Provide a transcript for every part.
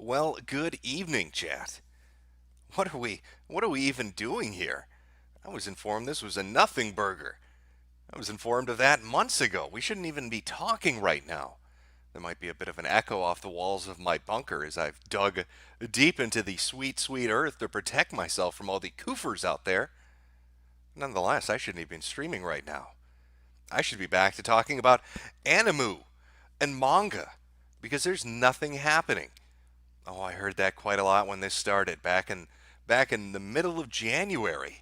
Well, good evening, chat. What are we even doing here? I was informed this was a nothing burger. I was informed of that months ago. We shouldn't even be talking right now. There might be a bit of an echo off the walls of my bunker as I've dug deep into the sweet, sweet earth to protect myself from all the koofers out there. Nonetheless, I shouldn't even be streaming right now. I should be back to talking about anime and manga because there's nothing happening. Oh, I heard that quite a lot when this started back in the middle of January.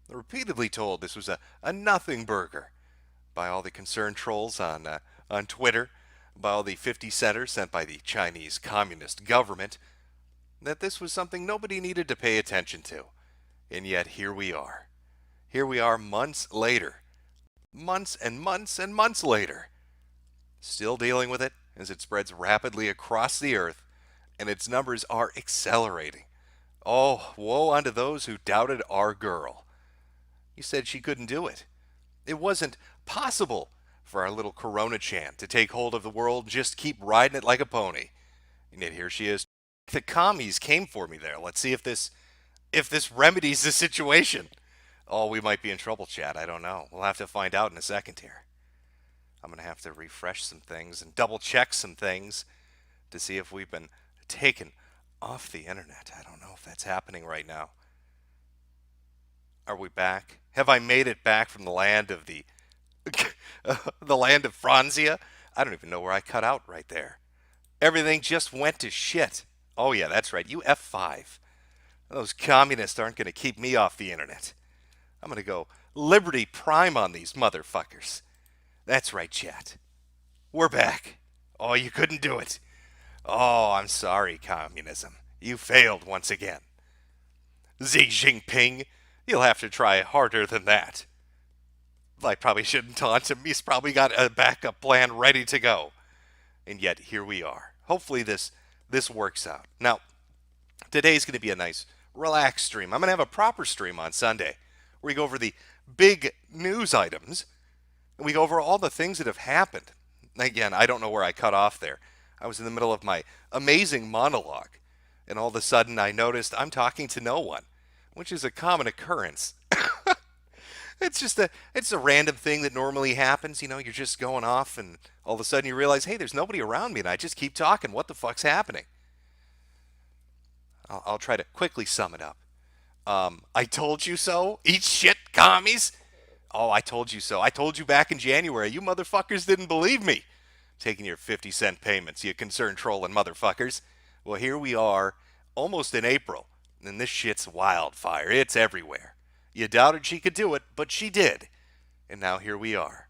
Repeatedly told this was a nothing burger by all the concerned trolls on Twitter, by all the 50 centers sent by the Chinese Communist government, that this was something nobody needed to pay attention to. And yet here we are. Here we are months later. Months and months and months later. Still dealing with it as it spreads rapidly across the earth, and its numbers are accelerating. Oh, woe unto those who doubted our girl. You said she couldn't do it. It wasn't possible for our little Corona-chan to take hold of the world and just keep riding it like a pony. And yet here she is. The commies came for me there. Let's see if this remedies the situation. Oh, we might be in trouble, chat. I don't know. We'll have to find out in a second here. I'm going to have to refresh some things and double check some things to see if we've been taken off the internet. I don't know if that's happening right now. Are we back? Have I made it back from the land of the land of Franzia? I don't even know where I cut out right there. Everything just went to shit. Oh yeah, that's right. You F5. Those communists aren't going to keep me off the internet. I'm going to go Liberty Prime on these motherfuckers. That's right, chat. We're back. Oh, you couldn't do it. Oh, I'm sorry, communism. You failed once again. Xi Jinping, you'll have to try harder than that. I probably shouldn't taunt him. He's probably got a backup plan ready to go. And yet, here we are. Hopefully this works out. Now, today's going to be a nice, relaxed stream. I'm going to have a proper stream on Sunday where we go over the big news items. And we go over all the things that have happened. Again, I don't know where I cut off there. I was in the middle of my amazing monologue, and all of a sudden I noticed I'm talking to no one, which is a common occurrence. It's a random thing that normally happens. You know, you're just going off, and all of a sudden you realize, hey, there's nobody around me, and I just keep talking. What the fuck's happening? I'll try to quickly sum it up. I told you so. Eat shit, commies. Oh, I told you so. I told you back in January. You motherfuckers didn't believe me. Taking your 50-cent payments, you concerned trolling motherfuckers. Well, here we are, almost in April, and this shit's wildfire. It's everywhere. You doubted she could do it, but she did. And now here we are,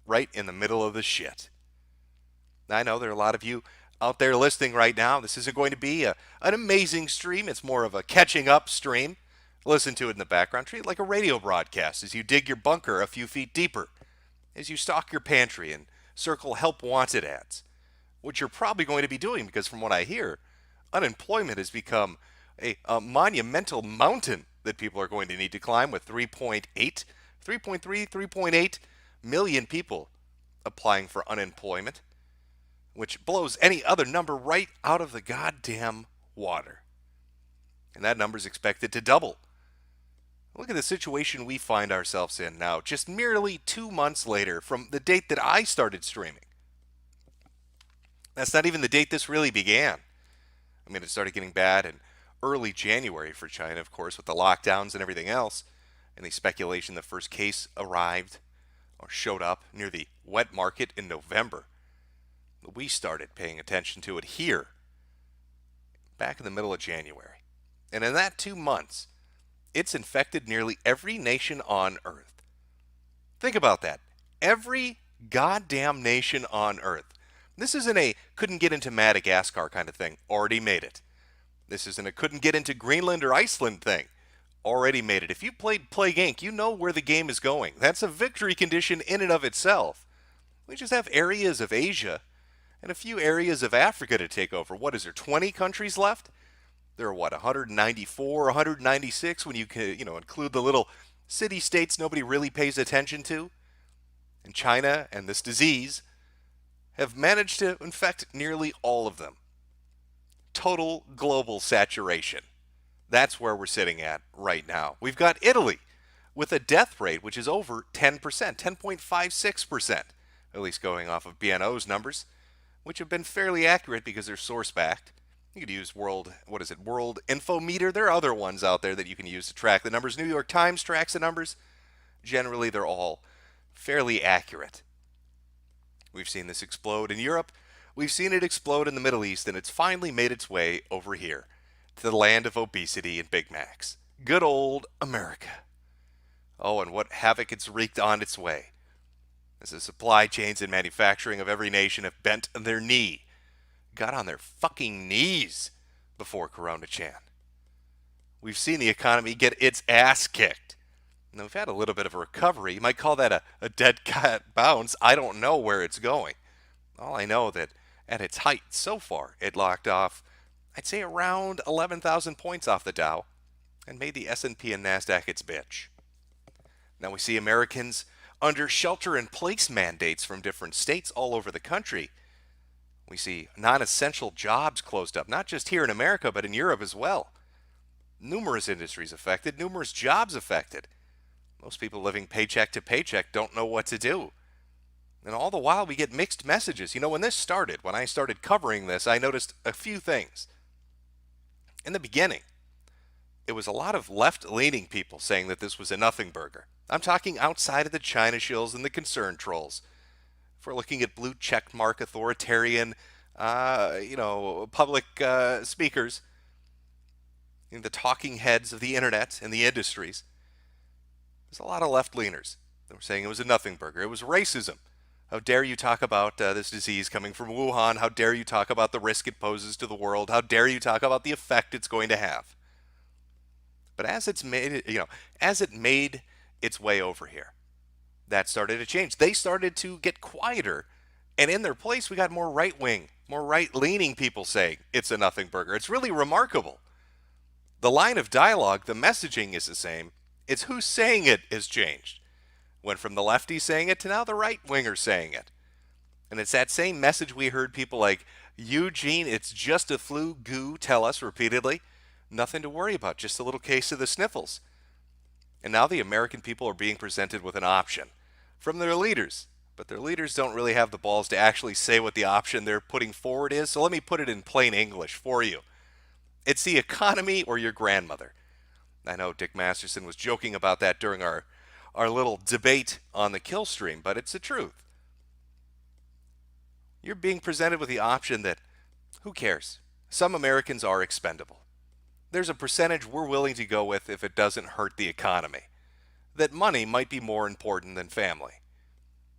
right in the middle of the shit. I know there are a lot of you out there listening right now. This isn't going to be an amazing stream. It's more of a catching up stream. Listen to it in the background. Treat it like a radio broadcast as you dig your bunker a few feet deeper, as you stock your pantry and circle help wanted ads, which you're probably going to be doing because from what I hear, unemployment has become a monumental mountain that people are going to need to climb with 3.8, 3.3, 3.8 million people applying for unemployment, which blows any other number right out of the goddamn water. And that number is expected to double. Look at the situation we find ourselves in now, just merely 2 months later from the date that I started streaming. That's not even the date this really began. I mean, it started getting bad in early January for China, of course, with the lockdowns and everything else, and the speculation the first case arrived or showed up near the wet market in November. We started paying attention to it here back in the middle of January. And in that 2 months, it's infected nearly every nation on Earth. Think about that. Every goddamn nation on Earth. This isn't a couldn't get into Madagascar kind of thing. Already made it. This isn't a couldn't get into Greenland or Iceland thing. Already made it. If you played Plague Inc., you know where the game is going. That's a victory condition in and of itself. We just have areas of Asia and a few areas of Africa to take over. What is there, 20 countries left? There are, 194, 196 when you include the little city-states nobody really pays attention to? And China and this disease have managed to infect nearly all of them. total global saturation. That's where we're sitting at right now. We've got Italy with a death rate which is over 10%, 10.56%, at least going off of BNO's numbers, which have been fairly accurate because they're source-backed. You could use World Infometer. There are other ones out there that you can use to track the numbers. New York Times tracks the numbers. Generally, they're all fairly accurate. We've seen this explode in Europe. We've seen it explode in the Middle East, and it's finally made its way over here to the land of obesity and Big Macs. Good old America. Oh, and what havoc it's wreaked on its way, as the supply chains and manufacturing of every nation have bent their knee, got on their fucking knees before Corona Chan. We've seen the economy get its ass kicked. Now, we've had a little bit of a recovery. You might call that a dead cat bounce. I don't know where it's going. All I know that at its height so far, it locked off, I'd say around 11,000 points off the Dow and made the S&P and NASDAQ its bitch. Now we see Americans under shelter-in-place mandates from different states all over the country. We see non-essential jobs closed up, not just here in America, but in Europe as well. Numerous industries affected, numerous jobs affected. Most people living paycheck to paycheck don't know what to do. And all the while we get mixed messages. You know, when I started covering this, I noticed a few things. In the beginning, it was a lot of left-leaning people saying that this was a nothing burger. I'm talking outside of the China shills and the concern trolls. If we're looking at blue checkmark authoritarian, public speakers, the talking heads of the internet and the industries, there's a lot of left-leaners that were saying it was a nothing burger. It was racism. How dare you talk about this disease coming from Wuhan? How dare you talk about the risk it poses to the world? How dare you talk about the effect it's going to have? But as it made its way over here, that started to change. They started to get quieter, and in their place, we got more right-wing, more right-leaning people saying it's a nothing burger. It's really remarkable. The line of dialogue, the messaging is the same. It's who's saying it has changed. Went from the lefties saying it to now the right-wingers saying it. And it's that same message we heard people like Eugene, it's just a flu, goo, tell us repeatedly. Nothing to worry about, just a little case of the sniffles. And now the American people are being presented with an option from their leaders. But their leaders don't really have the balls to actually say what the option they're putting forward is. So let me put it in plain English for you. It's the economy or your grandmother. I know Dick Masterson was joking about that during our little debate on the kill stream, but it's the truth. You're being presented with the option that, who cares? Some Americans are expendable. There's a percentage we're willing to go with if it doesn't hurt the economy. That money might be more important than family.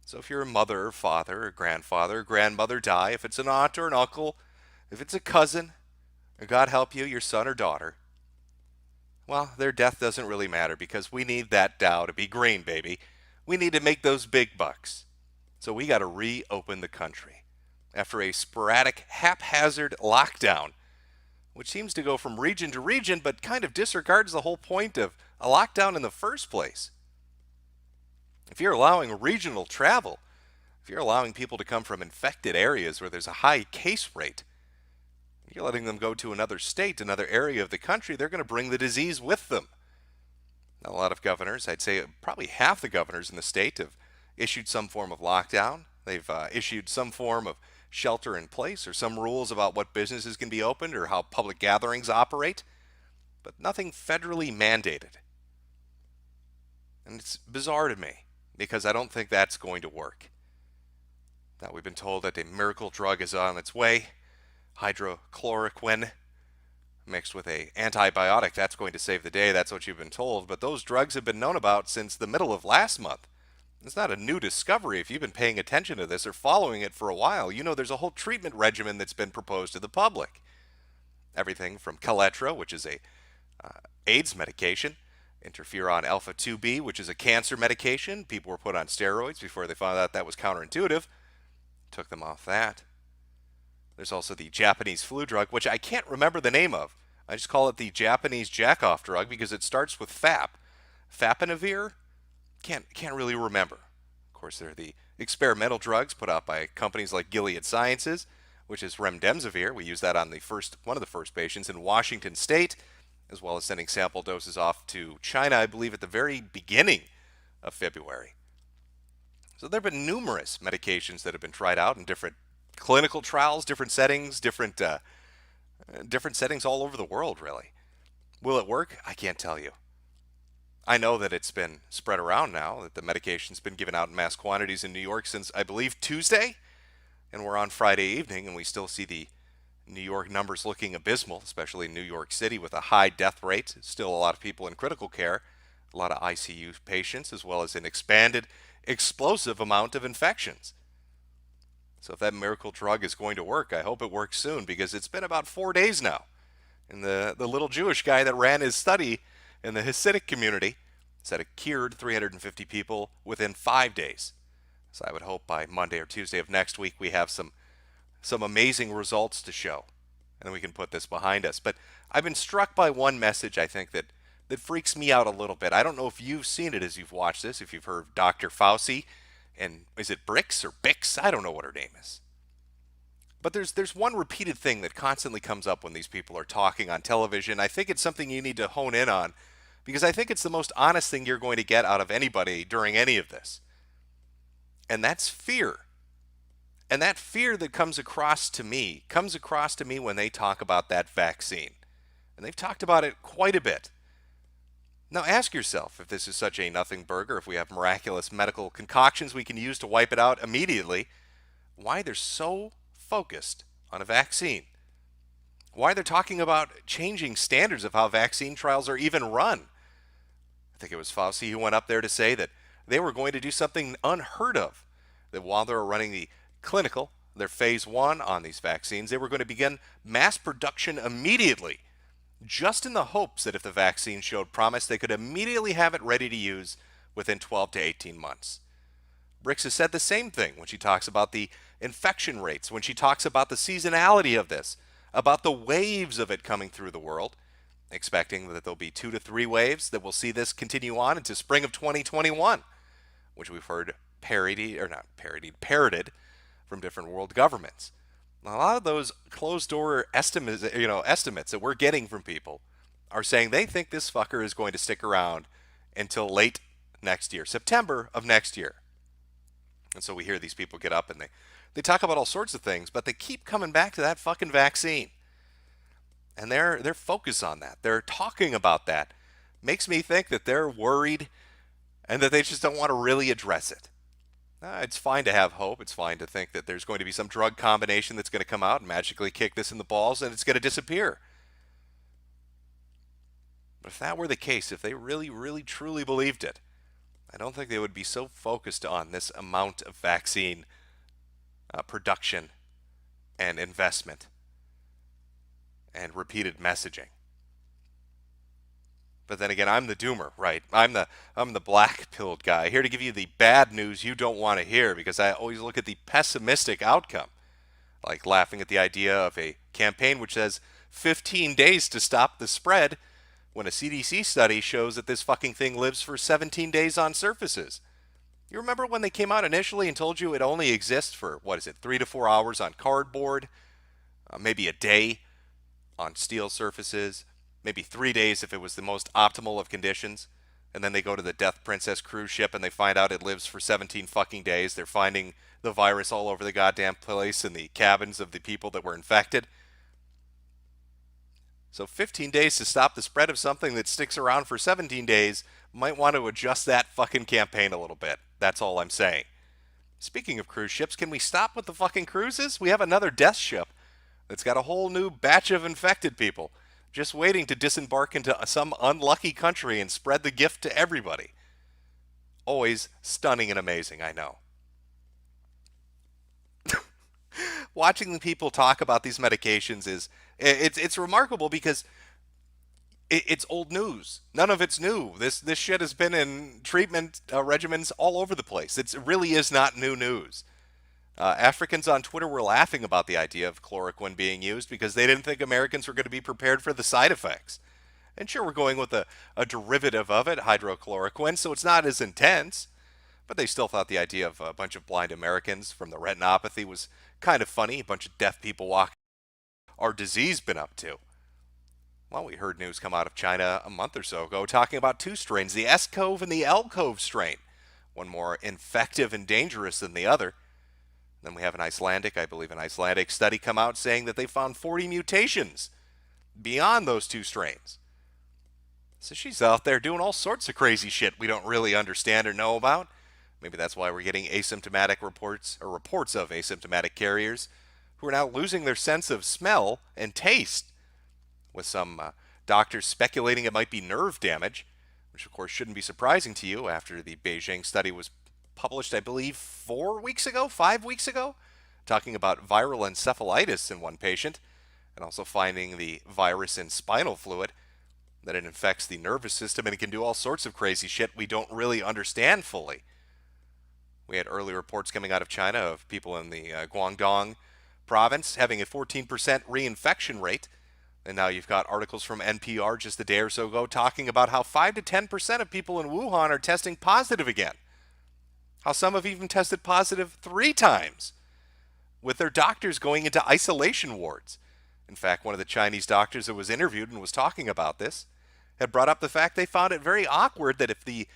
So if you're a mother or father or grandfather or grandmother die, if it's an aunt or an uncle, if it's a cousin, or God help you, your son or daughter, well, their death doesn't really matter because we need that Dow to be green, baby. We need to make those big bucks. So we got to reopen the country after a sporadic, haphazard lockdown, which seems to go from region to region but kind of disregards the whole point of a lockdown in the first place. If you're allowing regional travel, if you're allowing people to come from infected areas where there's a high case rate, you're letting them go to another state, another area of the country, they're going to bring the disease with them. Now, a lot of governors, I'd say probably half the governors in the state have issued some form of lockdown. They've issued some form of shelter in place or some rules about what businesses can be opened or how public gatherings operate, but nothing federally mandated. And it's bizarre to me because I don't think that's going to work. Now, we've been told that a miracle drug is on its way. Hydrochloroquine mixed with an antibiotic, that's going to save the day. That's what you've been told. But those drugs have been known about since the middle of last month. It's not a new discovery. If you've been paying attention to this or following it for a while, you know there's a whole treatment regimen that's been proposed to the public. Everything from Caletra, which is a AIDS medication, interferon alpha 2B, which is a cancer medication. People were put on steroids before they found out that was counterintuitive. Took them off that. There's also the Japanese flu drug, which I can't remember the name of. I just call it the Japanese jack-off drug because it starts with FAP. Fapinovir? Can't really remember. Of course, there are the experimental drugs put out by companies like Gilead Sciences, which is remdesivir. We use that on one of the first patients in Washington State, as well as sending sample doses off to China, I believe, at the very beginning of February. So there have been numerous medications that have been tried out in different clinical trials, different settings, different settings all over the world, really. Will it work? I can't tell you. I know that it's been spread around now, that the medication's been given out in mass quantities in New York since, I believe, Tuesday, and we're on Friday evening, and we still see the New York numbers looking abysmal, especially in New York City with a high death rate. Still a lot of people in critical care, a lot of ICU patients, as well as an expanded, explosive amount of infections. So if that miracle drug is going to work, I hope it works soon, because it's been about 4 days now. And the little Jewish guy that ran his study in the Hasidic community said it cured 350 people within 5 days. So I would hope by Monday or Tuesday of next week we have some amazing results to show, and then we can put this behind us. But I've been struck by one message, I think, that freaks me out a little bit. I don't know if you've seen it as you've watched this, if you've heard of Dr. Fauci, and is it Bricks or Bix? I don't know what her name is. But there's one repeated thing that constantly comes up when these people are talking on television. I think it's something you need to hone in on, because I think it's the most honest thing you're going to get out of anybody during any of this. And that's fear. And that fear that comes across to me when they talk about that vaccine. And they've talked about it quite a bit. Now ask yourself, if this is such a nothing burger, if we have miraculous medical concoctions we can use to wipe it out immediately, why they're so focused on a vaccine. Why they're talking about changing standards of how vaccine trials are even run. I think it was Fauci who went up there to say that they were going to do something unheard of. That while they were running their phase 1 on these vaccines, they were going to begin mass production immediately, just in the hopes that if the vaccine showed promise, they could immediately have it ready to use within 12 to 18 months. Bricks has said the same thing when she talks about the infection rates, when she talks about the seasonality of this, about the waves of it coming through the world, expecting that there'll be 2 to 3 waves that will see this continue on into spring of 2021, which we've heard parroted from different world governments. A lot of those closed-door estimates that we're getting from people are saying they think this fucker is going to stick around until late next year, September of next year. And so we hear these people get up and they talk about all sorts of things, but they keep coming back to that fucking vaccine. And their focus on that, they're talking about that, makes me think that they're worried and that they just don't want to really address it. It's fine to have hope. It's fine to think that there's going to be some drug combination that's going to come out and magically kick this in the balls and it's going to disappear. But if that were the case, if they really, really, truly believed it, I don't think they would be so focused on this amount of vaccine production and investment and repeated messaging. But then again, I'm the doomer, right? I'm the black-pilled guy, here to give you the bad news you don't want to hear, because I always look at the pessimistic outcome, like laughing at the idea of a campaign which says 15 days to stop the spread, when a CDC study shows that this fucking thing lives for 17 days on surfaces. You remember when they came out initially and told you it only exists for, 3 to 4 hours on cardboard, maybe a day on steel surfaces, maybe 3 days if it was the most optimal of conditions, and then they go to the Death Princess cruise ship and they find out it lives for 17 fucking days. They're finding the virus all over the goddamn place in the cabins of the people that were infected. So 15 days to stop the spread of something that sticks around for 17 days, might want to adjust that fucking campaign a little bit. That's all I'm saying. Speaking of cruise ships, can we stop with the fucking cruises? We have another death ship that's got a whole new batch of infected people just waiting to disembark into some unlucky country and spread the gift to everybody. Always stunning and amazing, I know. Watching the people talk about these medications it's remarkable, because it's old news. None of it's new. This shit has been in treatment regimens all over the place. It really is not new news. Africans on Twitter were laughing about the idea of chloroquine being used because they didn't think Americans were going to be prepared for the side effects. And sure, we're going with a derivative of it, hydrochloroquine, so it's not as intense. But they still thought the idea of a bunch of blind Americans from the retinopathy was Kind of funny, a bunch of deaf people walking. Our disease been up to? Well, we heard news come out of China a month or so ago talking about two strains, the S Cove and the L Cove strain. One more infective and dangerous than the other. Then we have an Icelandic study come out saying that they found 40 mutations beyond those two strains. So she's out there doing all sorts of crazy shit we don't really understand or know about. Maybe that's why we're getting asymptomatic reports, or reports of asymptomatic carriers who are now losing their sense of smell and taste, with some doctors speculating it might be nerve damage, which of course shouldn't be surprising to you after the Beijing study was published, I believe, 5 weeks ago, talking about viral encephalitis in one patient, and also finding the virus in spinal fluid, that it infects the nervous system and it can do all sorts of crazy shit we don't really understand fully. We had early reports coming out of China of people in the Guangdong province having a 14% reinfection rate. And now you've got articles from NPR just a day or so ago talking about how 5 to 10% of people in Wuhan are testing positive again. How some have even tested positive 3 times, with their doctors going into isolation wards. In fact, one of the Chinese doctors that was interviewed and was talking about this had brought up the fact they found it very awkward that if the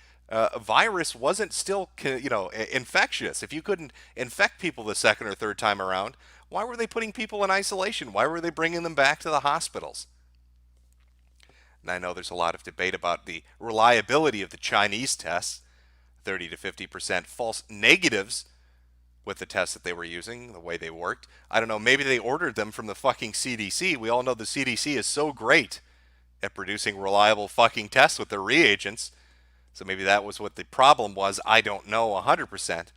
virus wasn't still, infectious, if you couldn't infect people the second or third time around, why were they putting people in isolation? Why were they bringing them back to the hospitals? And I know there's a lot of debate about the reliability of the Chinese tests, 30 to 50% false negatives with the tests that they were using, the way they worked. I don't know, maybe they ordered them from the fucking CDC. We all know the CDC is so great at producing reliable fucking tests with their reagents. So maybe that was what the problem was. I don't know 100%.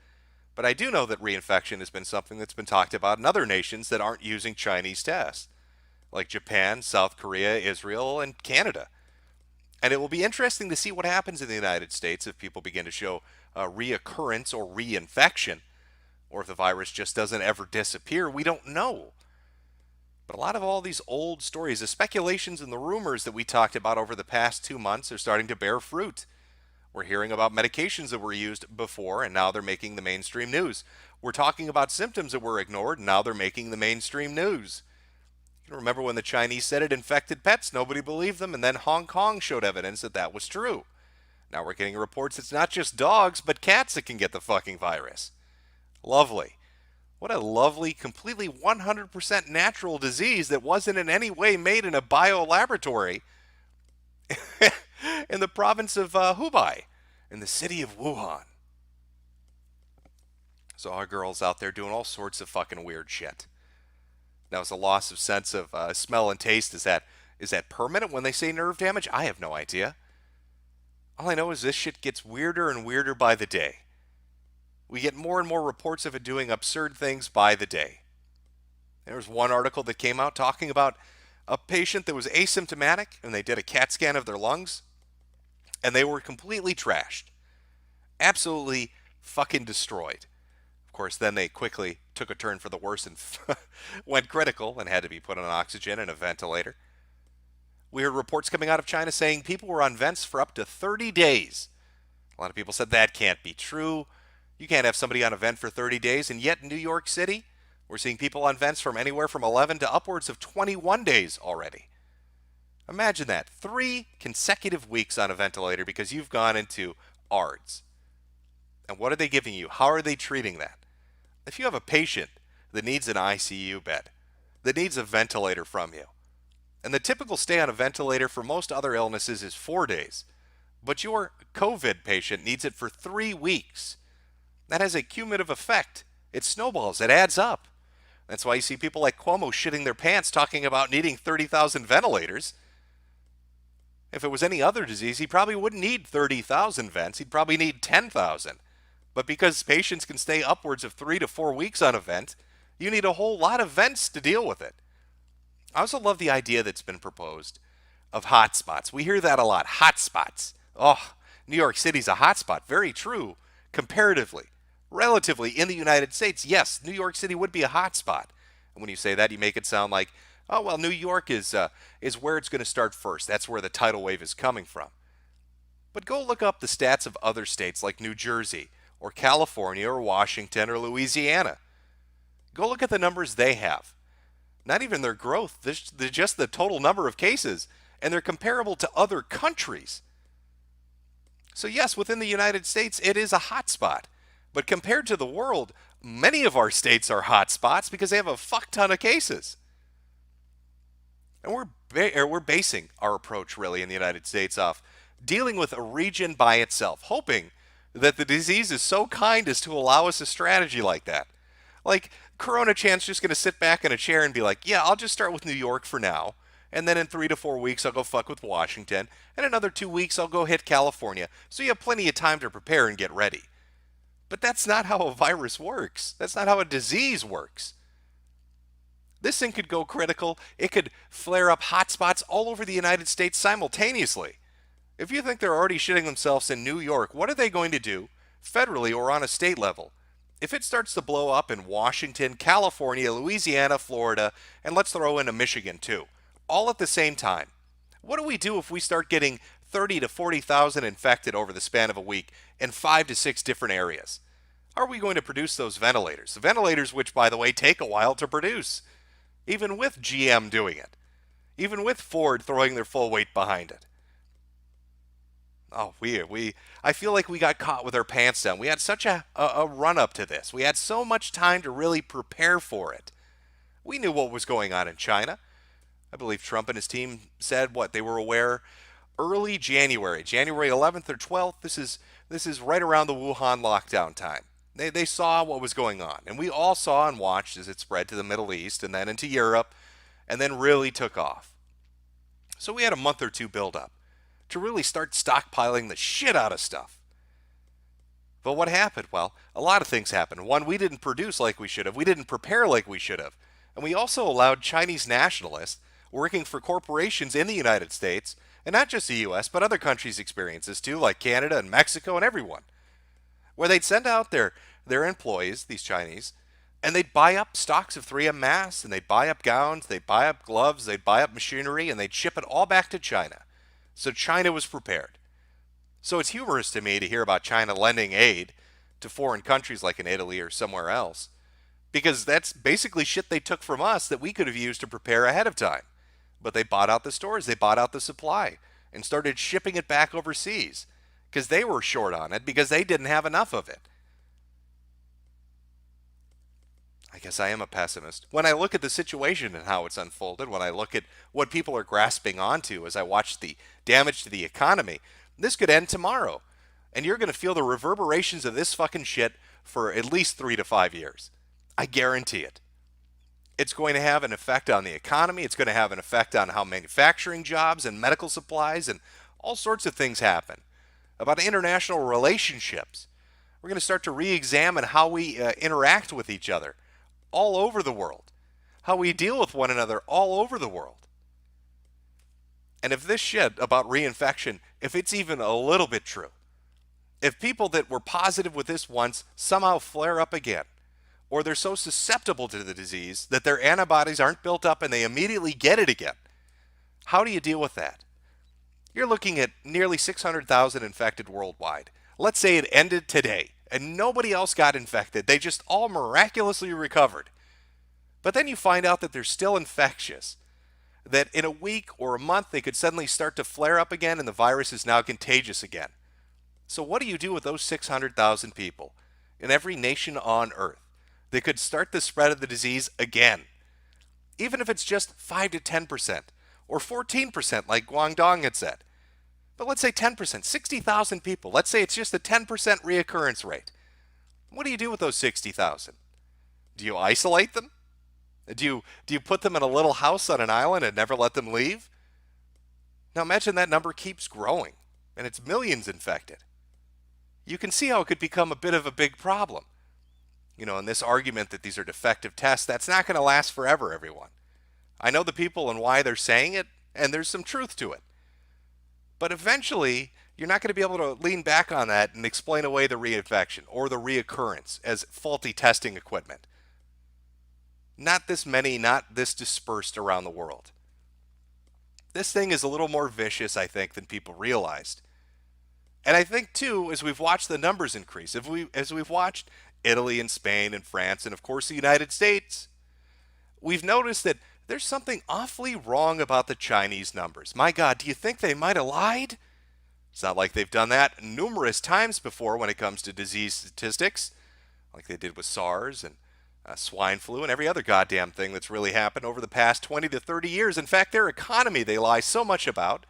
But I do know that reinfection has been something that's been talked about in other nations that aren't using Chinese tests, like Japan, South Korea, Israel, and Canada. And it will be interesting to see what happens in the United States if people begin to show reoccurrence or reinfection, or if the virus just doesn't ever disappear. We don't know. But a lot of all these old stories, the speculations and the rumors that we talked about over the past 2 months are starting to bear fruit. We're hearing about medications that were used before, and now they're making the mainstream news. We're talking about symptoms that were ignored, and now they're making the mainstream news. You remember when the Chinese said it infected pets? Nobody believed them, and then Hong Kong showed evidence that that was true. Now we're getting reports it's not just dogs, but cats that can get the fucking virus. Lovely. What a lovely, completely 100% natural disease that wasn't in any way made in a biolaboratory in the province of Hubei, in the city of Wuhan. So our girls out there doing all sorts of fucking weird shit. Now, is the loss of sense of smell and taste, is that permanent when they say nerve damage? I have no idea. All I know is this shit gets weirder and weirder by the day. We get more and more reports of it doing absurd things by the day. There was one article that came out talking about a patient that was asymptomatic, and they did a CAT scan of their lungs, and they were completely trashed. Absolutely fucking destroyed. Of course, then they quickly took a turn for the worse and went critical and had to be put on oxygen and a ventilator. We heard reports coming out of China saying people were on vents for up to 30 days. A lot of people said that can't be true. You can't have somebody on a vent for 30 days, and yet in New York City, we're seeing people on vents from anywhere from 11 to upwards of 21 days already. Imagine that. 3 consecutive weeks on a ventilator because you've gone into ARDS. And what are they giving you? How are they treating that? If you have a patient that needs an ICU bed, that needs a ventilator from you, and the typical stay on a ventilator for most other illnesses is 4 days, but your COVID patient needs it for 3 weeks, that has a cumulative effect. It snowballs. It adds up. That's why you see people like Cuomo shitting their pants talking about needing 30,000 ventilators. If it was any other disease, he probably wouldn't need 30,000 vents. He'd probably need 10,000. But because patients can stay upwards of 3 to 4 weeks on a vent, you need a whole lot of vents to deal with it. I also love the idea that's been proposed of hotspots. We hear that a lot. Hotspots. Oh, New York City's a hotspot. Very true, comparatively. Relatively, in the United States, yes, New York City would be a hotspot. And when you say that, you make it sound like, oh, well, New York is where it's going to start first. That's where the tidal wave is coming from. But go look up the stats of other states like New Jersey or California or Washington or Louisiana. Go look at the numbers they have. Not even their growth, just the total number of cases. And they're comparable to other countries. So yes, within the United States, it is a hotspot. But compared to the world, many of our states are hotspots because they have a fuck ton of cases. And we're basing our approach really in the United States off dealing with a region by itself, hoping that the disease is so kind as to allow us a strategy like that. Like, Corona Chan's just going to sit back in a chair and be like, yeah, I'll just start with New York for now. And then in 3 to 4 weeks, I'll go fuck with Washington. And another 2 weeks, I'll go hit California. So you have plenty of time to prepare and get ready. But that's not how a virus works. That's not how a disease works. This thing could go critical. It could flare up hotspots all over the United States simultaneously. If you think they're already shitting themselves in New York, what are they going to do, federally or on a state level, if it starts to blow up in Washington, California, Louisiana, Florida, and let's throw in a Michigan too, all at the same time? What do we do if we start getting 30 to 40,000 infected over the span of a week in 5 to 6 different areas? How are we going to produce those ventilators? The ventilators, which, by the way, take a while to produce, even with GM doing it, even with Ford throwing their full weight behind it. Oh, I feel like we got caught with our pants down. We had such a run-up to this. We had so much time to really prepare for it. We knew what was going on in China. I believe Trump and his team said they were aware early January 11th or 12th. This is right around the Wuhan lockdown time. They saw what was going on, and we all saw and watched as it spread to the Middle East and then into Europe, and then really took off. So we had a month or two build up to really start stockpiling the shit out of stuff. But what happened? Well, a lot of things happened. One, we didn't produce like we should have. We didn't prepare like we should have. And we also allowed Chinese nationalists working for corporations in the United States, and not just the U.S., but other countries' experiences too, like Canada and Mexico and everyone, where they'd send out their employees, these Chinese, and they'd buy up stocks of 3M masks, and they'd buy up gowns, they'd buy up gloves, they'd buy up machinery, and they'd ship it all back to China. So China was prepared. So it's humorous to me to hear about China lending aid to foreign countries like in Italy or somewhere else, because that's basically shit they took from us that we could have used to prepare ahead of time. But they bought out the stores, they bought out the supply, and started shipping it back overseas, because they were short on it, because they didn't have enough of it. I guess I am a pessimist. When I look at the situation and how it's unfolded, when I look at what people are grasping onto as I watch the damage to the economy, this could end tomorrow. And you're going to feel the reverberations of this fucking shit for at least 3 to 5 years. I guarantee it. It's going to have an effect on the economy. It's going to have an effect on how manufacturing jobs and medical supplies and all sorts of things happen. About international relationships. We're going to start to re-examine how we interact with each other all over the world, how we deal with one another all over the world. And if this shit about reinfection, if it's even a little bit true, if people that were positive with this once somehow flare up again, or they're so susceptible to the disease that their antibodies aren't built up and they immediately get it again, how do you deal with that? You're looking at nearly 600,000 infected worldwide. Let's say it ended today and nobody else got infected. They just all miraculously recovered. But then you find out that they're still infectious, that in a week or a month they could suddenly start to flare up again and the virus is now contagious again. So what do you do with those 600,000 people in every nation on Earth that could start the spread of the disease again? Even if it's just 5 to 10% or 14% like Guangdong had said. But let's say 10%, 60,000 people. Let's say it's just a 10% reoccurrence rate. What do you do with those 60,000? Do you isolate them? Do you put them in a little house on an island and never let them leave? Now imagine that number keeps growing and it's millions infected. You can see how it could become a bit of a big problem. You know, in this argument that these are defective tests, that's not going to last forever, everyone. I know the people and why they're saying it, and there's some truth to it. But eventually, you're not going to be able to lean back on that and explain away the reinfection or the reoccurrence as faulty testing equipment. Not this many, not this dispersed around the world. This thing is a little more vicious, I think, than people realized. And I think too, as we've watched the numbers increase, as we've watched Italy and Spain and France and of course the United States, we've noticed that there's something awfully wrong about the Chinese numbers. My God, do you think they might have lied? It's not like they've done that numerous times before when it comes to disease statistics, like they did with SARS and swine flu and every other goddamn thing that's really happened over the past 20 to 30 years. In fact, their economy they lie so much about,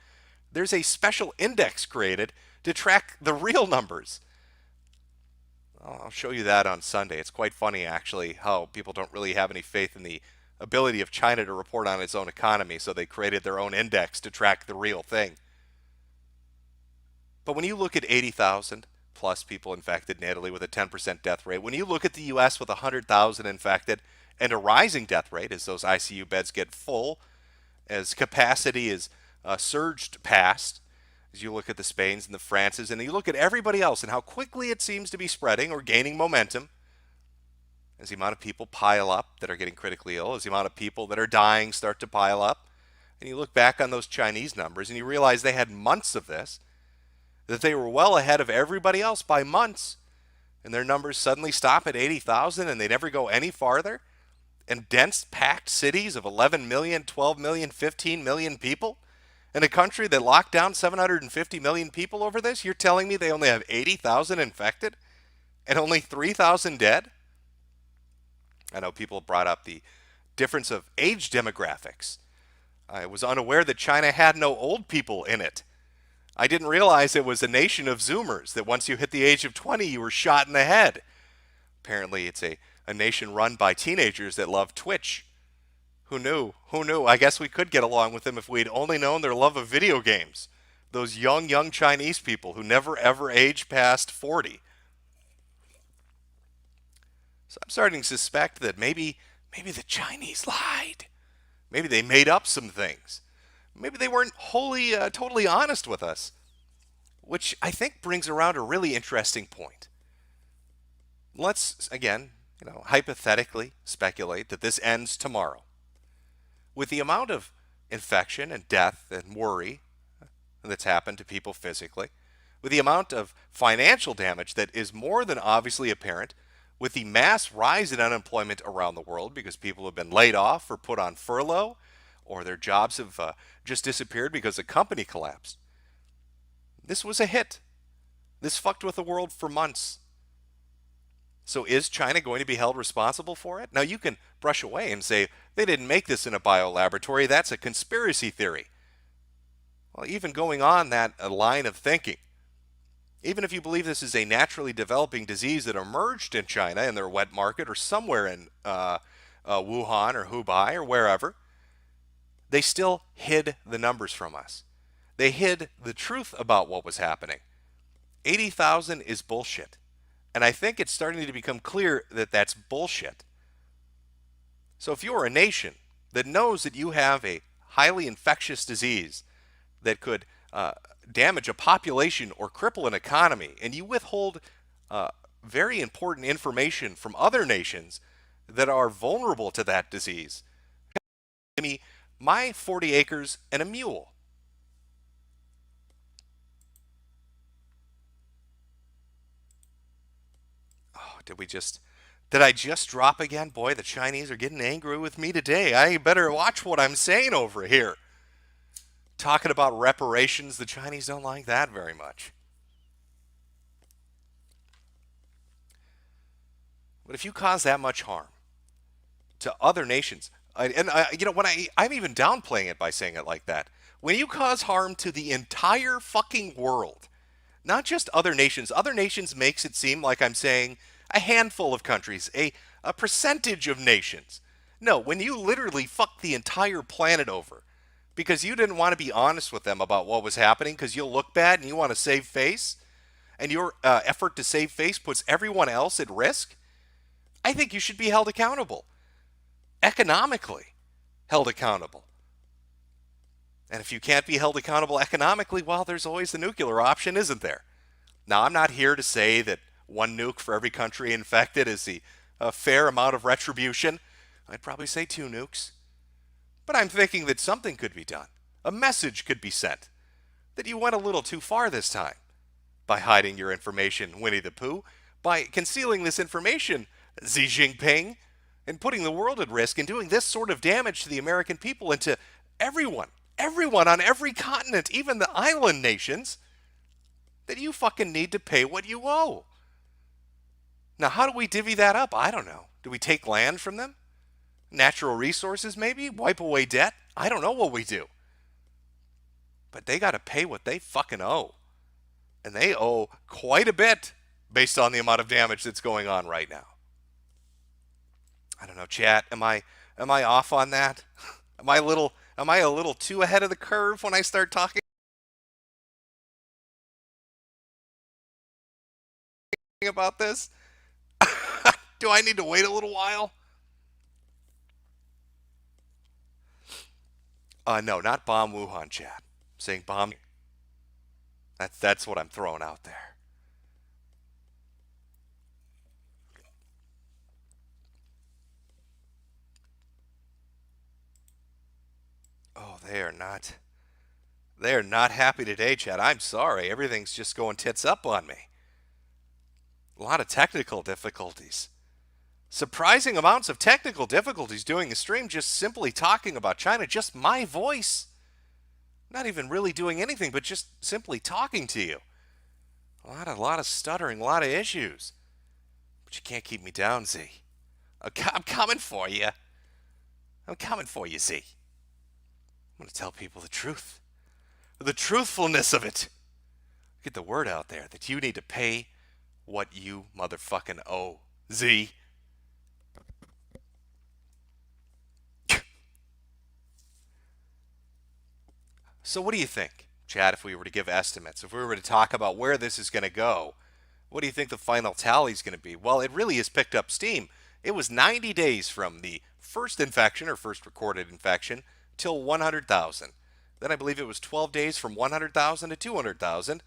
there's a special index created to track the real numbers. I'll show you that on Sunday. It's quite funny, actually, how people don't really have any faith in the ability of China to report on its own economy, so they created their own index to track the real thing. But when you look at 80,000 plus people infected in Italy with a 10% death rate, when you look at the U.S. with 100,000 infected and a rising death rate as those ICU beds get full, as capacity is surged past, as you look at the Spains and the Frances, and you look at everybody else and how quickly it seems to be spreading or gaining momentum, as the amount of people pile up that are getting critically ill, as the amount of people that are dying start to pile up, and you look back on those Chinese numbers and you realize they had months of this, that they were well ahead of everybody else by months, and their numbers suddenly stop at 80,000 and they never go any farther, and dense packed cities of 11 million, 12 million, 15 million people, in a country that locked down 750 million people over this, you're telling me they only have 80,000 infected and only 3,000 dead? I know people brought up the difference of age demographics. I was unaware that China had no old people in it. I didn't realize it was a nation of Zoomers, that once you hit the age of 20, you were shot in the head. Apparently, it's a nation run by teenagers that love Twitch. Who knew? Who knew? I guess we could get along with them if we'd only known their love of video games. Those young Chinese people who never ever age past 40. So I'm starting to suspect that maybe the Chinese lied. Maybe they made up some things. Maybe they weren't wholly, totally honest with us. Which I think brings around a really interesting point. Let's, again, hypothetically speculate that this ends tomorrow. With the amount of infection and death and worry that's happened to people physically, with the amount of financial damage that is more than obviously apparent, with the mass rise in unemployment around the world because people have been laid off or put on furlough, or their jobs have just disappeared because a company collapsed. This was a hit. This fucked with the world for months. So is China going to be held responsible for it? Now you can brush away and say, they didn't make this in a biolaboratory, that's a conspiracy theory. Well, even going on that line of thinking, even if you believe this is a naturally developing disease that emerged in China in their wet market or somewhere in Wuhan or Hubei or wherever, they still hid the numbers from us. They hid the truth about what was happening. 80,000 is bullshit. And I think it's starting to become clear that that's bullshit. So if you're a nation that knows that you have a highly infectious disease that could damage a population or cripple an economy, and you withhold very important information from other nations that are vulnerable to that disease, give me my 40 acres and a mule. Did I just drop again? Boy, the Chinese are getting angry with me today. I better watch what I'm saying over here. Talking about reparations, the Chinese don't like that very much. But if you cause that much harm to other nations, I'm even downplaying it by saying it like that. When you cause harm to the entire fucking world, not just other nations makes it seem like I'm saying a handful of countries, a percentage of nations. No, when you literally fuck the entire planet over because you didn't want to be honest with them about what was happening because you'll look bad and you want to save face, and your effort to save face puts everyone else at risk, I think you should be held accountable. Economically held accountable. And if you can't be held accountable economically, well, there's always the nuclear option, isn't there? Now, I'm not here to say that one nuke for every country infected is the fair amount of retribution. I'd probably say 2 nukes. But I'm thinking that something could be done. A message could be sent that you went a little too far this time. by hiding your information, Winnie the Pooh, by concealing this information, Xi Jinping, and putting the world at risk and doing this sort of damage to the American people and to everyone on every continent, even the island nations, that you fucking need to pay what you owe. Now, how do we divvy that up? I don't know. Do we take land from them? Natural resources, maybe? Wipe away debt? I don't know what we do. But they got to pay what they fucking owe. And they owe quite a bit based on the amount of damage that's going on right now. I don't know, chat. Am I off on that? Am I a little too ahead of the curve when I start talking about this? Do I need to wait a little while? No, not bomb Wuhan, chat. I'm saying bomb. That's what I'm throwing out there. Oh, they are not. They are not happy today, chat. I'm sorry. Everything's just going tits up on me. A lot of technical difficulties. Surprising amounts of technical difficulties doing the stream, just simply talking about China, just my voice. Not even really doing anything, but just simply talking to you. A lot of stuttering, a lot of issues. But you can't keep me down, Z. I'm coming for you. I'm coming for you, Z. I'm going to tell people the truth. The truthfulness of it. Get the word out there that you need to pay what you motherfucking owe, Z. So what do you think, Chad, if we were to give estimates, if we were to talk about where this is going to go, what do you think the final tally is going to be? Well, it really has picked up steam. It was 90 days from the first infection or first recorded infection till 100,000. Then I believe it was 12 days from 100,000 to 200,000,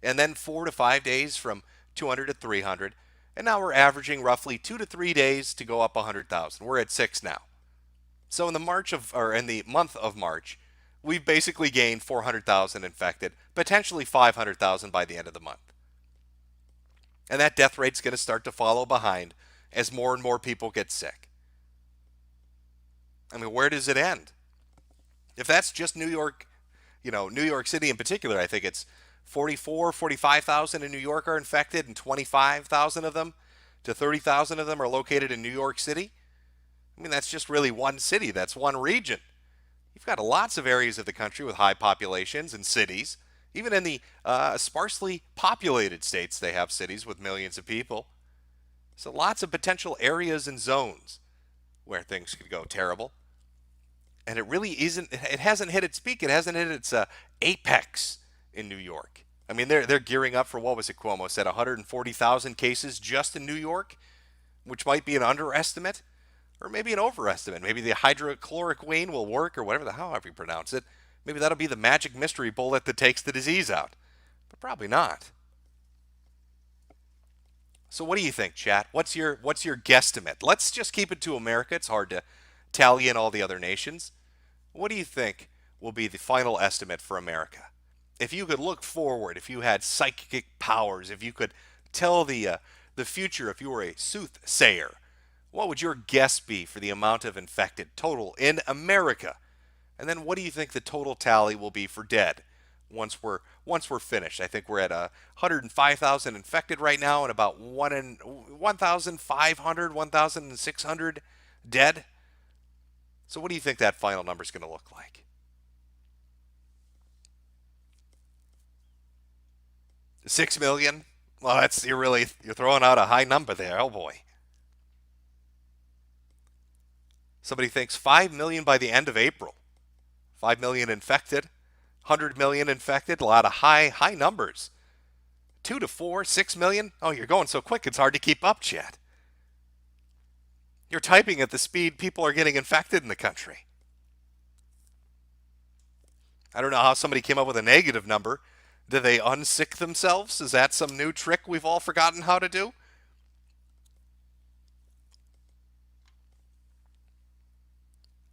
and then 4 to 5 days from 200 to 300, and now we're averaging roughly 2 to 3 days to go up 100,000. We're at 6 now. So in the month of March, we've basically gained 400,000 infected, potentially 500,000 by the end of the month. And that death rate's going to start to follow behind as more and more people get sick. I mean, where does it end? If that's just New York, New York City in particular, I think it's 45,000 in New York are infected, and 25,000 of them to 30,000 of them are located in New York City. I mean, that's just really one city. That's one region. You've got lots of areas of the country with high populations and cities. Even in the sparsely populated states, they have cities with millions of people. So lots of potential areas and zones where things could go terrible. And it really isn't, it hasn't hit its peak. It hasn't hit its apex in New York. I mean, they're gearing up for, what was it, Cuomo said, 140,000 cases just in New York, which might be an underestimate or maybe an overestimate. Maybe the hydrochloroquine will work, or whatever the however you pronounce it. Maybe that'll be the magic mystery bullet that takes the disease out. But probably not. So what do you think, chat? What's your guesstimate? Let's just keep it to America. It's hard to tally in all the other nations. What do you think will be the final estimate for America? If you could look forward, if you had psychic powers, if you could tell the future, if you were a soothsayer, what would your guess be for the amount of infected total in America? And then what do you think the total tally will be for dead once we're finished? I think we're at 105,000 infected right now and about 1,500, 1,600 dead. So what do you think that final number is going to look like? $6 million? Well, you're throwing out a high number there. Oh boy. Somebody thinks 5 million by the end of April. 5 million infected, 100 million infected, a lot of high numbers. 2 to 4, 6 million? Oh, you're going so quick it's hard to keep up, chat. You're typing at the speed people are getting infected in the country. I don't know how somebody came up with a negative number. Do they unsick themselves? Is that some new trick we've all forgotten how to do?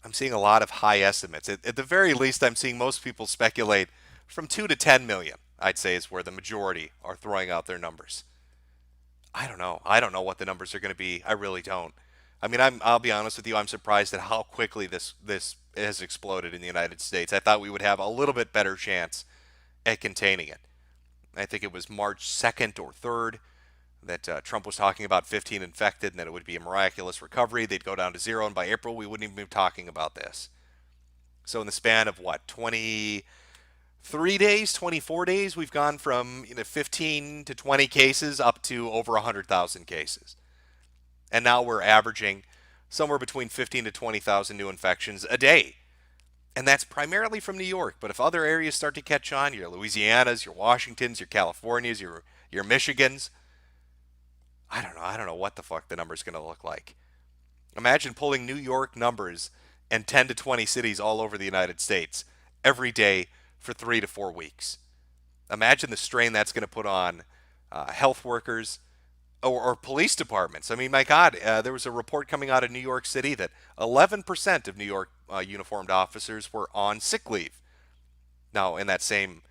I'm seeing a lot of high estimates. At the very least, I'm seeing most people speculate from 2 to 10 million. I'd say, is where the majority are throwing out their numbers. I don't know. I don't know what the numbers are going to be. I really don't. I mean, I'll be honest with you. I'm surprised at how quickly this has exploded in the United States. I thought we would have a little bit better chance at containing it. I think it was March 2nd or 3rd that Trump was talking about 15 infected and that it would be a miraculous recovery. They'd go down to zero, and by April, we wouldn't even be talking about this. So in the span of what, 23 days, 24 days, we've gone from 15 to 20 cases up to over 100,000 cases. And now we're averaging somewhere between 15 to 20,000 new infections a day. And that's primarily from New York. But if other areas start to catch on, your Louisianas, your Washingtons, your Californias, your Michigans, I don't know what the fuck the number's going to look like. Imagine pulling New York numbers and 10 to 20 cities all over the United States every day for 3 to 4 weeks. Imagine the strain that's going to put on health workers or police departments. I mean, my God, there was a report coming out of New York City that 11% of New York uniformed officers were on sick leave. Now, in that same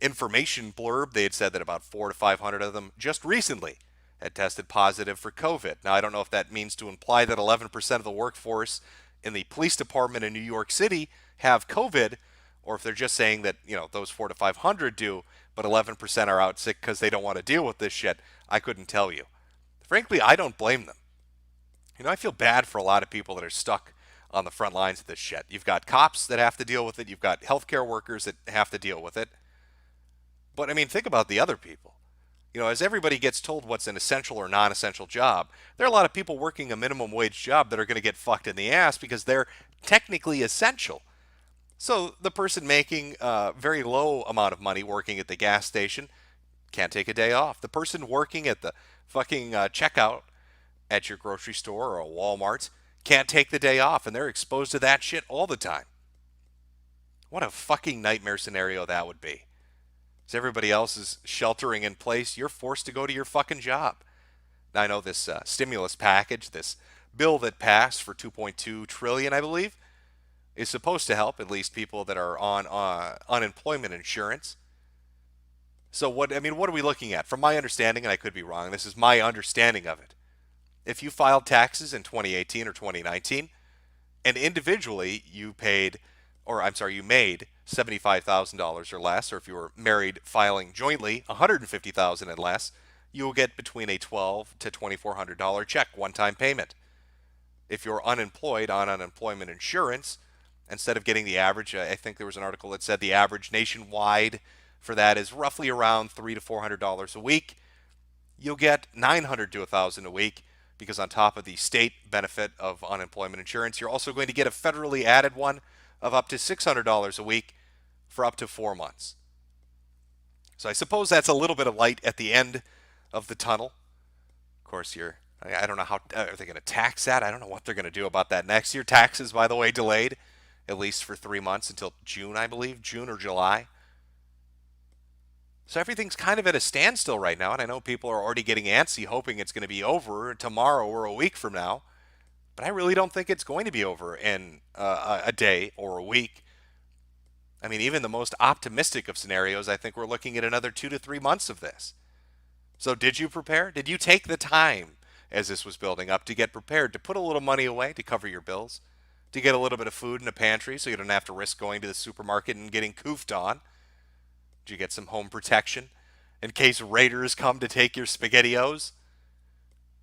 information blurb, they had said that about 400 to 500 of them just recently had tested positive for COVID. Now, I don't know if that means to imply that 11% of the workforce in the police department in New York City have COVID, or if they're just saying that, those 400 to 500 do, but 11% are out sick because they don't want to deal with this shit. I couldn't tell you. Frankly, I don't blame them. I feel bad for a lot of people that are stuck on the front lines of this shit. You've got cops that have to deal with it. You've got healthcare workers that have to deal with it. But, I mean, think about the other people. As everybody gets told what's an essential or non-essential job, there are a lot of people working a minimum wage job that are going to get fucked in the ass because they're technically essential. So the person making a very low amount of money working at the gas station can't take a day off. The person working at the fucking checkout at your grocery store or a Walmart can't take the day off, and they're exposed to that shit all the time. What a fucking nightmare scenario that would be. As everybody else is sheltering in place, you're forced to go to your fucking job. Now, I know this stimulus package, this bill that passed for $2.2 trillion, I believe, is supposed to help at least people that are on unemployment insurance. So what are we looking at? From my understanding, and I could be wrong, this is my understanding of it. If you filed taxes in 2018 or 2019, and individually you made $75,000 or less, or if you were married filing jointly, $150,000 and less, you will get between a $1,200 to $2,400 check, one-time payment. If you're unemployed on unemployment insurance, instead of getting the average, I think there was an article that said the average nationwide for that is roughly around $300 to $400 a week. You'll get $900 to $1,000 a week because on top of the state benefit of unemployment insurance, you're also going to get a federally added one of up to $600 a week for up to 4 months. So I suppose that's a little bit of light at the end of the tunnel. Of course, I don't know how are they going to tax that. I don't know what they're going to do about that next year. Taxes, by the way, delayed at least for 3 months until June, I believe, June or July. So everything's kind of at a standstill right now, and I know people are already getting antsy hoping it's going to be over tomorrow or a week from now. But I really don't think it's going to be over in a day or a week. I mean, even the most optimistic of scenarios, I think we're looking at another 2 to 3 months of this. So did you prepare? Did you take the time as this was building up to get prepared, to put a little money away to cover your bills, to get a little bit of food in a pantry so you don't have to risk going to the supermarket and getting coofed on? Did you get some home protection in case raiders come to take your SpaghettiOs?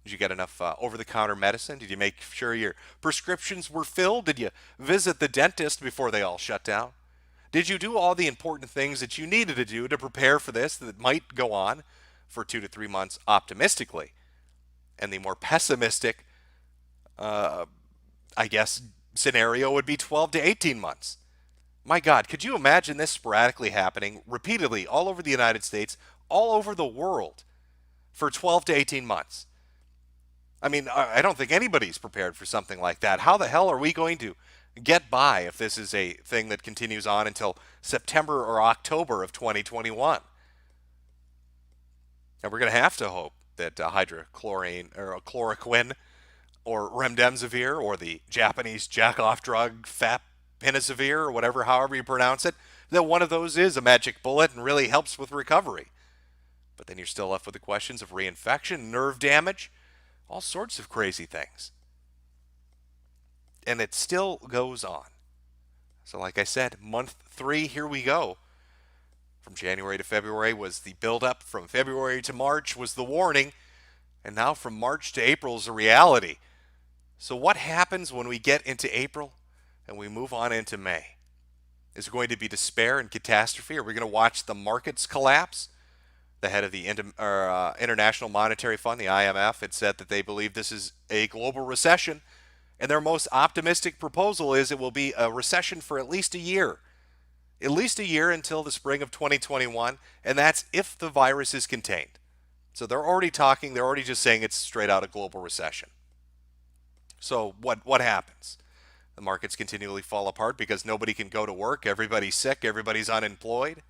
Did you get enough over-the-counter medicine? Did you make sure your prescriptions were filled? Did you visit the dentist before they all shut down? Did you do all the important things that you needed to do to prepare for this that might go on for 2 to 3 months optimistically? And the more pessimistic, scenario would be 12 to 18 months. My God, could you imagine this sporadically happening repeatedly all over the United States, all over the world for 12 to 18 months? I mean, I don't think anybody's prepared for something like that. How the hell are we going to get by if this is a thing that continues on until September or October of 2021? And we're going to have to hope that hydrochlorine or chloroquine or remdesivir or the Japanese jack-off drug Penasivir or whatever, however you pronounce it, that one of those is a magic bullet and really helps with recovery. But then you're still left with the questions of reinfection, nerve damage, all sorts of crazy things. And it still goes on. So like I said, month 3, here we go. From January to February was the buildup. From February to March was the warning. And now from March to April is a reality. So what happens when we get into April and we move on into May? Is there going to be despair and catastrophe? Are we going to watch the markets collapse? The head of the International Monetary Fund, the IMF, had said that they believe this is a global recession. And their most optimistic proposal is it will be a recession for at least a year. At least a year until the spring of 2021. And that's if the virus is contained. So they're already just saying it's straight out a global recession. So what happens? The markets continually fall apart because nobody can go to work. Everybody's sick. Everybody's unemployed.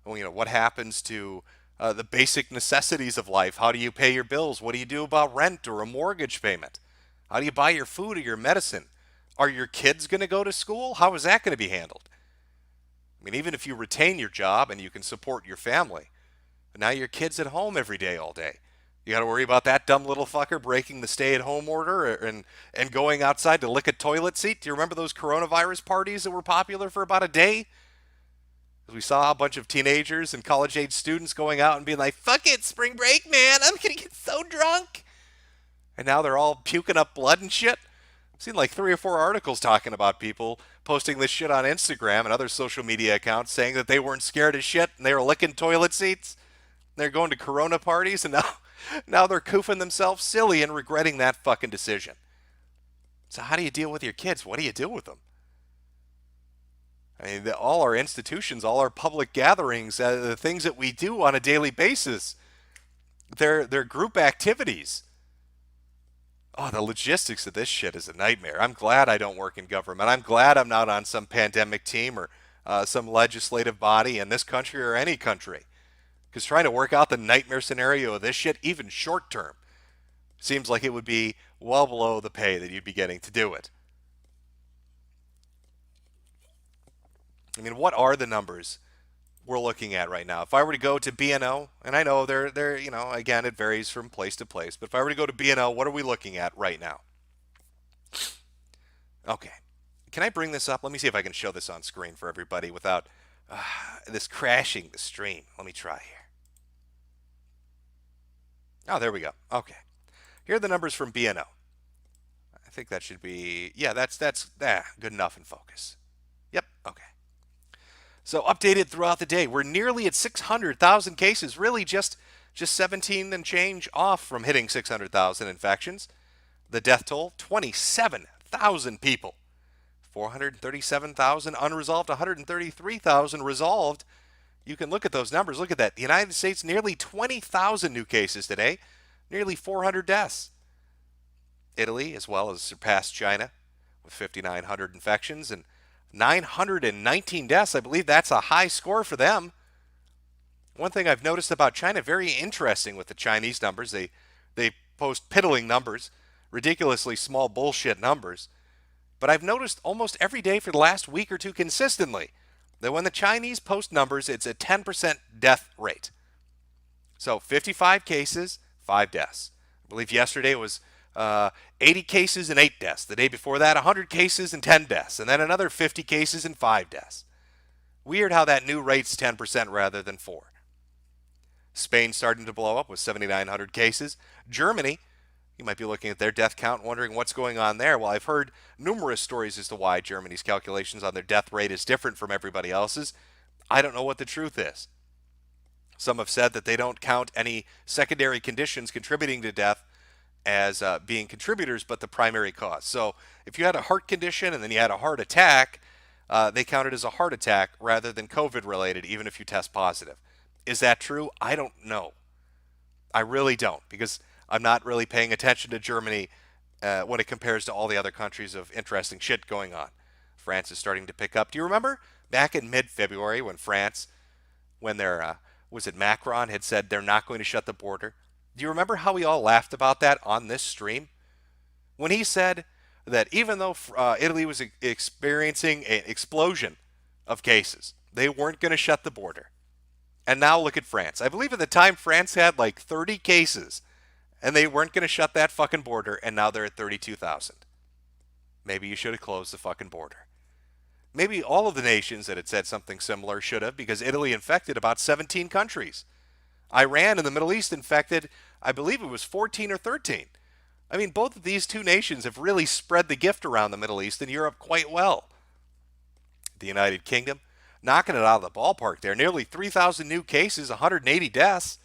Well, what happens to the basic necessities of life? How do you pay your bills? What do you do about rent or a mortgage payment? How do you buy your food or your medicine? Are your kids going to go to school? How is that going to be handled? I mean, even if you retain your job and you can support your family, but now your kid's at home every day, all day. You got to worry about that dumb little fucker breaking the stay-at-home order and going outside to lick a toilet seat. Do you remember those coronavirus parties that were popular for about a day? We saw a bunch of teenagers and college-age students going out and being like, fuck it, spring break, man, I'm going to get so drunk. And now they're all puking up blood and shit. I've seen like 3 or 4 articles talking about people posting this shit on Instagram and other social media accounts saying that they weren't scared of shit and they were licking toilet seats. They're going to Corona parties and now they're koofing themselves silly and regretting that fucking decision. So how do you deal with your kids? What do you do with them? I mean, all our institutions, all our public gatherings, the things that we do on a daily basis, they're group activities. Oh, the logistics of this shit is a nightmare. I'm glad I don't work in government. I'm glad I'm not on some pandemic team or some legislative body in this country or any country. Because trying to work out the nightmare scenario of this shit, even short term, seems like it would be well below the pay that you'd be getting to do it. I mean, what are the numbers we're looking at right now? If I were to go to BNO, and I know they're again, it varies from place to place, but if I were to go to BNO, what are we looking at right now? Okay. Can I bring this up? Let me see if I can show this on screen for everybody without this crashing the stream. Let me try here. Oh, there we go. Okay. Here are the numbers from BNO. I think that should be, yeah, that's good enough in focus. Yep, okay. So updated throughout the day, we're nearly at 600,000 cases, really just 17 and change off from hitting 600,000 infections. The death toll, 27,000 people. 437,000 unresolved, 133,000 resolved. You can look at those numbers. Look at that. The United States, nearly 20,000 new cases today, nearly 400 deaths. Italy, as well, has surpassed China with 5,900 infections and 919 deaths. I believe that's a high score for them. One thing I've noticed about China, very interesting with the Chinese numbers, they post piddling numbers, ridiculously small bullshit numbers. But I've noticed almost every day for the last week or two consistently that when the Chinese post numbers, it's a 10% death rate. So 55 cases, 5 deaths. I believe yesterday it was 80 cases and 8 deaths. The day before that, 100 cases and 10 deaths. And then another 50 cases and 5 deaths. Weird how that new rate's 10% rather than 4%. Spain starting to blow up with 7,900 cases. Germany, you might be looking at their death count, wondering what's going on there. Well, I've heard numerous stories as to why Germany's calculations on their death rate is different from everybody else's. I don't know what the truth is. Some have said that they don't count any secondary conditions contributing to death as being contributors, but the primary cause. So if you had a heart condition and then you had a heart attack, they count it as a heart attack rather than COVID-related, even if you test positive. Is that true? I don't know. I really don't, because I'm not really paying attention to Germany when it compares to all the other countries of interesting shit going on. France is starting to pick up. Do you remember back in mid-February when France, when their, Macron had said they're not going to shut the border? Do you remember how we all laughed about that on this stream? When he said that even though Italy was experiencing an explosion of cases, they weren't going to shut the border. And now look at France. I believe at the time France had like 30 cases, and they weren't going to shut that fucking border, and now they're at 32,000. Maybe you should have closed the fucking border. Maybe all of the nations that had said something similar should have, because Italy infected about 17 countries. Iran in the Middle East infected, I believe it was 14 or 13. I mean, both of these two nations have really spread the gift around the Middle East and Europe quite well. The United Kingdom, knocking it out of the ballpark there. Nearly 3,000 new cases, 180 deaths.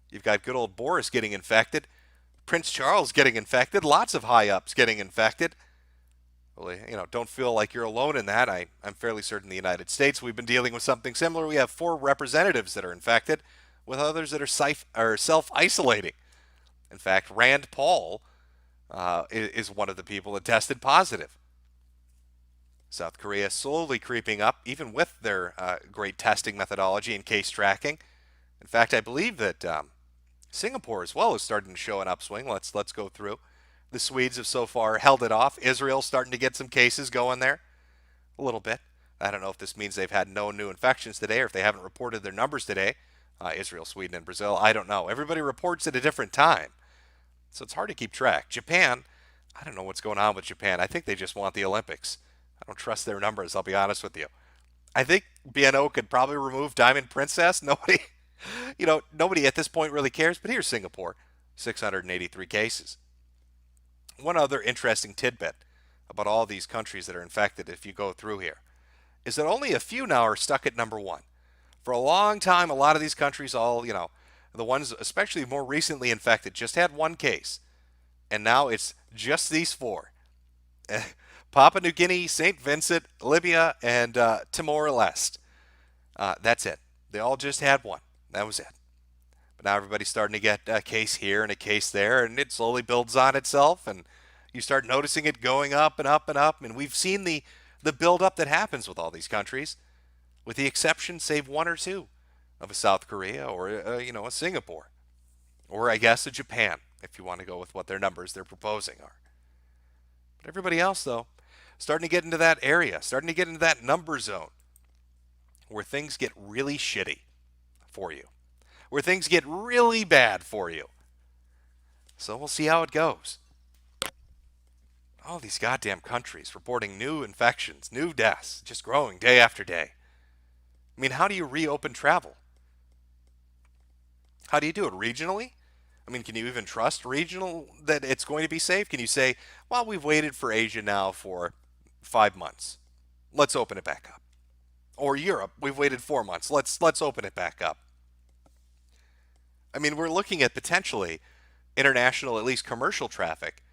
You've got good old Boris getting infected. Prince Charles getting infected. Lots of high-ups getting infected. Well, don't feel like you're alone in that. I'm fairly certain in the United States we've been dealing with something similar. We have 4 representatives that are infected, with others that are self-isolating. In fact, Rand Paul is one of the people that tested positive. South Korea slowly creeping up, even with their great testing methodology and case tracking. In fact, I believe that Singapore as well is starting to show an upswing. Let's go through. The Swedes have so far held it off. Israel's starting to get some cases going there, a little bit. I don't know if this means they've had no new infections today or if they haven't reported their numbers today. Israel, Sweden, and Brazil, I don't know. Everybody reports at a different time, so it's hard to keep track. Japan, I don't know what's going on with Japan. I think they just want the Olympics. I don't trust their numbers, I'll be honest with you. I think BNO could probably remove Diamond Princess. Nobody at this point really cares, but here's Singapore, 683 cases. One other interesting tidbit about all these countries that are infected, if you go through here, is that only a few now are stuck at number 1. For a long time, a lot of these countries, the ones especially more recently infected, just had 1 case. And now it's just these 4. Papua New Guinea, St. Vincent, Libya, and Timor-Leste. That's it. They all just had 1. That was it. But now everybody's starting to get a case here and a case there, and it slowly builds on itself, and you start noticing it going up and up and up. And we've seen the build-up that happens with all these countries, with the exception, save 1 or 2, of a South Korea or, a Singapore. Or, I guess, a Japan, if you want to go with what their numbers they're proposing are. But everybody else, though, starting to get into that area, starting to get into that number zone where things get really shitty for you, where things get really bad for you. So we'll see how it goes. All these goddamn countries reporting new infections, new deaths, just growing day after day. I mean, how do you reopen travel? How do you do it? Regionally? I mean, can you even trust regional that it's going to be safe? Can you say, well, we've waited for Asia now for 5 months. Let's open it back up. Or Europe, we've waited 4 months. Let's open it back up. I mean, we're looking at potentially international, at least commercial traffic,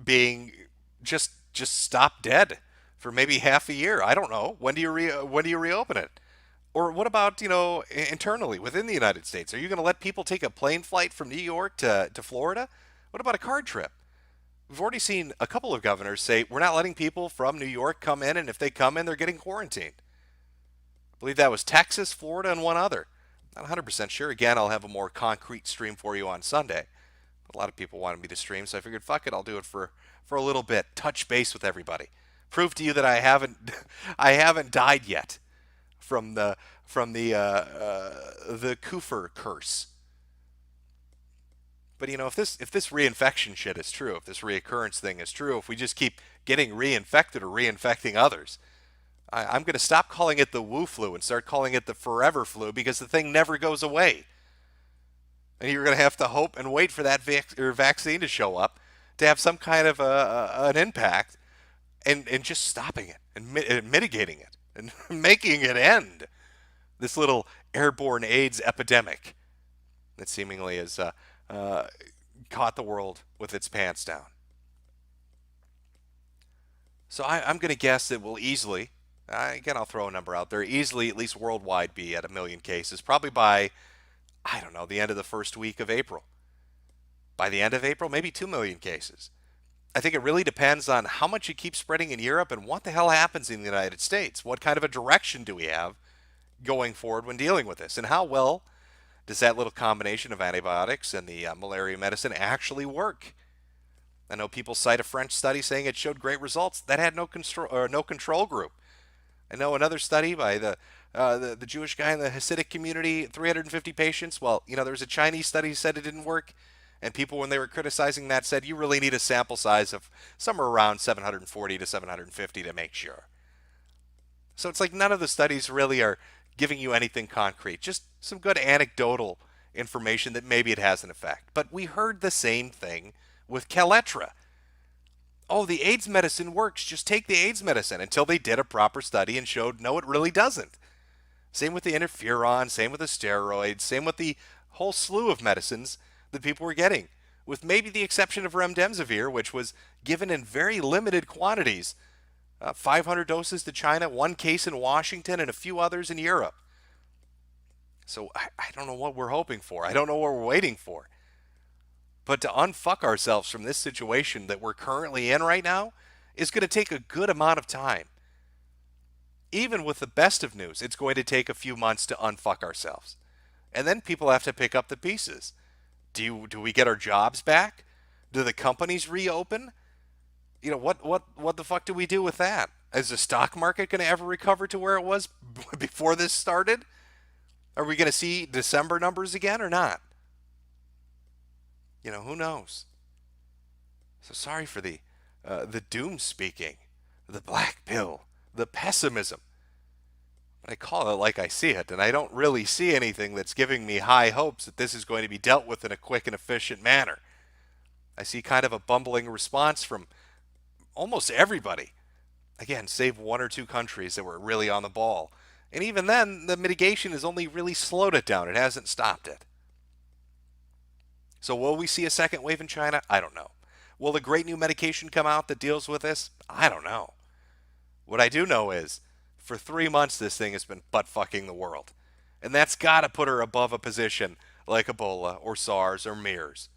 being just stopped dead for maybe half a year. I don't know. When do you reopen it? Or what about, internally within the United States? Are you going to let people take a plane flight from New York to Florida? What about a car trip? We've already seen a couple of governors say we're not letting people from New York come in, and if they come in, they're getting quarantined. I believe that was Texas, Florida, and one other. Not 100% sure. Again, I'll have a more concrete stream for you on Sunday. A lot of people wanted me to stream, so I figured, fuck it, I'll do it for a little bit. Touch base with everybody. Prove to you that I haven't died yet from the Kufr curse. But if this reinfection shit is true, if this reoccurrence thing is true, if we just keep getting reinfected or reinfecting others, I'm going to stop calling it the Wu flu and start calling it the forever flu, because the thing never goes away. And you're going to have to hope and wait for that vaccine to show up to have some kind of an impact, and just stopping it and mitigating it and making it end. This little airborne AIDS epidemic that seemingly has caught the world with its pants down. So I'm going to guess it will easily, again, I'll throw a number out there, easily, at least worldwide, be at 1 million cases, probably by, I don't know, the end of the first week of April. By the end of April, maybe 2 million cases. I think it really depends on how much it keeps spreading in Europe and what the hell happens in the United States. What kind of a direction do we have going forward when dealing with this? And how well does that little combination of antibiotics and the malaria medicine actually work? I know people cite a French study saying it showed great results that had no control group. I know another study by the Jewish guy in the Hasidic community, 350 patients. Well, there was a Chinese study said it didn't work, and people when they were criticizing that said you really need a sample size of somewhere around 740 to 750 to make sure. So it's like none of the studies really are giving you anything concrete, just some good anecdotal information that maybe it has an effect. But we heard the same thing with Kaletra. Oh, the AIDS medicine works. Just take the AIDS medicine until they did a proper study and showed no, it really doesn't. Same with the interferon, same with the steroids, same with the whole slew of medicines that people were getting, with maybe the exception of remdesivir, which was given in very limited quantities. 500 doses to China, one case in Washington, and a few others in Europe. So I don't know what we're hoping for. I don't know what we're waiting for. But to unfuck ourselves from this situation that we're currently in right now is going to take a good amount of time. Even with the best of news, it's going to take a few months to unfuck ourselves. And then people have to pick up the pieces. Do we get our jobs back? Do the companies reopen? What the fuck do we do with that? Is the stock market going to ever recover to where it was before this started? Are we going to see December numbers again or not? Who knows? So sorry for the doom speaking, the black pill, the pessimism. But I call it like I see it, and I don't really see anything that's giving me high hopes that this is going to be dealt with in a quick and efficient manner. I see kind of a bumbling response from almost everybody. Again, save one or two countries that were really on the ball. And even then, the mitigation has only really slowed it down. It hasn't stopped it. So will we see a second wave in China? I don't know. Will a great new medication come out that deals with this? I don't know. What I do know is, for 3 months this thing has been butt-fucking the world. And that's got to put her above a position like Ebola or SARS or MERS.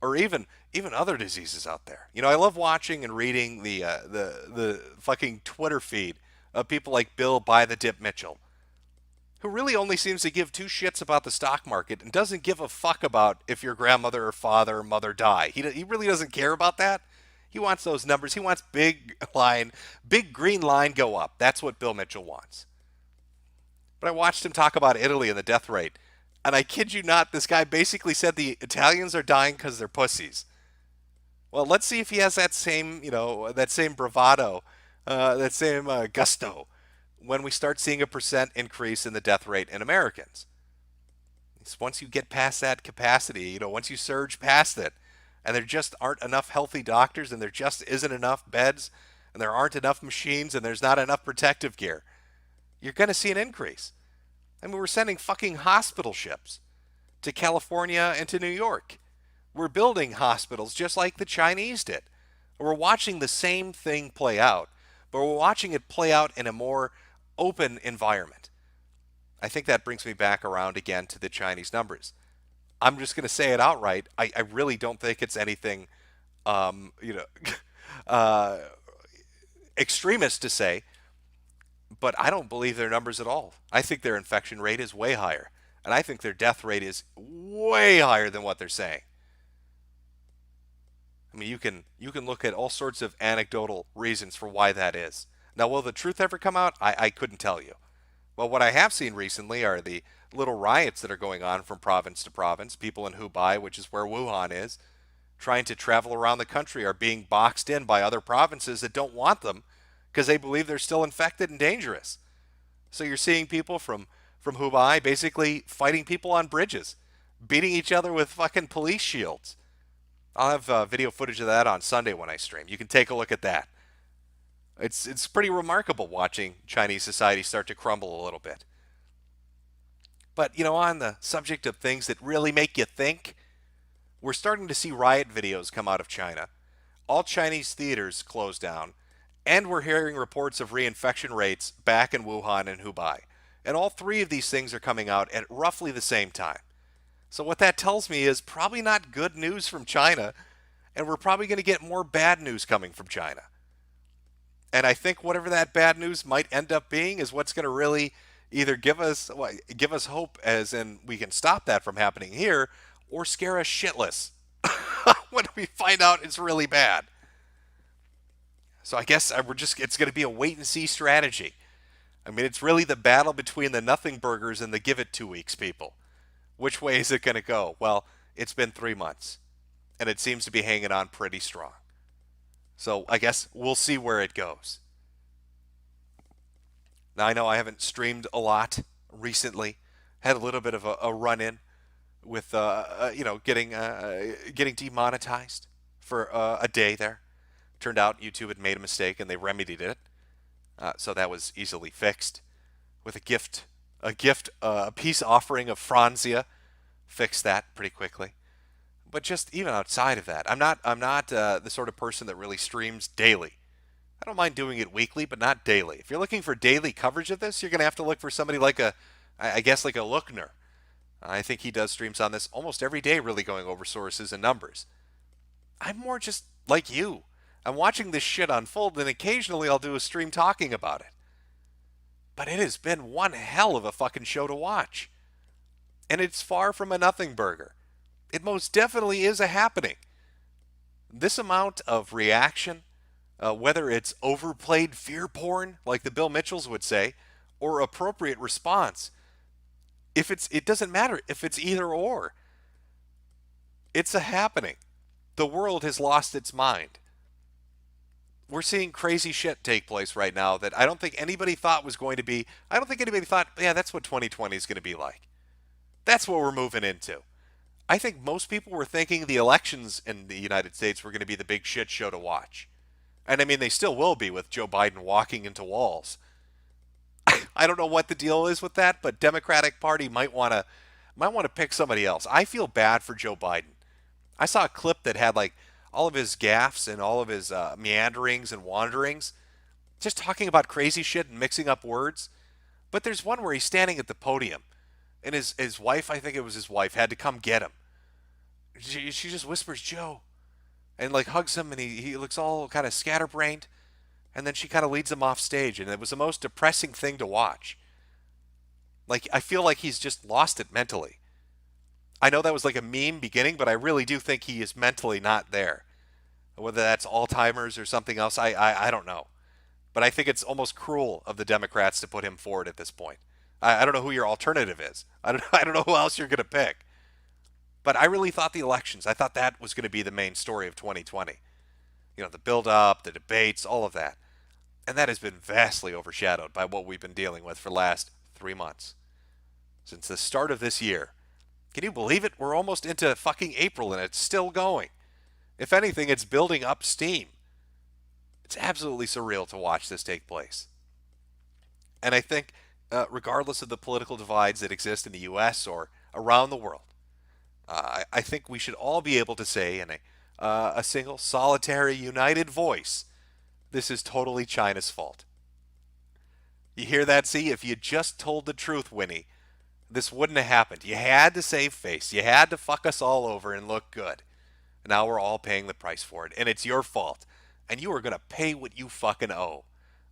Or even other diseases out there. I love watching and reading the fucking Twitter feed of people like Bill Buy the Dip Mitchell, who really only seems to give two shits about the stock market and doesn't give a fuck about if your grandmother or father or mother die. He really doesn't care about that. He wants those numbers. He wants big green line go up. That's what Bill Mitchell wants. But I watched him talk about Italy and the death rate. And I kid you not, this guy basically said the Italians are dying because they're pussies. Well, let's see if he has that same bravado, that same gusto when we start seeing a percent increase in the death rate in Americans. Once you get past that capacity, once you surge past it, and there just aren't enough healthy doctors, and there just isn't enough beds, and there aren't enough machines, and there's not enough protective gear, you're going to see an increase. I mean, we're sending fucking hospital ships to California and to New York. We're building hospitals just like the Chinese did. We're watching the same thing play out, but we're watching it play out in a more open environment. I think that brings me back around again to the Chinese numbers. I'm just going to say it outright. I really don't think it's anything, extremist to say, but I don't believe their numbers at all. I think their infection rate is way higher, and I think their death rate is way higher than what they're saying. I mean, you can look at all sorts of anecdotal reasons for why that is. Now, will the truth ever come out? I couldn't tell you. Well, what I have seen recently are the little riots that are going on from province to province. People in Hubei, which is where Wuhan is, trying to travel around the country, are being boxed in by other provinces that don't want them because they believe they're still infected and dangerous. So you're seeing people from Hubei basically fighting people on bridges, beating each other with fucking police shields. I'll have video footage of that on Sunday when I stream. You can take a look at that. It's pretty remarkable watching Chinese society start to crumble a little bit. But, on the subject of things that really make you think, we're starting to see riot videos come out of China. All Chinese theaters closed down, and we're hearing reports of reinfection rates back in Wuhan and Hubei. And all three of these things are coming out at roughly the same time. So what that tells me is probably not good news from China, and we're probably going to get more bad news coming from China. And I think whatever that bad news might end up being is what's going to really either give us hope, as in we can stop that from happening here, or scare us shitless. when we find out it's really bad. So I guess it's going to be a wait and see strategy. I mean, it's really the battle between the nothing burgers and the give it 2 weeks people. Which way is it going to go? Well, it's been 3 months, and it seems to be hanging on pretty strong. So I guess we'll see where it goes. Now I know I haven't streamed a lot recently. Had a little bit of a run in with getting demonetized for a day there. Turned out YouTube had made a mistake and they remedied it, so that was easily fixed with a peace offering of Franzia. Fixed that pretty quickly. But just even outside of that, I'm not the sort of person that really streams daily. I don't mind doing it weekly, but not daily. If you're looking for daily coverage of this, you're going to have to look for somebody like I guess like a Lookner. I think he does streams on this almost every day, really going over sources and numbers. I'm more just like you. I'm watching this shit unfold, and occasionally I'll do a stream talking about it. But it has been one hell of a fucking show to watch. And it's far from a nothing burger. It most definitely is a happening. This amount of reaction, whether it's overplayed fear porn, like the Bill Mitchells would say, or appropriate response, it doesn't matter if it's either or. It's a happening. The world has lost its mind. We're seeing crazy shit take place right now that I don't think anybody thought was going to be. I don't think anybody thought, yeah, that's what 2020 is going to be like. That's what we're moving into. I think most people were thinking the elections in the United States were going to be the big shit show to watch. And I mean, they still will be with Joe Biden walking into walls. I don't know what the deal is with that, but Democratic Party might want to pick somebody else. I feel bad for Joe Biden. I saw a clip that had like all of his gaffes and all of his meanderings and wanderings, just talking about crazy shit and mixing up words. But there's one where he's standing at the podium, and his wife, I think it was his wife, had to come get him. She just whispers, Joe, and like hugs him, and he looks all kind of scatterbrained, and then she kind of leads him off stage, and it was the most depressing thing to watch. Like, I feel like he's just lost it mentally. I know that was like a meme beginning, but I really do think he is mentally not there. Whether that's Alzheimer's or something else, I don't know. But I think it's almost cruel of the Democrats to put him forward at this point. I don't know who your alternative is. I don't know who else you're going to pick. But I really thought the elections, I thought that was going to be the main story of 2020. You know, the build-up, the debates, all of that. And that has been vastly overshadowed by what we've been dealing with for the last 3 months. Since the start of this year. Can you believe it? We're almost into fucking April and it's still going. If anything, it's building up steam. It's absolutely surreal to watch this take place. And I think, regardless of the political divides that exist in the U.S. or around the world, I think we should all be able to say in a single, solitary, united voice, this is totally China's fault. You hear that? See, if you just told the truth, Winnie, this wouldn't have happened. You had to save face. You had to fuck us all over and look good. Now we're all paying the price for it, and it's your fault. And you are going to pay what you fucking owe.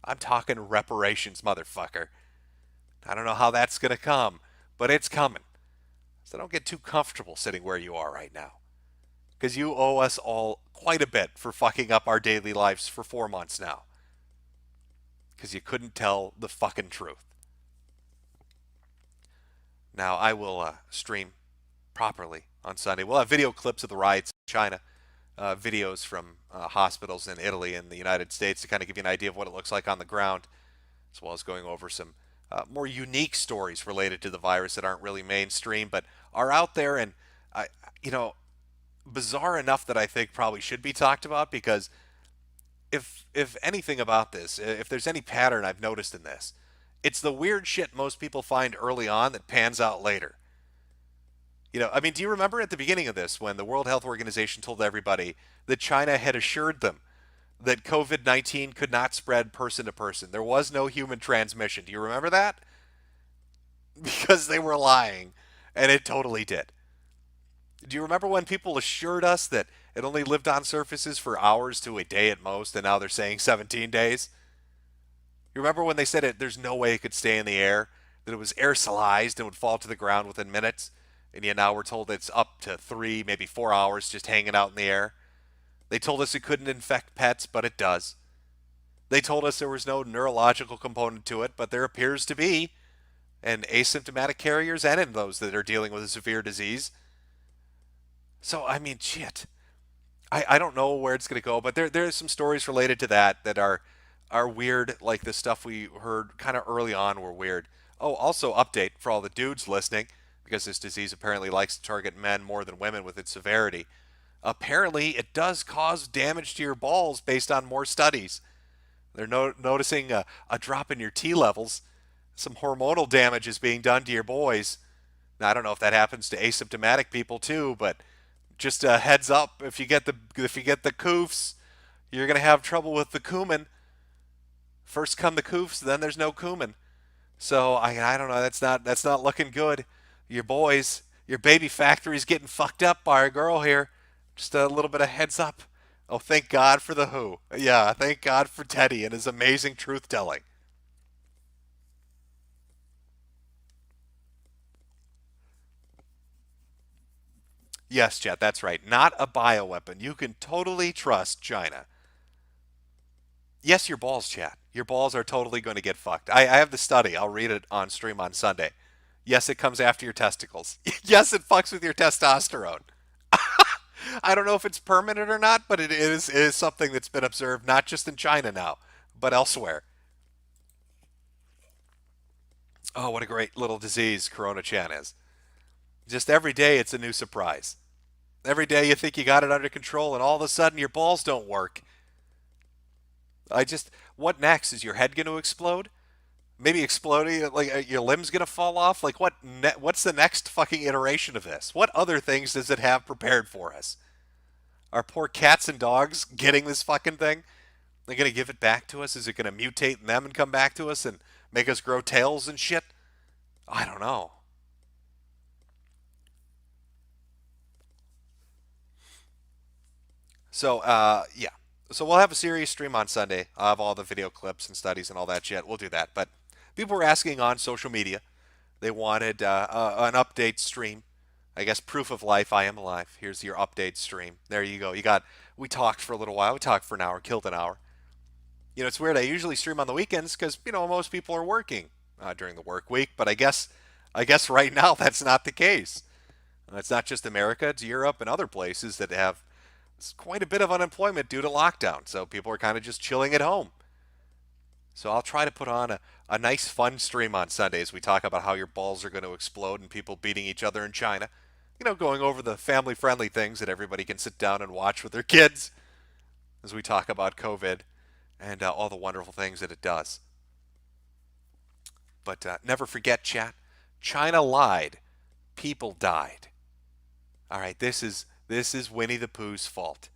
I'm talking reparations, motherfucker. I don't know how that's going to come, but it's coming. So don't get too comfortable sitting where you are right now. Because you owe us all quite a bit for fucking up our daily lives for 4 months now. Because you couldn't tell the fucking truth. Now, I will stream properly on Sunday. We'll have video clips of the riots in China, videos from hospitals in Italy and the United States to kind of give you an idea of what it looks like on the ground, as well as going over some more unique stories related to the virus that aren't really mainstream, but are out there and, bizarre enough that I think probably should be talked about, because if anything about this, if there's any pattern I've noticed in this, it's the weird shit most people find early on that pans out later. Do you remember at the beginning of this when the World Health Organization told everybody that China had assured them that COVID-19 could not spread person to person? There was no human transmission. Do you remember that? Because they were lying, and it totally did. Do you remember when people assured us that it only lived on surfaces for hours to a day at most, and now they're saying 17 days? You remember when they said there's no way it could stay in the air, that it was aerosolized and would fall to the ground within minutes? And yet now we're told it's up to 3, maybe 4 hours just hanging out in the air. They told us it couldn't infect pets, but it does. They told us there was no neurological component to it, but there appears to be. And asymptomatic carriers and in those that are dealing with a severe disease. So, I mean, shit. I don't know where it's going to go, but there's some stories related to that are weird, like the stuff we heard kind of early on were weird. Oh, also update for all the dudes listening, because this disease apparently likes to target men more than women with its severity. Apparently, it does cause damage to your balls based on more studies. They're noticing a drop in your T levels. Some hormonal damage is being done to your boys. Now, I don't know if that happens to asymptomatic people too, but just a heads up: if you get the coofs, you're gonna have trouble with the cumin. First come the coofs, then there's no cumin. So I don't know. That's not looking good. Your boys, your baby factory's getting fucked up by a girl here. Just a little bit of heads up. Oh, thank God for the Who. Yeah, thank God for Teddy and his amazing truth telling. Yes, Chet, that's right. Not a bioweapon. You can totally trust China. Yes, your balls, Chat. Your balls are totally going to get fucked. I have the study. I'll read it on stream on Sunday. Yes, it comes after your testicles. Yes, it fucks with your testosterone. I don't know if it's permanent or not, but it is something that's been observed not just in China now, but elsewhere. Oh, what a great little disease Corona Chan is. Just every day it's a new surprise. Every day you think you got it under control, and all of a sudden your balls don't work. What next? Is your head going to explode? Maybe exploding, like your limb's going to fall off? Like what's the next fucking iteration of this? What other things does it have prepared for us? Our poor cats and dogs getting this fucking thing? They're going to give it back to us? Is it going to mutate in them and come back to us and make us grow tails and shit? I don't know. So, yeah. So we'll have a serious stream on Sunday of all the video clips and studies and all that shit. We'll do that. But people were asking on social media. They wanted an update stream. I guess proof of life. I am alive. Here's your update stream. There you go. We talked for a little while. We talked for an hour. Killed an hour. It's weird. I usually stream on the weekends because most people are working during the work week. But I guess right now that's not the case. It's not just America. It's Europe and other places that have quite a bit of unemployment due to lockdown. So people are kind of just chilling at home. So I'll try to put on a nice fun stream on Sunday as we talk about how your balls are going to explode and people beating each other in China. Going over the family friendly things that everybody can sit down and watch with their kids as we talk about COVID and all the wonderful things that it does. But never forget, chat, China lied. People died. All right, this is Winnie the Pooh's fault.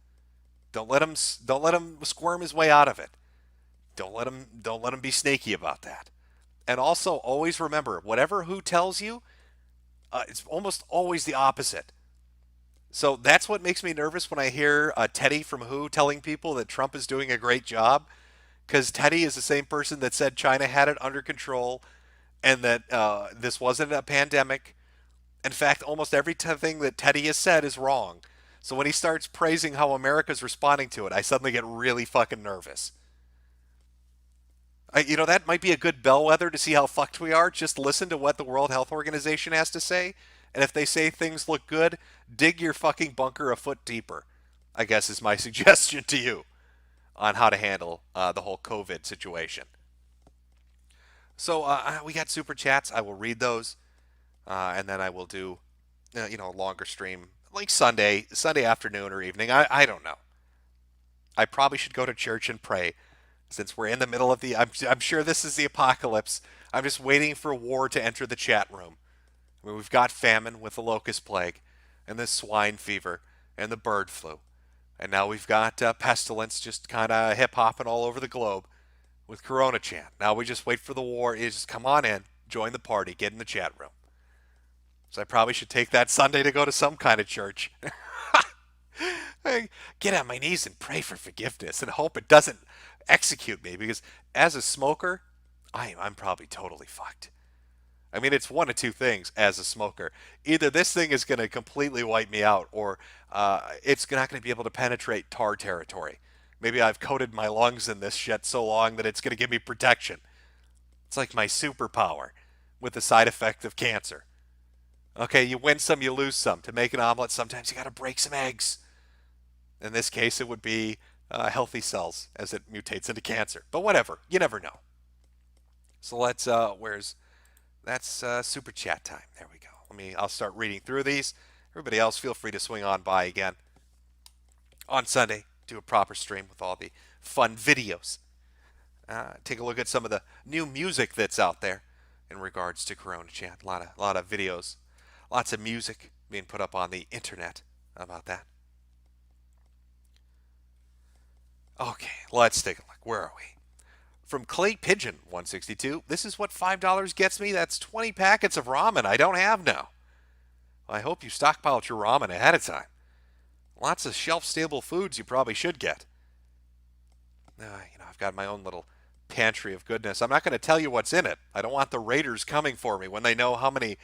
Don't let him squirm his way out of it. Don't let him be snaky about that. And also always remember, whatever who tells you, it's almost always the opposite. So that's what makes me nervous when I hear Teddy from Who telling people that Trump is doing a great job, because Teddy is the same person that said China had it under control and that this wasn't a pandemic. In fact, almost every thing that Teddy has said is wrong. So when he starts praising how America's responding to it, I suddenly get really fucking nervous. That might be a good bellwether to see how fucked we are. Just listen to what the World Health Organization has to say. And if they say things look good, dig your fucking bunker a foot deeper, I guess is my suggestion to you on how to handle the whole COVID situation. So we got super chats. I will read those. And then I will do, a longer stream like Sunday afternoon or evening. I don't know. I probably should go to church and pray since we're in the middle of I'm sure this is the apocalypse. I'm just waiting for war to enter the chat room. I mean, we've got famine with the locust plague and the swine fever and the bird flu. And now we've got pestilence just kind of hip hopping all over the globe with Corona chant. Now we just wait for the war. You just come on in, join the party, get in the chat room. So I probably should take that Sunday to go to some kind of church. Get on my knees and pray for forgiveness and hope it doesn't execute me, because as a smoker, I'm probably totally fucked. I mean, it's one of two things as a smoker. Either this thing is going to completely wipe me out, or it's not going to be able to penetrate tar territory. Maybe I've coated my lungs in this shit so long that it's going to give me protection. It's like my superpower with the side effect of cancer. Okay, you win some, you lose some. To make an omelet, sometimes you got to break some eggs. In this case, it would be healthy cells as it mutates into cancer. But whatever, you never know. So that's super chat time. There we go. I'll start reading through these. Everybody else, feel free to swing on by again on Sunday. Do a proper stream with all the fun videos. Take a look at some of the new music that's out there in regards to Corona Chat. A lot of videos, lots of music being put up on the internet about that. Okay, let's take a look. Where are we? From Clay Pigeon 162, this is what $5 gets me. That's 20 packets of ramen I don't have now. I hope you stockpiled your ramen ahead of time. Lots of shelf-stable foods you probably should get. I've got my own little pantry of goodness. I'm not going to tell you what's in it. I don't want the raiders coming for me when they know how many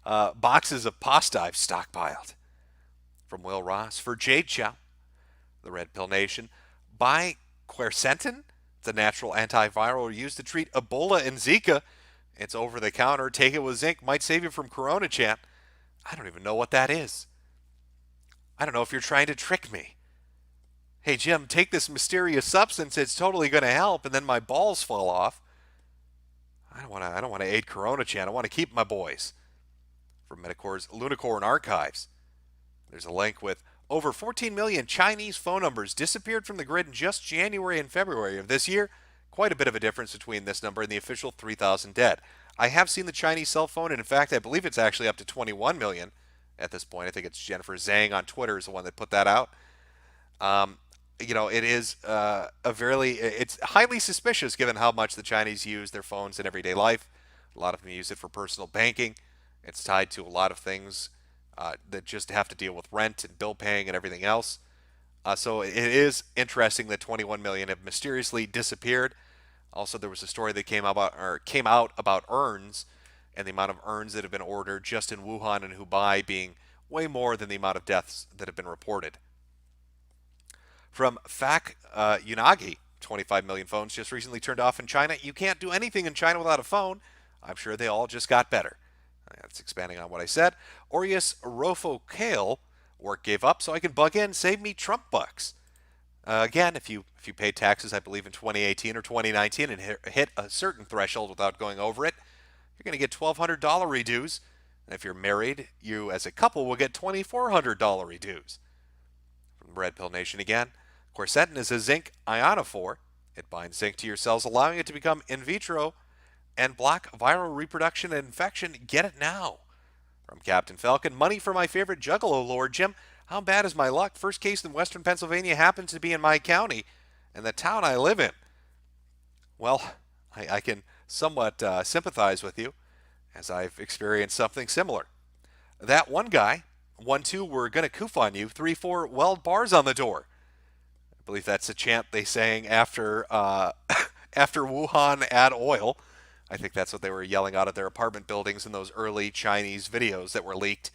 boxes of pasta I've stockpiled. From Will Ross, for Jade Chow, the Red Pill Nation, buy quercetin. It's a natural antiviral used to treat Ebola and Zika. It's over the counter. Take it with zinc. Might save you from Corona Chat. I don't even know what that is. I don't know if you're trying to trick me. Hey, Jim, take this mysterious substance. It's totally going to help, and then my balls fall off. I don't want to aid Corona Chat. I want to keep my boys. From Metokur's Loonicorn archives, there's a link with over 14 million Chinese phone numbers disappeared from the grid in just January and February of this year. Quite a bit of a difference between this number and the official 3,000 dead. I have seen the Chinese cell phone, and in fact, I believe it's actually up to 21 million at this point. I think it's Jennifer Zhang on Twitter is the one that put that out. It is it's highly suspicious given how much the Chinese use their phones in everyday life. A lot of them use it for personal banking. It's tied to a lot of things that just have to deal with rent and bill paying and everything else. So it is interesting that 21 million have mysteriously disappeared. Also, there was a story that came out about urns and the amount of urns that have been ordered just in Wuhan and Hubei being way more than the amount of deaths that have been reported. From Fak Unagi, 25 million phones just recently turned off in China. You can't do anything in China without a phone. I'm sure they all just got better. That's expanding on what I said. Orius Rofo Kale, work gave up so I can bug in, save me Trump bucks. Again, if you paid taxes, I believe in 2018 or 2019 and hit a certain threshold without going over it, you're going to get $1,200 redues. And if you're married, you as a couple will get $2,400 redues. From Red Pill Nation again, quercetin is a zinc ionophore. It binds zinc to your cells, allowing it to become in vitro and block viral reproduction and infection. Get it now. From Captain Falcon, money for my favorite Juggalo Lord. Jim, how bad is my luck? First case in Western Pennsylvania happens to be in my county and the town I live in. Well, I can somewhat sympathize with you, as I've experienced something similar. That one guy, 1-2, we're going to coof on you, 3-4, weld bars on the door. I believe that's a chant they sang after after Wuhan add oil. I think that's what they were yelling out of their apartment buildings in those early Chinese videos that were leaked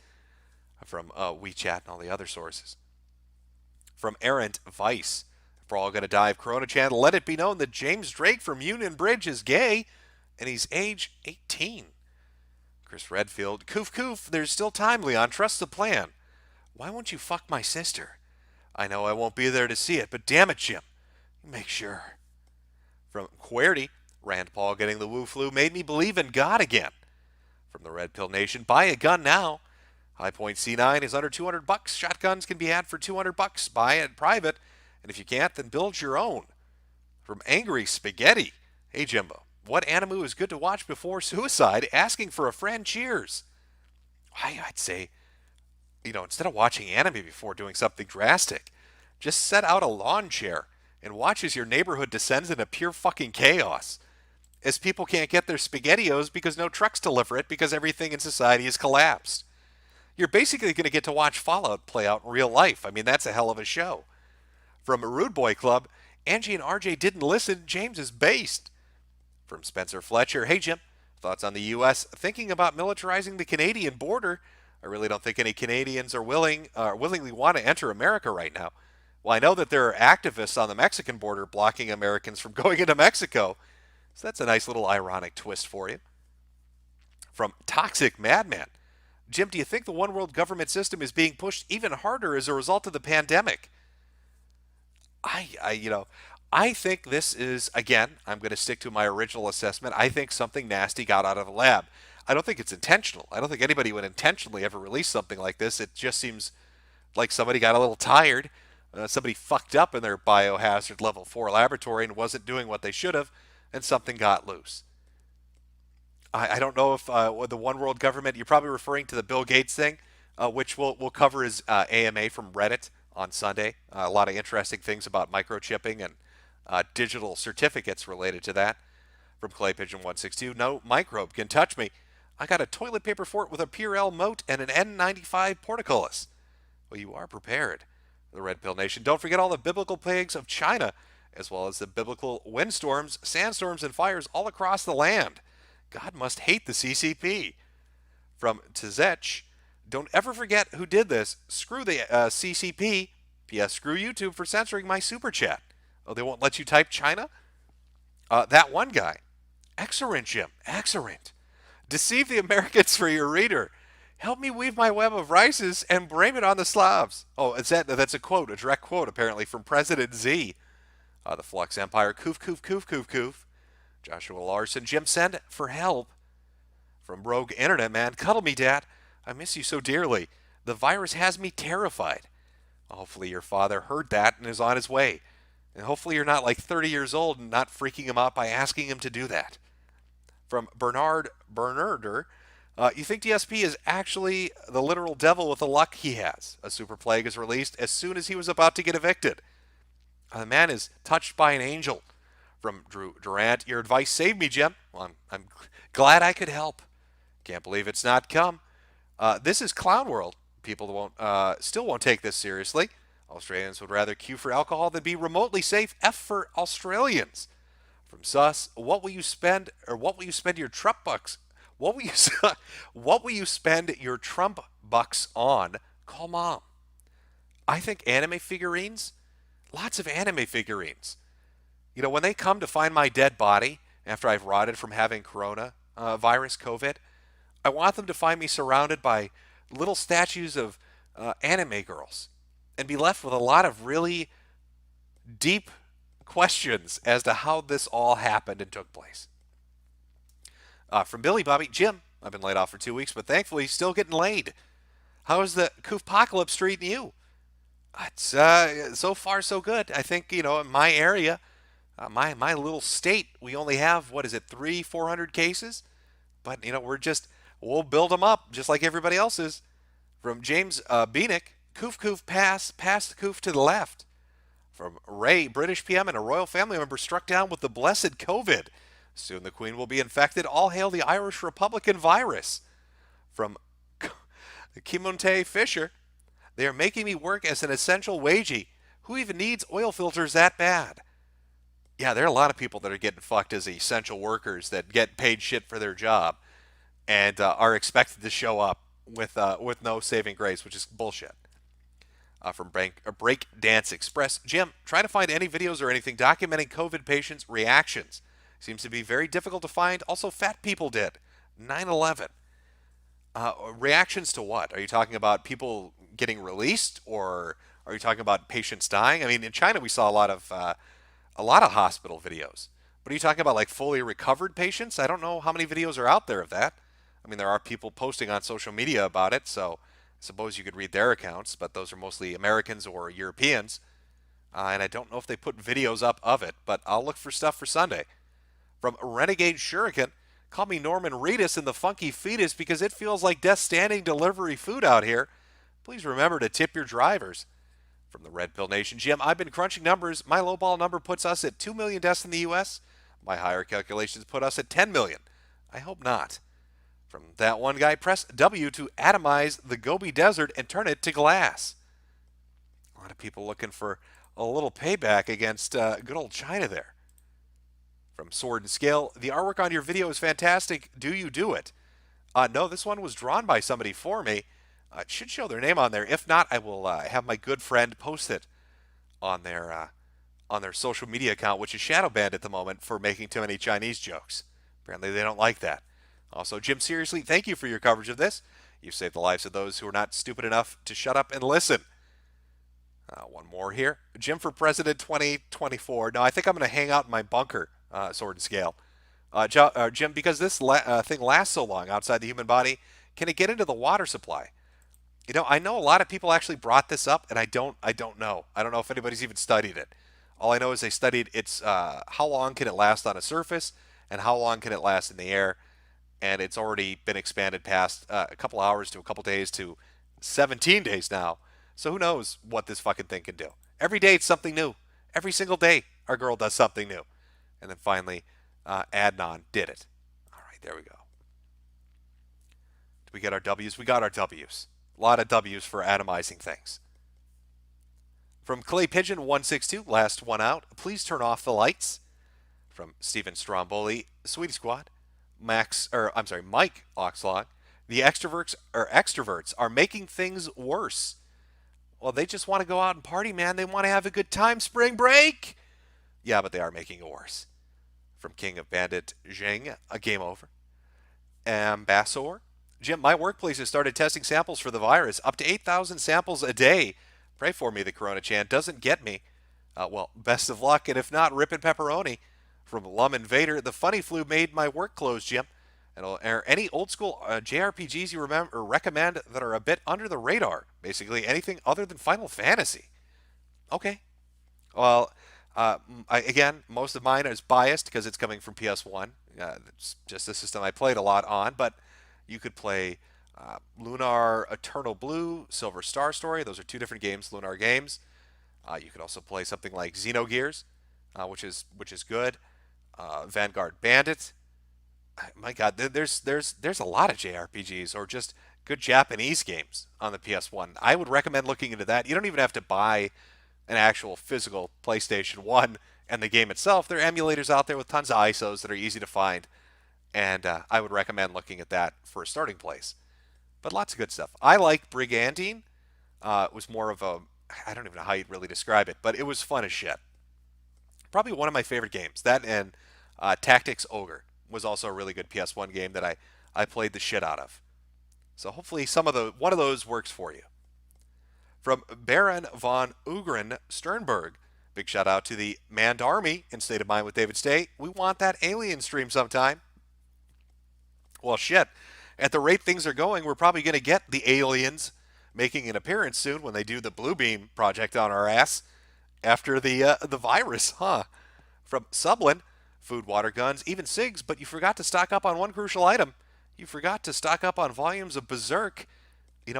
from WeChat and all the other sources. From Errant Vice, if we're all going to die of Corona Channel, let it be known that James Drake from Union Bridge is gay, and he's age 18. Chris Redfield, coof, there's still time, Leon, trust the plan. Why won't you fuck my sister? I know I won't be there to see it, but damn it, Jim, make sure. From QWERTY, Rand Paul getting the Wu flu made me believe in God again. From the Red Pill Nation, buy a gun now. High Point C9 is under $200. Shotguns can be had for $200. Buy it private, and if you can't, then build your own. From Angry Spaghetti, hey Jimbo, what anime is good to watch before suicide? Asking for a friend, cheers. I'd say, instead of watching anime before doing something drastic, just set out a lawn chair and watch as your neighborhood descends into pure fucking chaos. As people can't get their SpaghettiOs because no trucks deliver it because everything in society has collapsed. You're basically going to get to watch Fallout play out in real life. I mean, that's a hell of a show. From a Rude Boy Club, Angie and RJ didn't listen. James is based. From Spencer Fletcher, hey Jim, thoughts on the U.S. thinking about militarizing the Canadian border? I really don't think any Canadians are willingly want to enter America right now. Well, I know that there are activists on the Mexican border blocking Americans from going into Mexico. So that's a nice little ironic twist for you. From Toxic Madman. Jim, do you think the one world government system is being pushed even harder as a result of the pandemic? I think this is, again, I'm going to stick to my original assessment. I think something nasty got out of the lab. I don't think it's intentional. I don't think anybody would intentionally ever release something like this. It just seems like somebody got a little tired. Somebody fucked up in their biohazard level 4 laboratory and wasn't doing what they should have, and something got loose. I don't know if the one world government, you're probably referring to the Bill Gates thing, which we'll cover his AMA from Reddit on Sunday. A lot of interesting things about microchipping and digital certificates related to that. From Clay Pigeon 162, no microbe can touch me. I got a toilet paper fort with a Purell moat and an N95 portcullis. Well, you are prepared. The Red Pill Nation. Don't forget all the biblical plagues of China, as well as the biblical windstorms, sandstorms, and fires all across the land. God must hate the CCP. From Tzech, don't ever forget who did this. Screw the CCP. P.S. Screw YouTube for censoring my super chat. Oh, they won't let you type China? That one guy. Excellent, Jim. Excellent. Deceive the Americans for your reader. Help me weave my web of rices and blame it on the Slavs. Oh, that's a quote, a direct quote, apparently, from President Z. The Flux Empire. Coof, coof, coof, coof, coof. Joshua Larson. Jim, send for help. From Rogue Internet Man. Cuddle me, Dad. I miss you so dearly. The virus has me terrified. Hopefully your father heard that and is on his way. And hopefully you're not like 30 years old and not freaking him out by asking him to do that. From Bernard Bernerder. You think DSP is actually the literal devil with the luck he has? A super plague is released as soon as he was about to get evicted. The man is touched by an angel. From Drew Durant, your advice saved me, Jim. Well, I'm glad I could help. Can't believe it's not come. This is Clown World. People still won't take this seriously. Australians would rather queue for alcohol than be remotely safe. F for Australians. From Sus, what will you spend your Trump bucks? What will you spend your Trump bucks on? Call Mom. I think anime figurines. Lots of anime figurines. You know, when they come to find my dead body after I've rotted from having corona virus, COVID, I want them to find me surrounded by little statues of anime girls and be left with a lot of really deep questions as to how this all happened and took place. From Billy Bobby, Jim, I've been laid off for 2 weeks, but thankfully still getting laid. How is the Koofpocalypse treating you? It's so far so good. I think, in my area, my little state, we only have, 300-400 cases? But, we'll build them up just like everybody else is. From James Beanick, Koof pass the Koof to the left. From Ray, British PM and a royal family member struck down with the blessed COVID. Soon the Queen will be infected. All hail the Irish Republican virus. From Kimonte Fisher, they are making me work as an essential wagey. Who even needs oil filters that bad? Yeah, there are a lot of people that are getting fucked as essential workers that get paid shit for their job and are expected to show up with no saving grace, which is bullshit. From Break Dance Express, Jim, try to find any videos or anything documenting COVID patients' reactions. Seems to be very difficult to find. Also, fat people did. 9/11. Reactions to what? Are you talking about people getting released, or are you talking about patients dying? I mean, in China we saw a lot of hospital videos. But are you talking about like fully recovered patients? I don't know how many videos are out there of that. I mean, there are people posting on social media about it, so I suppose you could read their accounts, but those are mostly Americans or Europeans. And I don't know if they put videos up of it, but I'll look for stuff for Sunday. From Renegade Shuriken, call me Norman Reedus and the Funky Fetus because it feels like death standing delivery food out here. Please remember to tip your drivers. From the Red Pill Nation, Jim, I've been crunching numbers. My lowball number puts us at 2 million deaths in the U.S. My higher calculations put us at 10 million. I hope not. From that one guy, press W to atomize the Gobi Desert and turn it to glass. A lot of people looking for a little payback against good old China there. From Sword and Scale, the artwork on your video is fantastic. Do you do it? No, this one was drawn by somebody for me. It should show their name on there. If not, I will have my good friend post it on their social media account, which is shadow banned at the moment for making too many Chinese jokes. Apparently, they don't like that. Also, Jim, seriously, thank you for your coverage of this. You've saved the lives of those who are not stupid enough to shut up and listen. One more here. Jim for President 2024. No, I think I'm going to hang out in my bunker, Sword and Scale. Jim, because this thing lasts so long outside the human body, can it get into the water supply? I know a lot of people actually brought this up, and I don't know. I don't know if anybody's even studied it. All I know is they studied its how long can it last on a surface, and how long can it last in the air, and it's already been expanded past a couple hours to a couple days to 17 days now. So who knows what this fucking thing can do? Every day it's something new. Every single day our girl does something new. And then finally, Adnan did it. All right, there we go. Did we get our W's? We got our W's. A lot of W's for atomizing things. From Clay Pigeon 162, last one out. Please turn off the lights. From Stephen Stromboli, Sweetie Squad, Mike Oxlog. The extroverts are making things worse. Well, they just want to go out and party, man. They want to have a good time. Spring break. Yeah, but they are making it worse. From King of Bandit Zheng, a game over. Ambassador. Jim, my workplace has started testing samples for the virus. Up to 8,000 samples a day. Pray for me, the Corona Chan doesn't get me. Well, best of luck, and if not, rip and pepperoni. From Lum Invader, the funny flu made my work clothes, Jim. And are any old school JRPGs you remember or recommend that are a bit under the radar? Basically, anything other than Final Fantasy. Okay. Well, again, most of mine is biased because it's coming from PS1. It's just a system I played a lot on, but you could play Lunar Eternal Blue, Silver Star Story. Those are two different games, Lunar games. You could also play something like Xenogears, which is good. Vanguard Bandit. My God, there's a lot of JRPGs or just good Japanese games on the PS1. I would recommend looking into that. You don't even have to buy an actual physical PlayStation 1 and the game itself. There are emulators out there with tons of ISOs that are easy to find, and I would recommend looking at that for a starting place. But lots of good stuff. I like Brigandine. It was more of a, I don't even know how you'd really describe it, but it was fun as shit. Probably one of my favorite games. That and Tactics Ogre was also a really good PS1 game that I played the shit out of. So hopefully one of those works for you. From Baron von Ugren Sternberg, big shout out to the Manned Army in State of Mind with David Stay. We want that alien stream sometime. Well, shit. At the rate things are going, we're probably going to get the aliens making an appearance soon when they do the Blue Beam project on our ass after the virus, huh? From Sublin, food, water, guns, even cigs, but you forgot to stock up on one crucial item. You forgot to stock up on volumes of Berserk.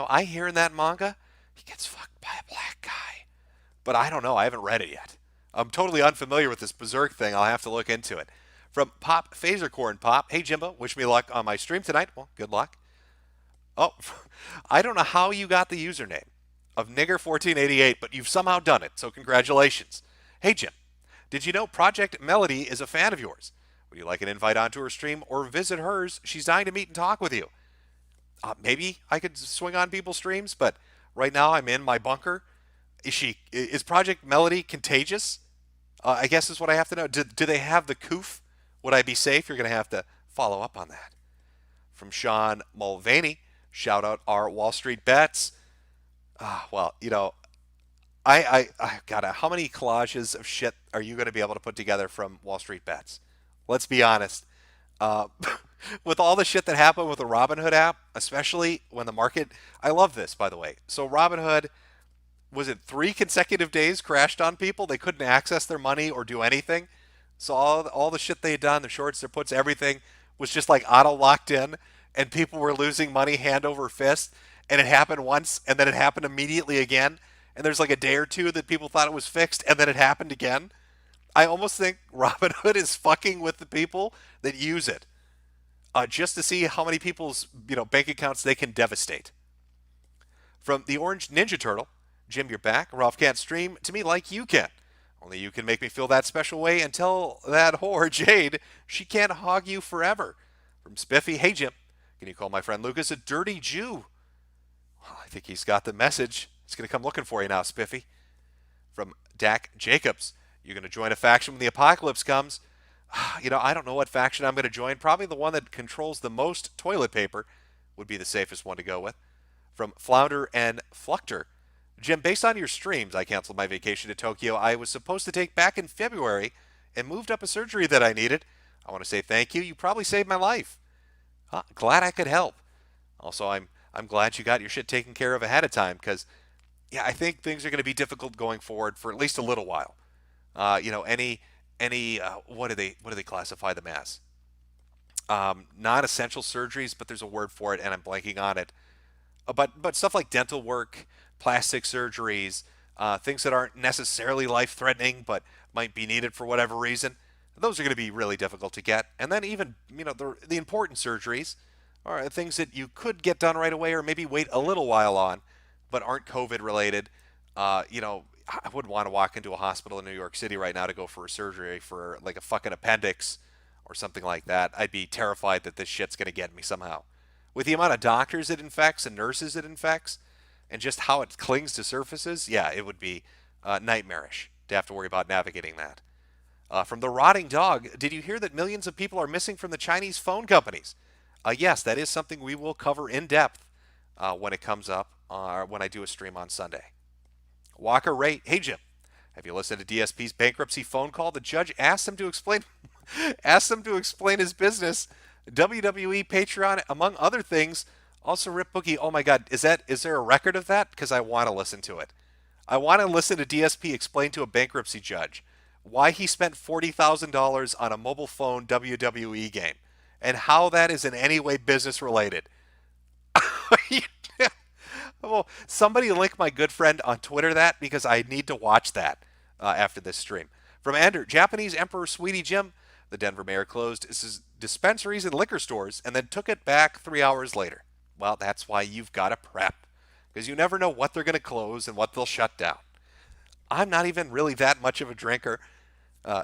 I hear in that manga, he gets fucked by a black guy. But I don't know. I haven't read it yet. I'm totally unfamiliar with this Berserk thing. I'll have to look into it. From Pop Phasercorn Pop, hey Jimbo, wish me luck on my stream tonight. Well, good luck. Oh, I don't know how you got the username of Nigger1488, but you've somehow done it, so congratulations. Hey Jim, did you know Project Melody is a fan of yours? Would you like an invite onto her stream or visit hers? She's dying to meet and talk with you. Maybe I could swing on people's streams, but right now I'm in my bunker. Is Project Melody contagious? I guess is what I have to know. Do they have the coof? Would I be safe? You're going to have to follow up on that. From Sean Mulvaney, shout out our Wall Street bets. Well, I gotta. How many collages of shit are you going to be able to put together from Wall Street bets? Let's be honest. With all the shit that happened with the Robinhood app, especially when the market. I love this, by the way. So Robinhood, was it 3 consecutive days crashed on people? They couldn't access their money or do anything. So all the shit they had done, the shorts, their puts, everything was just like auto locked in, and people were losing money hand over fist. And it happened once, and then it happened immediately again. And there's like a day or two that people thought it was fixed, and then it happened again. I almost think Robinhood is fucking with the people that use it, just to see how many people's bank accounts they can devastate. From the Orange Ninja Turtle, Jim, you're back. Ralph can't stream to me like you can. Only you can make me feel that special way and tell that whore, Jade, she can't hog you forever. From Spiffy, hey Jim, can you call my friend Lucas a dirty Jew? Well, I think he's got the message. He's going to come looking for you now, Spiffy. From Dak Jacobs, you're going to join a faction when the apocalypse comes. I don't know what faction I'm going to join. Probably the one that controls the most toilet paper would be the safest one to go with. From Flounder and Flucter, Jim, based on your streams, I canceled my vacation to Tokyo I was supposed to take back in February and moved up a surgery that I needed. I want to say thank you. You probably saved my life. Glad I could help. Also, I'm glad you got your shit taken care of ahead of time because, yeah, I think things are going to be difficult going forward for at least a little while. Any what do they classify them as? Non-essential surgeries, but there's a word for it, and I'm blanking on it. But stuff like dental work, plastic surgeries, things that aren't necessarily life-threatening but might be needed for whatever reason, those are going to be really difficult to get. And then even the important surgeries are things that you could get done right away or maybe wait a little while on, but aren't COVID related. I wouldn't want to walk into a hospital in New York City right now to go for a surgery for like a fucking appendix or something like that. I'd be terrified that this shit's going to get me somehow. With the amount of doctors it infects and nurses it infects, and just how it clings to surfaces, yeah, it would be nightmarish to have to worry about navigating that. From the rotting dog, did you hear that millions of people are missing from the Chinese phone companies? Yes, that is something we will cover in depth when it comes up, when I do a stream on Sunday. Walker Ray, hey Jim, have you listened to DSP's bankruptcy phone call? The judge asked him to explain his business. WWE, Patreon, among other things. Also, Rip Boogie. Oh my God, is there a record of that? Because I want to listen to it. I want to listen to DSP explain to a bankruptcy judge why he spent $40,000 on a mobile phone WWE game and how that is in any way business related. Well, somebody link my good friend on Twitter that because I need to watch that after this stream. From Andrew, Japanese Emperor Sweetie Jim, the Denver mayor closed his dispensaries and liquor stores and then took it back 3 hours later. Well, that's why you've got to prep because you never know what they're going to close and what they'll shut down. I'm not even really that much of a drinker,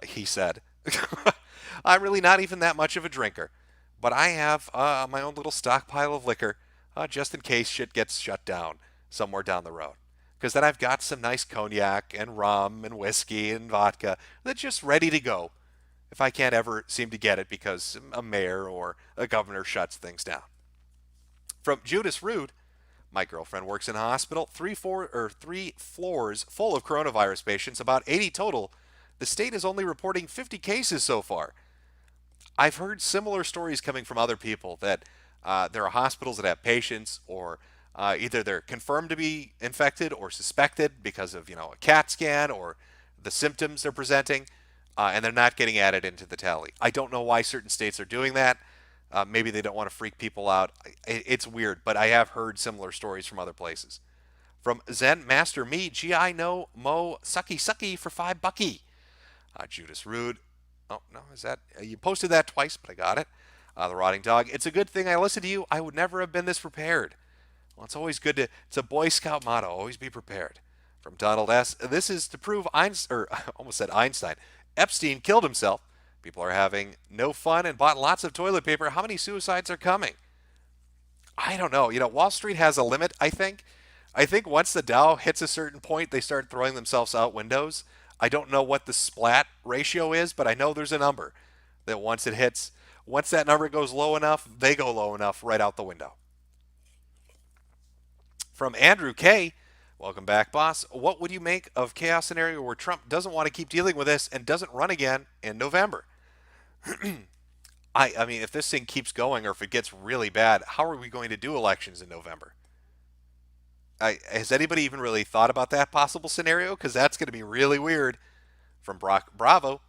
he said. I'm really not even that much of a drinker, but I have my own little stockpile of liquor just in case shit gets shut down somewhere down the road. Because then I've got some nice cognac and rum and whiskey and vodka that's just ready to go if I can't ever seem to get it because a mayor or a governor shuts things down. From Judas Rude, my girlfriend works in a hospital, three floors full of coronavirus patients, about 80 total. The state is only reporting 50 cases so far. I've heard similar stories coming from other people that there are hospitals that have patients or either they're confirmed to be infected or suspected because of, a CAT scan or the symptoms they're presenting, and they're not getting added into the tally. I don't know why certain states are doing that. Maybe they don't want to freak people out. It's weird, but I have heard similar stories from other places. From Zen Master Me, GI No Mo Sucky Sucky for $5. Judas Rude. Oh, no, is that? You posted that twice, but I got it. The Rotting Dog. It's a good thing I listened to you. I would never have been this prepared. Well, it's always good it's a Boy Scout motto. Always be prepared. From Donald S. This is to prove Einstein, I almost said Einstein. Epstein killed himself. People are having no fun and bought lots of toilet paper. How many suicides are coming? I don't know. Wall Street has a limit, I think. I think once the Dow hits a certain point, they start throwing themselves out windows. I don't know what the splat ratio is, but I know there's a number that once that number goes low enough, they go low enough right out the window. From Andrew K. Welcome back, boss. What would you make of chaos scenario where Trump doesn't want to keep dealing with this and doesn't run again in November? I mean, if this thing keeps going or if it gets really bad, how are we going to do elections in November? Has anybody even really thought about that possible scenario? Because that's going to be really weird. From Bravo,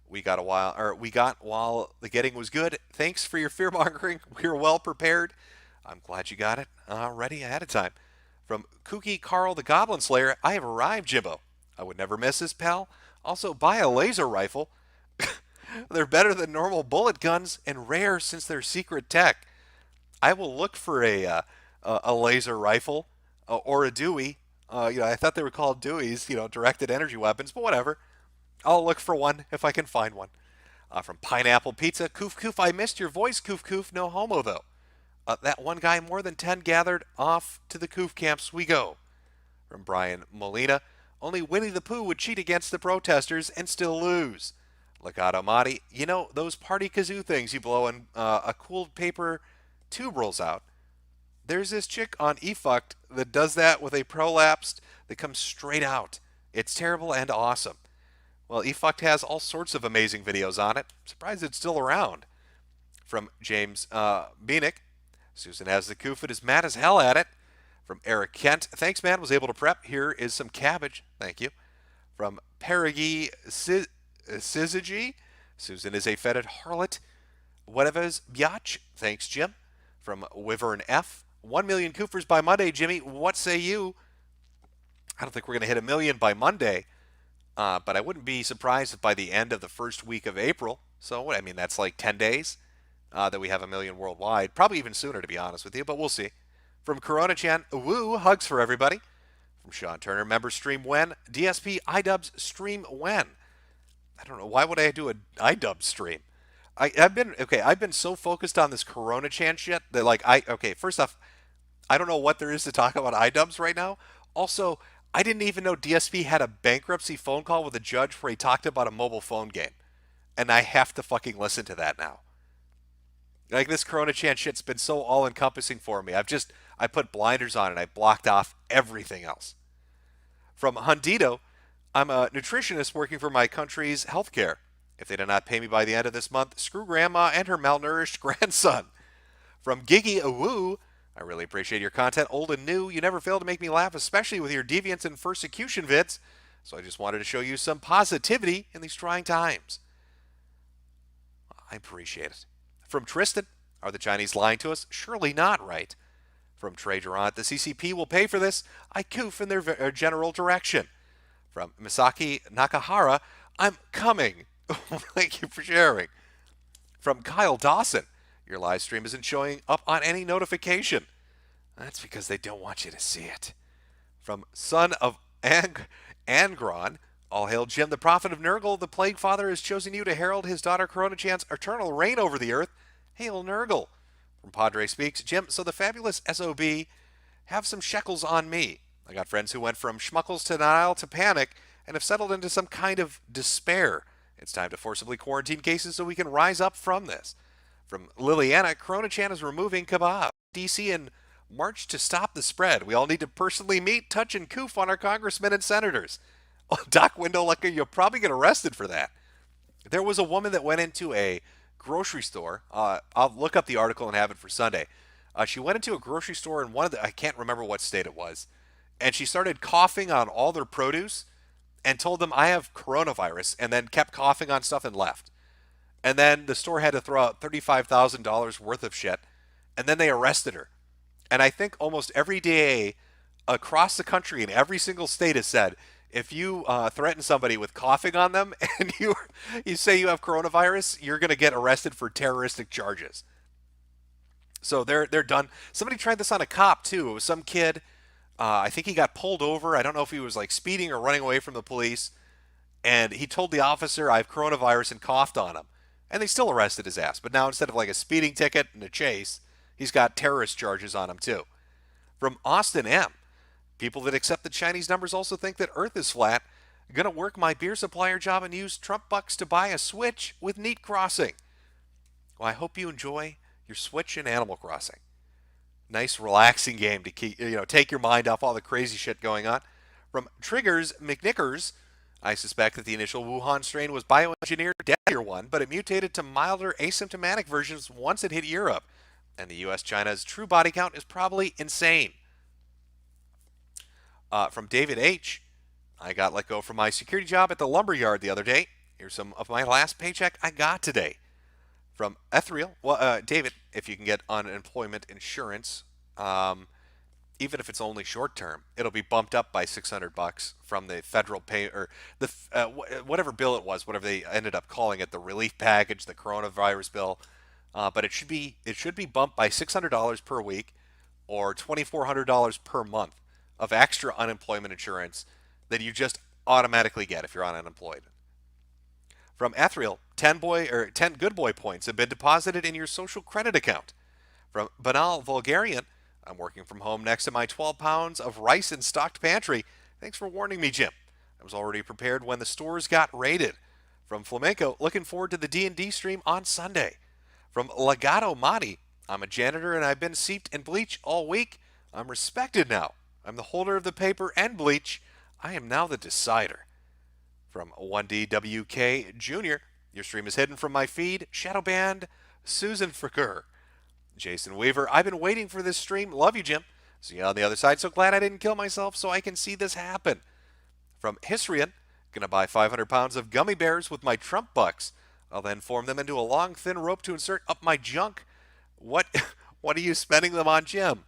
we got while the getting was good. Thanks for your fear mongering. We were well prepared. I'm glad you got it ready ahead of time. From Kooky Carl the Goblin Slayer, I have arrived, Jimbo. I would never miss this, pal. Also, buy a laser rifle. They're better than normal bullet guns and rare since they're secret tech. I will look for a laser rifle or a Dewey. I thought they were called Deweys, directed energy weapons, but whatever. I'll look for one if I can find one. From Pineapple Pizza, Koof Koof, I missed your voice, Koof Koof, no homo though. That one guy, more than 10 gathered, off to the Koof camps we go. From Brian Molina, only Winnie the Pooh would cheat against the protesters and still lose. Legato Madi, you know, those party kazoo things you blow and a cooled paper tube rolls out. There's this chick on eFucked that does that with a prolapsed that comes straight out. It's terrible and awesome. Well, eFucked has all sorts of amazing videos on it. Surprised it's still around. From James Beanick, Susan has the coof and is mad as hell at it. From Eric Kent, thanks man, was able to prep. Here is some cabbage. Thank you. From Perigi Syzygy, Susan is a fetid harlot. Whatever's biatch. Thanks, Jim. From Wyvern F, 1 million koofers by Monday, Jimmy. What say you? I don't think we're going to hit a million by Monday, but I wouldn't be surprised if by the end of the first week of April, so I mean that's like 10 days, that we have a million worldwide. Probably even sooner, to be honest with you, but we'll see. From Corona Chan, woo, hugs for everybody. From Sean Turner, member stream when? DSP iDubbbz stream when? I don't know. Why would I do an iDubbbz stream? I've been so focused on this Corona Chan shit that first off, I don't know what there is to talk about iDubbbz right now. Also, I didn't even know DSP had a bankruptcy phone call with a judge where he talked about a mobile phone game. And I have to fucking listen to that now. Like, this Corona Chan shit's been so all encompassing for me. I put blinders on and I blocked off everything else. From Hundito, I'm a nutritionist working for my country's healthcare. If they do not pay me by the end of this month, screw grandma and her malnourished grandson. From Giggy Awoo, I really appreciate your content, old and new. You never fail to make me laugh, especially with your deviance and persecution vids. So I just wanted to show you some positivity in these trying times. I appreciate it. From Tristan, are the Chinese lying to us? Surely not, right? From Trey Durant, the CCP will pay for this. I coof in their general direction. From Misaki Nakahara, I'm coming. Thank you for sharing. From Kyle Dawson, your live stream isn't showing up on any notification. That's because they don't want you to see it. From Son of Angron, all hail Jim, the prophet of Nurgle. The Plague Father has chosen you to herald his daughter Corona Chan's eternal reign over the earth. Hail Nurgle. From Padre Speaks, Jim, so the fabulous SOB have some shekels on me. I got friends who went from schmuckles to denial to panic and have settled into some kind of despair. It's time to forcibly quarantine cases so we can rise up from this. From Liliana, Corona Chan is removing kebab. DC in March to stop the spread. We all need to personally meet, touch, and coof on our congressmen and senators. Doc Windowlicker, you'll probably get arrested for that. There was a woman that went into a grocery store. I'll look up the article and have it for Sunday. She went into a grocery store in I can't remember what state it was, and she started coughing on all their produce and told them, I have coronavirus, and then kept coughing on stuff and left. And then the store had to throw out $35,000 worth of shit, and then they arrested her. And I think almost every day across the country in every single state has said, if you threaten somebody with coughing on them and you say you have coronavirus, you're going to get arrested for terroristic charges. So they're done. Somebody tried this on a cop too. It was some kid. I think he got pulled over. I don't know if he was like speeding or running away from the police. And he told the officer, I have coronavirus, and coughed on him. And they still arrested his ass. But now instead of like a speeding ticket and a chase, he's got terrorist charges on him too. From Austin M. People that accept the Chinese numbers also think that Earth is flat. I'm going to work my beer supplier job and use Trump bucks to buy a Switch with Neat Crossing. Well, I hope you enjoy your Switch in Animal Crossing. Nice, relaxing game to keep, take your mind off all the crazy shit going on. From Triggers McNickers, I suspect that the initial Wuhan strain was bioengineered deadlier one, but it mutated to milder asymptomatic versions once it hit Europe. And the U.S.-China's true body count is probably insane. From David H. I got let go from my security job at the lumber yard the other day. Here's some of my last paycheck I got today. From Ethereal, David, if you can get unemployment insurance, even if it's only short term, it'll be bumped up by $600 from the federal pay or the whatever bill it was, whatever they ended up calling it, the relief package, the coronavirus bill. But it should be bumped by $600 per week or $2,400 per month of extra unemployment insurance that you just automatically get if you're unemployed. From Ethereal, 10 good boy points have been deposited in your social credit account. From Banal Vulgarian, I'm working from home next to my 12 pounds of rice in stocked pantry. Thanks for warning me, Jim. I was already prepared when the stores got raided. From Flamenco, looking forward to the D&D stream on Sunday. From Legato Madi, I'm a janitor and I've been steeped in bleach all week. I'm respected now. I'm the holder of the paper and bleach. I am now the decider. From 1DWK Jr., your stream is hidden from my feed. Shadowband, Susan Fricker. Jason Weaver, I've been waiting for this stream. Love you, Jim. See you on the other side. So glad I didn't kill myself so I can see this happen. From Histrion, gonna buy 500 pounds of gummy bears with my Trump bucks. I'll then form them into a long, thin rope to insert up my junk. What what are you spending them on, Jim?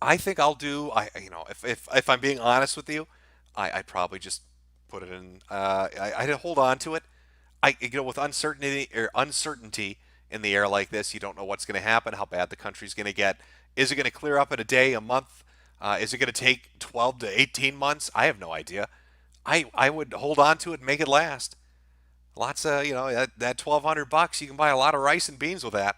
I think I'll do. If I'm being honest with you, I'd probably just put it in. I'd hold on to it. With uncertainty in the air like this, you don't know what's going to happen, how bad the country's going to get. Is it going to clear up in a day, a month? Is it going to take 12 to 18 months? I have no idea. I would hold on to it and make it last. Lots of, that $1,200, you can buy a lot of rice and beans with that.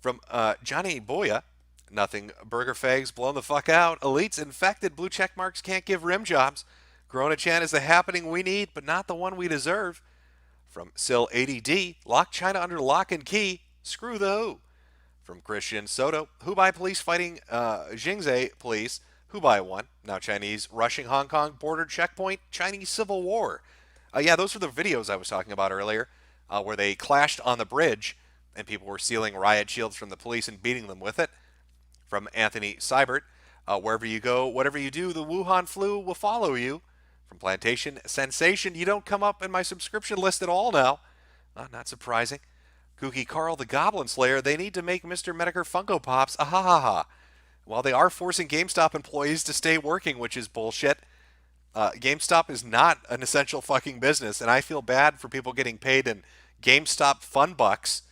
From Johnny Boya, nothing burger fags blown the fuck out. Elites infected, blue check marks can't give rim jobs. Corona Chan is the happening we need, but not the one we deserve. From Sil 80D, lock China under lock and key. Screw the WHO. From Christian Soto, Hubei police fighting Jingzhou police. Hubei won. Now Chinese rushing Hong Kong border checkpoint. Chinese civil war. Yeah, those were the videos I was talking about earlier, where they clashed on the bridge and people were stealing riot shields from the police and beating them with it. From Anthony Seibert, wherever you go, whatever you do, the Wuhan flu will follow you. From Plantation Sensation, you don't come up in my subscription list at all now. Not surprising. Kooky Carl the Goblin Slayer, they need to make Mr. Metokur Funko Pops. Ahahaha. While they are forcing GameStop employees to stay working, which is bullshit, GameStop is not an essential fucking business, and I feel bad for people getting paid in GameStop fun bucks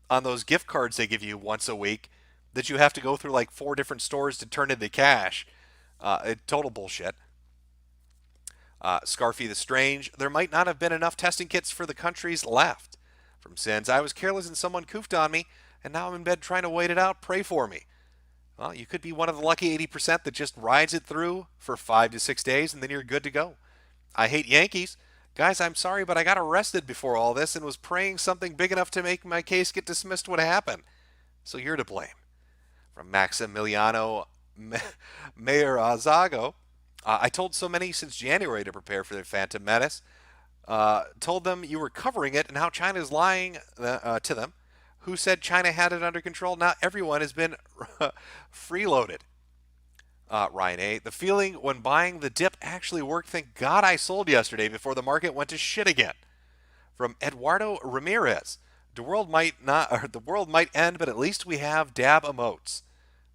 on those gift cards they give you once a week that you have to go through like 4 different stores to turn into cash. Total bullshit. Scarfy the Strange, there might not have been enough testing kits for the countries left. From Sins, I was careless and someone coofed on me, and now I'm in bed trying to wait it out. Pray for me. Well, you could be one of the lucky 80% that just rides it through for 5 to 6 days, and then you're good to go. I hate Yankees. Guys, I'm sorry, but I got arrested before all this and was praying something big enough to make my case get dismissed would happen. So you're to blame. From Maximiliano Mayor Azago, I told so many since January to prepare for the Phantom Menace. Told them you were covering it and how China is lying to them. Who said China had it under control? Now everyone has been freeloaded. Ryan A. The feeling when buying the dip actually worked. Thank God I sold yesterday before the market went to shit again. From Eduardo Ramirez. The world might end, but at least we have dab emotes.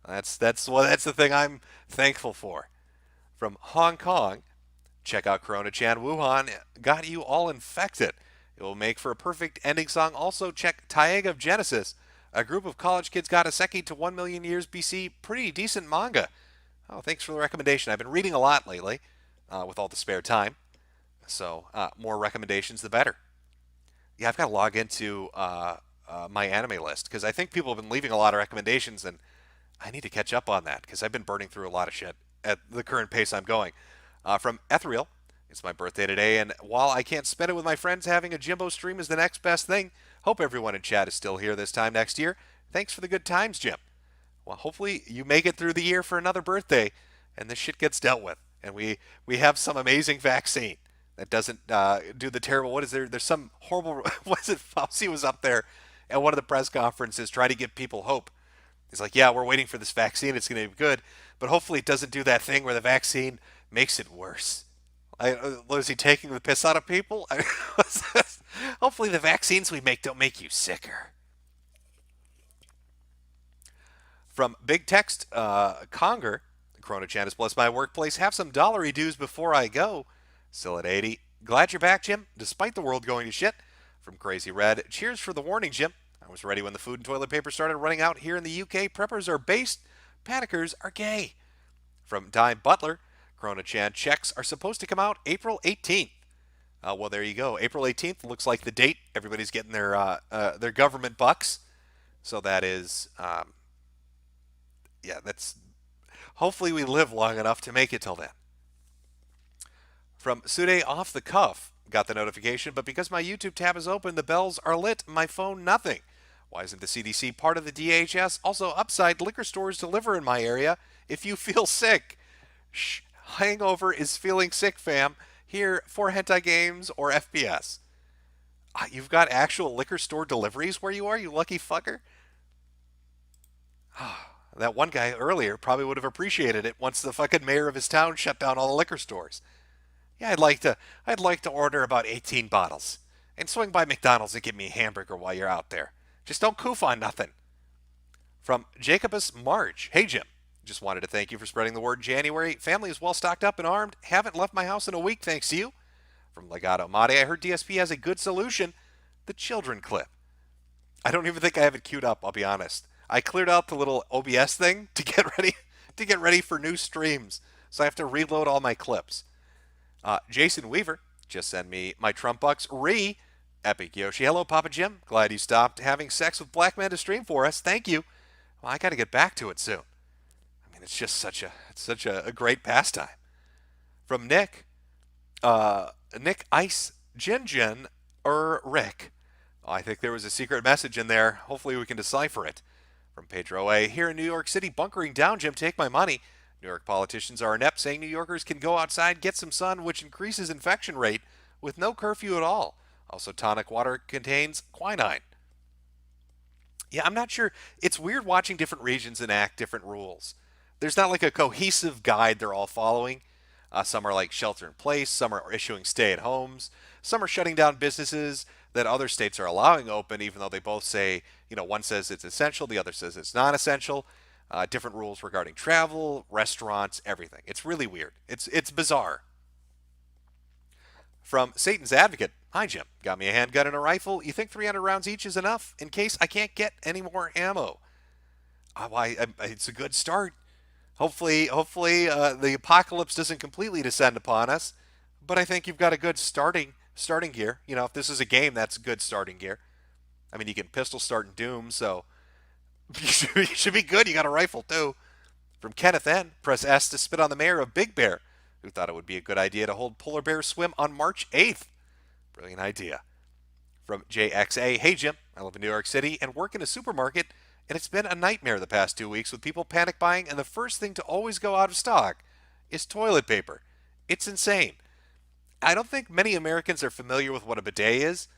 That's the thing I'm thankful for. From Hong Kong, check out Corona Chan Wuhan got you all infected. It will make for a perfect ending song. Also check Taiga of Genesis. A group of college kids got a Seki to 1 million years BC. Pretty decent manga. Oh, thanks for the recommendation. I've been reading a lot lately with all the spare time. So more recommendations, the better. Yeah, I've got to log into my anime list because I think people have been leaving a lot of recommendations and I need to catch up on that because I've been burning through a lot of shit at the current pace I'm going. From Ethereal, it's my birthday today, and while I can't spend it with my friends, having a Jimbo stream is the next best thing. Hope everyone in chat is still here this time next year. Thanks for the good times, Jim. Well, hopefully you make it through the year for another birthday, and this shit gets dealt with, and we have some amazing vaccine that doesn't do the terrible. What is there? There's some horrible. What is it? Fauci was up there at one of the press conferences trying to give people hope. He's like, yeah, we're waiting for this vaccine. It's going to be good, but hopefully it doesn't do that thing where the vaccine makes it worse. Was he taking the piss out of people? Hopefully the vaccines we make don't make you sicker. From Big Text, Conger, Corona Chan has blessed my workplace. Have some dollary dues before I go. Still at 80. Glad you're back, Jim, despite the world going to shit. From Crazy Red, cheers for the warning, Jim. I was ready when the food and toilet paper started running out here in the UK. Preppers are based, panickers are gay. From Di Butler, Corona Chan checks are supposed to come out April 18th. Well, there you go. April 18th looks like the date. Everybody's getting their government bucks. So that is, yeah, that's hopefully we live long enough to make it till then. From Sude off the cuff, got the notification, but because my YouTube tab is open, the bells are lit, my phone nothing. Why isn't the CDC part of the DHS? Also, upside, liquor stores deliver in my area if you feel sick. Shh, hangover is feeling sick, fam. Here for hentai games or FPS. You've got actual liquor store deliveries where you are, you lucky fucker? That one guy earlier probably would have appreciated it once the fucking mayor of his town shut down all the liquor stores. Yeah, I'd like to order about 18 bottles. And swing by McDonald's and get me a hamburger while you're out there. Just don't goof on nothing. From Jacobus March. Hey Jim. Just wanted to thank you for spreading the word in January. Family is well stocked up and armed. Haven't left my house in a week thanks to you. From Legato Mate, I heard DSP has a good solution. The children clip. I don't even think I have it queued up, I'll be honest. I cleared out the little OBS thing to get ready for new streams. So I have to reload all my clips. Jason Weaver just sent me my Trump bucks. Epic Yoshi. Hello, Papa Jim. Glad you stopped having sex with Black Man to stream for us. Thank you. Well, I got to get back to it soon. I mean, it's just such a great pastime. From Nick Ice Jin or Rick. Oh, I think there was a secret message in there. Hopefully we can decipher it. From Pedro A. Here in New York City, bunkering down, Jim. Take my money. New York politicians are inept, saying New Yorkers can go outside, get some sun, which increases infection rate with no curfew at all. Also, tonic water contains quinine. Yeah, I'm not sure. It's weird watching different regions enact different rules. There's not like a cohesive guide they're all following. Some are like shelter in place, some are issuing stay at homes, some are shutting down businesses that other states are allowing open, even though they both say, one says it's essential, the other says it's non essential. Different rules regarding travel, restaurants, everything. It's really weird. It's bizarre. From Satan's Advocate. Hi, Jim. Got me a handgun and a rifle. You think 300 rounds each is enough in case I can't get any more ammo? It's a good start. Hopefully, the apocalypse doesn't completely descend upon us. But I think you've got a good starting gear. If this is a game, that's good starting gear. I mean, you can pistol start in Doom, so you should be good. You got a rifle, too. From Kenneth N. Press S to spit on the mayor of Big Bear, who thought it would be a good idea to hold Polar Bear Swim on March 8th. Brilliant idea. From JXA. Hey, Jim. I live in New York City and work in a supermarket, and it's been a nightmare the past 2 weeks with people panic buying, and the first thing to always go out of stock is toilet paper. It's insane. I don't think many Americans are familiar with what a bidet is,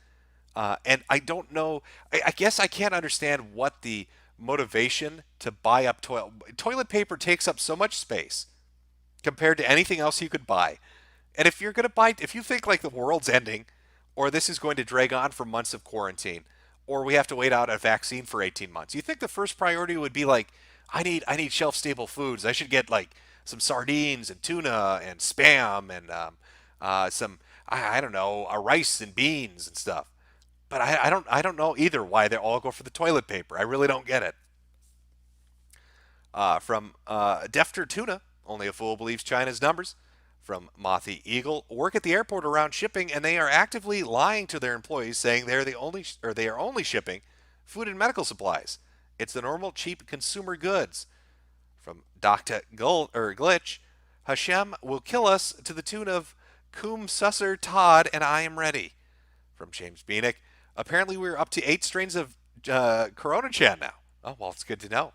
and I don't know. I guess I can't understand what the motivation to buy up toilet paper takes up so much space compared to anything else you could buy. And if you're going to buy, if you think like the world's ending, or this is going to drag on for months of quarantine, or we have to wait out a vaccine for 18 months, you think the first priority would be like, I need shelf stable foods. I should get like some sardines and tuna and spam and some I don't know, rice and beans and stuff. But I don't know either why they all go for the toilet paper. I really don't get it. From Defter Tuna, only a fool believes China's numbers. From Mothy Eagle, work at the airport around shipping, and they are actively lying to their employees, saying they are only shipping food and medical supplies. It's the normal cheap consumer goods. From Dr. Glitch, Hashem will kill us to the tune of Kum Susser Todd, and I am ready. From James Beanick, apparently we're up to 8 strains of Corona Chan now. Oh, well, it's good to know.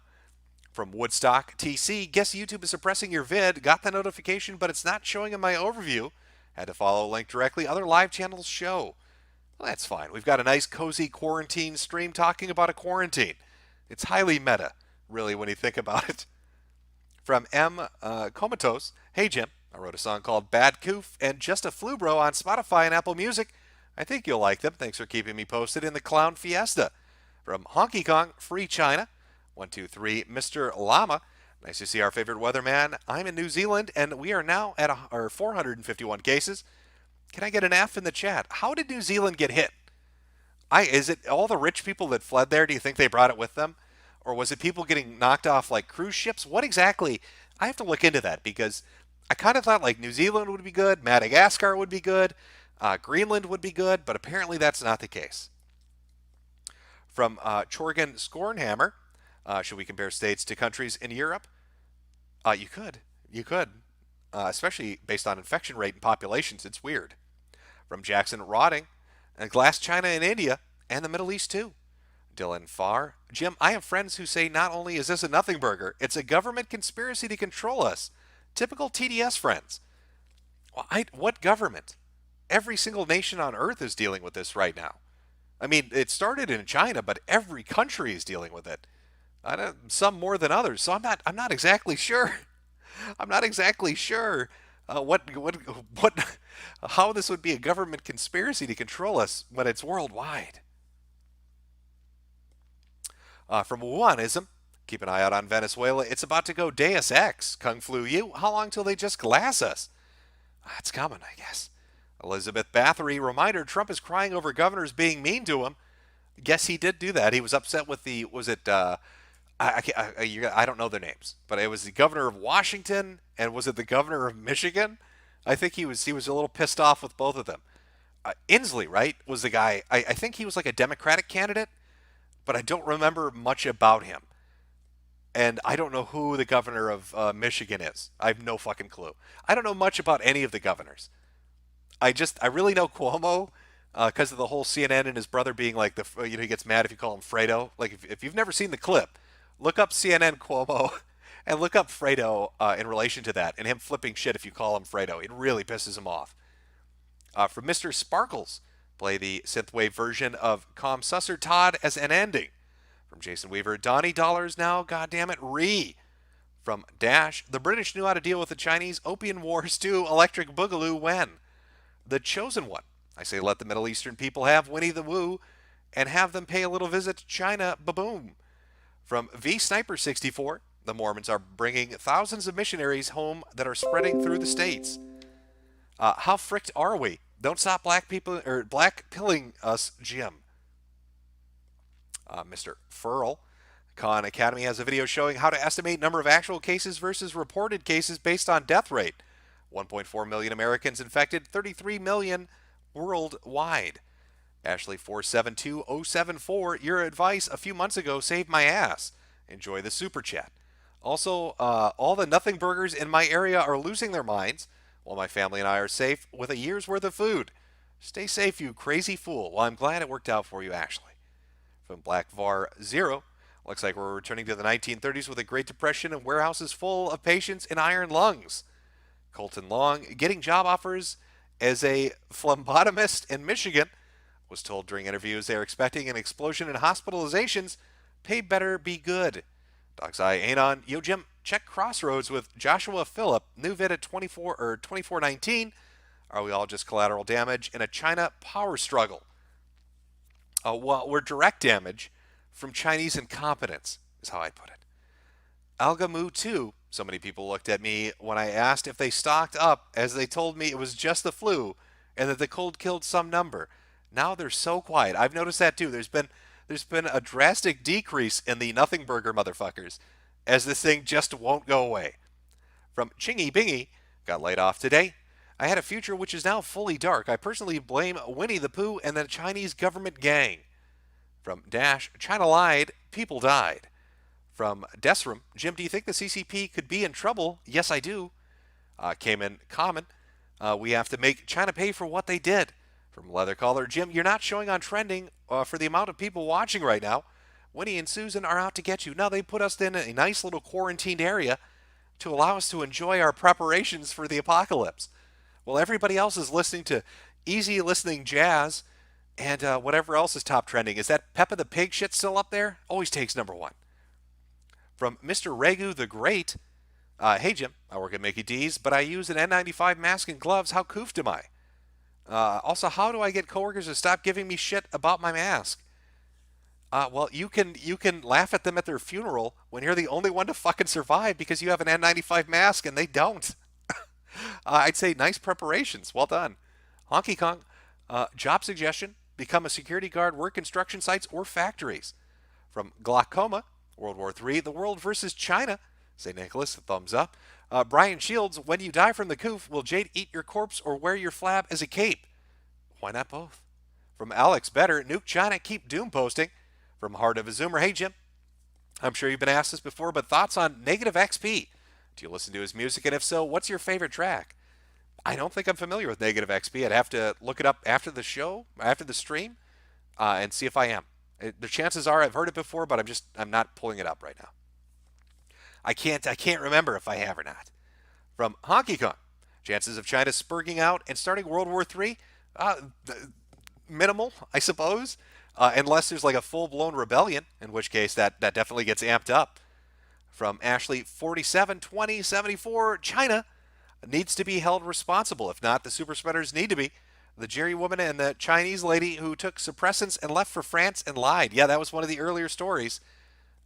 From Woodstock TC, guess YouTube is suppressing your vid. Got the notification, but it's not showing in my overview. Had to follow a link directly. Other live channels show. Well, that's fine. We've got a nice cozy quarantine stream talking about a quarantine. It's highly meta, really, when you think about it. From M. Comatose, hey Jim, I wrote a song called Bad Coof and Just a Flu Bro on Spotify and Apple Music. I think you'll like them. Thanks for keeping me posted in the Clown Fiesta. From Honky Kong, Free China. 123, Mr. Llama. Nice to see our favorite weatherman. I'm in New Zealand, and we are now at our 451 cases. Can I get an F in the chat? How did New Zealand get hit? Is it all the rich people that fled there? Do you think they brought it with them? Or was it people getting knocked off like cruise ships? What exactly? I have to look into that because I kind of thought like New Zealand would be good, Madagascar would be good. Greenland would be good, but apparently that's not the case. From Chorgan Scornhammer, should we compare states to countries in Europe? You could. You could. Especially based on infection rate and populations. It's weird. From Jackson Rotting, glass China in India, and the Middle East too. Dylan Farr. Jim, I have friends who say not only is this a nothing burger, it's a government conspiracy to control us. Typical TDS friends. Well, what government? Every single nation on earth is dealing with this right now. I mean, it started in China, but every country is dealing with it. Some more than others. So I'm not exactly sure. I'm not exactly sure what, how this would be a government conspiracy to control us when it's worldwide. From Wuhanism, keep an eye out on Venezuela. It's about to go Deus Ex. Kung Flu you. How long till they just glass us? It's coming, I guess. Elizabeth Bathory, reminder, Trump is crying over governors being mean to him. Guess he did do that. He was upset with I don't know their names, but it was the governor of Washington, and was it the governor of Michigan? I think he was a little pissed off with both of them. Inslee, right, was the guy. I think he was like a Democratic candidate, but I don't remember much about him. And I don't know who the governor of Michigan is. I have no fucking clue. I don't know much about any of the governors. I really know Cuomo because of the whole CNN and his brother being like he gets mad if you call him Fredo. Like if you've never seen the clip, look up CNN Cuomo and look up Fredo in relation to that and him flipping shit if you call him Fredo. It really pisses him off. From Mr. Sparkles, play the synthwave version of Calm Susser Todd as an ending. From Jason Weaver, Donnie Dollars now, goddammit, From Dash, the British knew how to deal with the Chinese Opium Wars too, Electric Boogaloo when? The Chosen One. I say let the Middle Eastern people have Winnie the Woo and have them pay a little visit to China, ba-boom. From V Sniper 64, the Mormons are bringing thousands of missionaries home that are spreading through the states. How fricked are we? Don't stop black pilling us, Jim. Mr. Furl, Khan Academy has a video showing how to estimate number of actual cases versus reported cases based on death rate. 1.4 million Americans infected, 33 million worldwide. Ashley 472074, your advice a few months ago saved my ass. Enjoy the super chat. Also, all the nothing burgers in my area are losing their minds, while my family and I are safe with a year's worth of food. Stay safe, you crazy fool. Well, I'm glad it worked out for you, Ashley. From Black Var Zero, looks like we're returning to the 1930s with a Great Depression and warehouses full of patients in iron lungs. Colton Long, getting job offers as a phlebotomist in Michigan, was told during interviews they are expecting an explosion in hospitalizations. Pay better, be good. Dog's Eye Anon, yo Jim, check Crossroads with Joshua Phillip, new vid at 2419. Are we all just collateral damage in a China power struggle? Well, we're direct damage from Chinese incompetence, is how I'd put it. Algamu 2, so many people looked at me when I asked if they stocked up, as they told me it was just the flu and that the cold killed some number. Now they're so quiet. I've noticed that too. There's been a drastic decrease in the nothing burger motherfuckers, as this thing just won't go away. From Chingy Bingy, got laid off today. I had a future which is now fully dark. I personally blame Winnie the Pooh and the Chinese government gang. From Dash, China lied, people died. From Desram, Jim, do you think the CCP could be in trouble? Yes, I do. Came in common. We have to make China pay for what they did. From Leather Collar, Jim, you're not showing on trending for the amount of people watching right now. Winnie and Susan are out to get you. Now they put us in a nice little quarantined area to allow us to enjoy our preparations for the apocalypse. Well, everybody else is listening to easy listening jazz and whatever else is top trending. Is that Peppa the Pig shit still up there? Always takes number one. From Mr. Regu the Great, hey Jim, I work at Mickey D's, but I use an N95 mask and gloves. How coofed am I? Also, how do I get coworkers to stop giving me shit about my mask? Well, you can laugh at them at their funeral when you're the only one to fucking survive because you have an N95 mask and they don't. I'd say nice preparations. Well done. Honky Kong, job suggestion, become a security guard, work construction sites or factories. From Glaucoma, World War III, the world versus China. St. Nicholas, thumbs up. Brian Shields, when you die from the coof, will Jade eat your corpse or wear your flab as a cape? Why not both? From Alex Better, Nuke China, keep doom posting. From Heart of a Zoomer, hey Jim, I'm sure you've been asked this before, but thoughts on Negative XP? Do you listen to his music, and if so, what's your favorite track? I don't think I'm familiar with Negative XP. I'd have to look it up after the show, after the stream, and see if I am. The chances are I've heard it before, but I'm not pulling it up right now. I can't remember if I have or not. From Honky Kong, chances of China spurging out and starting World War III, minimal, I suppose, unless there's like a full-blown rebellion, in which case that definitely gets amped up. From Ashley, 47, 20, 74, China needs to be held responsible. If not, the super spreaders need to be. The Jerry woman and the Chinese lady who took suppressants and left for France and lied. Yeah, that was one of the earlier stories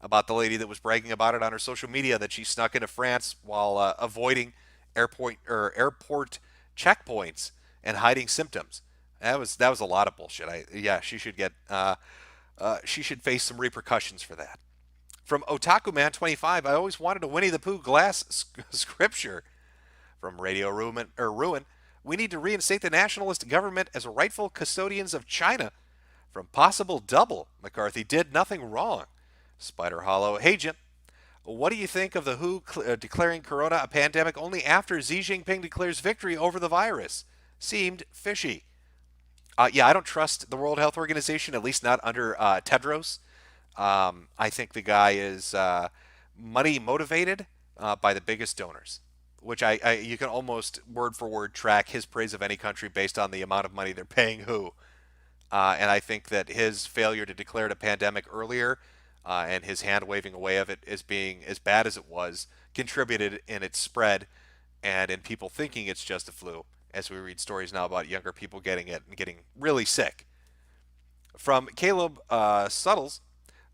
about the lady that was bragging about it on her social media that she snuck into France while avoiding airport checkpoints and hiding symptoms. That was a lot of bullshit. She should face some repercussions for that. From Otaku Man 25, I always wanted a Winnie the Pooh glass scripture. From Radio Ruin, we need to reinstate the nationalist government as rightful custodians of China. From Possible Double, McCarthy did nothing wrong. Spider Hollow, hey Jim, what do you think of the WHO declaring Corona a pandemic only after Xi Jinping declares victory over the virus? Seemed fishy. Yeah, I don't trust the World Health Organization, at least not under Tedros. I think the guy is money motivated by the biggest donors, which you can almost word for word track his praise of any country based on the amount of money they're paying who. And I think that his failure to declare it a pandemic earlier and his hand waving away of it as being as bad as it was contributed in its spread and in people thinking it's just a flu, as we read stories now about younger people getting it and getting really sick. From Caleb Suttles,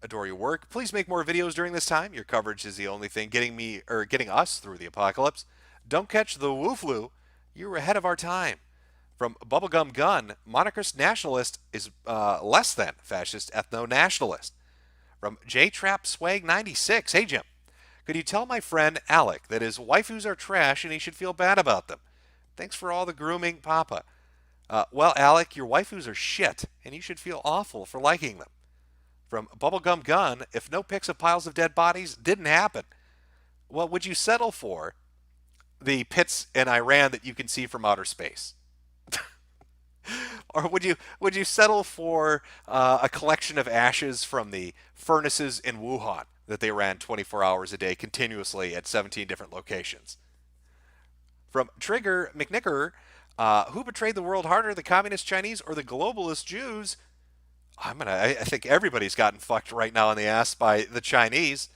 adore your work. Please make more videos during this time. Your coverage is the only thing getting us through the apocalypse. Don't catch the woo flu. You're ahead of our time. From Bubblegum Gun, monarchist nationalist is less than fascist ethno-nationalist. From J-Trap Swag 96, hey Jim, could you tell my friend Alec that his waifus are trash and he should feel bad about them? Thanks for all the grooming, Papa. Well, Alec, your waifus are shit, and you should feel awful for liking them. From Bubblegum Gun, if no pics of piles of dead bodies didn't happen, well, would you settle for the pits in Iran that you can see from outer space? Or would you settle for a collection of ashes from the furnaces in Wuhan that they ran 24 hours a day continuously at 17 different locations? From Trigger McNicker, who betrayed the world harder, the communist Chinese or the globalist Jews? I think everybody's gotten fucked right now in the ass by the Chinese.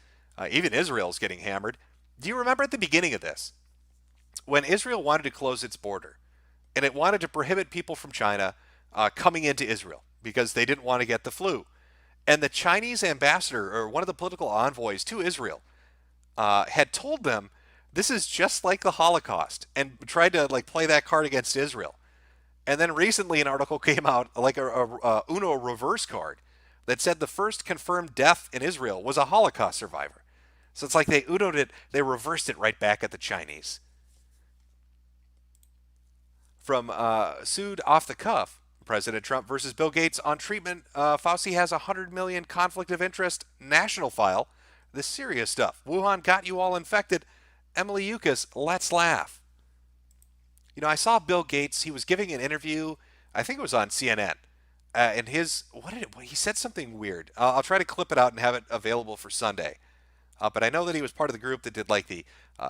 Even Israel's getting hammered. Do you remember at the beginning of this, when Israel wanted to close its border, and it wanted to prohibit people from China coming into Israel because they didn't want to get the flu, and the Chinese ambassador or one of the political envoys to Israel had told them this is just like the Holocaust and tried to play that card against Israel. And then recently an article came out, like a Uno reverse card, that said the first confirmed death in Israel was a Holocaust survivor. So it's like they Uno'd it, they reversed it right back at the Chinese. From Sued Off the Cuff, President Trump versus Bill Gates on treatment. Fauci has a $100 million conflict of interest national file. The serious stuff. Wuhan got you all infected. Emily Yukas, let's laugh. You know, I saw Bill Gates. He was giving an interview. I think it was on CNN. And he said something weird. I'll try to clip it out and have it available for Sunday. But I know that he was part of the group that did the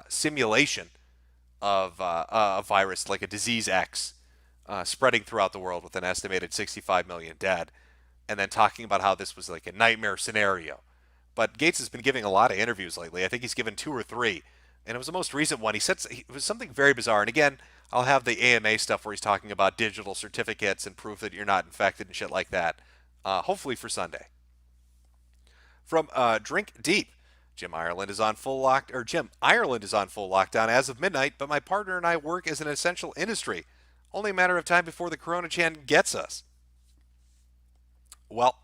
simulation of a virus, like a disease X, spreading throughout the world with an estimated 65 million dead, and then talking about how this was like a nightmare scenario. But Gates has been giving a lot of interviews lately. I think he's given 2 or 3, and it was the most recent one. He said it was something very bizarre. And again, I'll have the AMA stuff where he's talking about digital certificates and proof that you're not infected and shit like that. Hopefully for Sunday. From Drink Deep. Jim Ireland is on full lockdown as of midnight, but my partner and I work as an essential industry. Only a matter of time before the Corona Chan gets us. Well,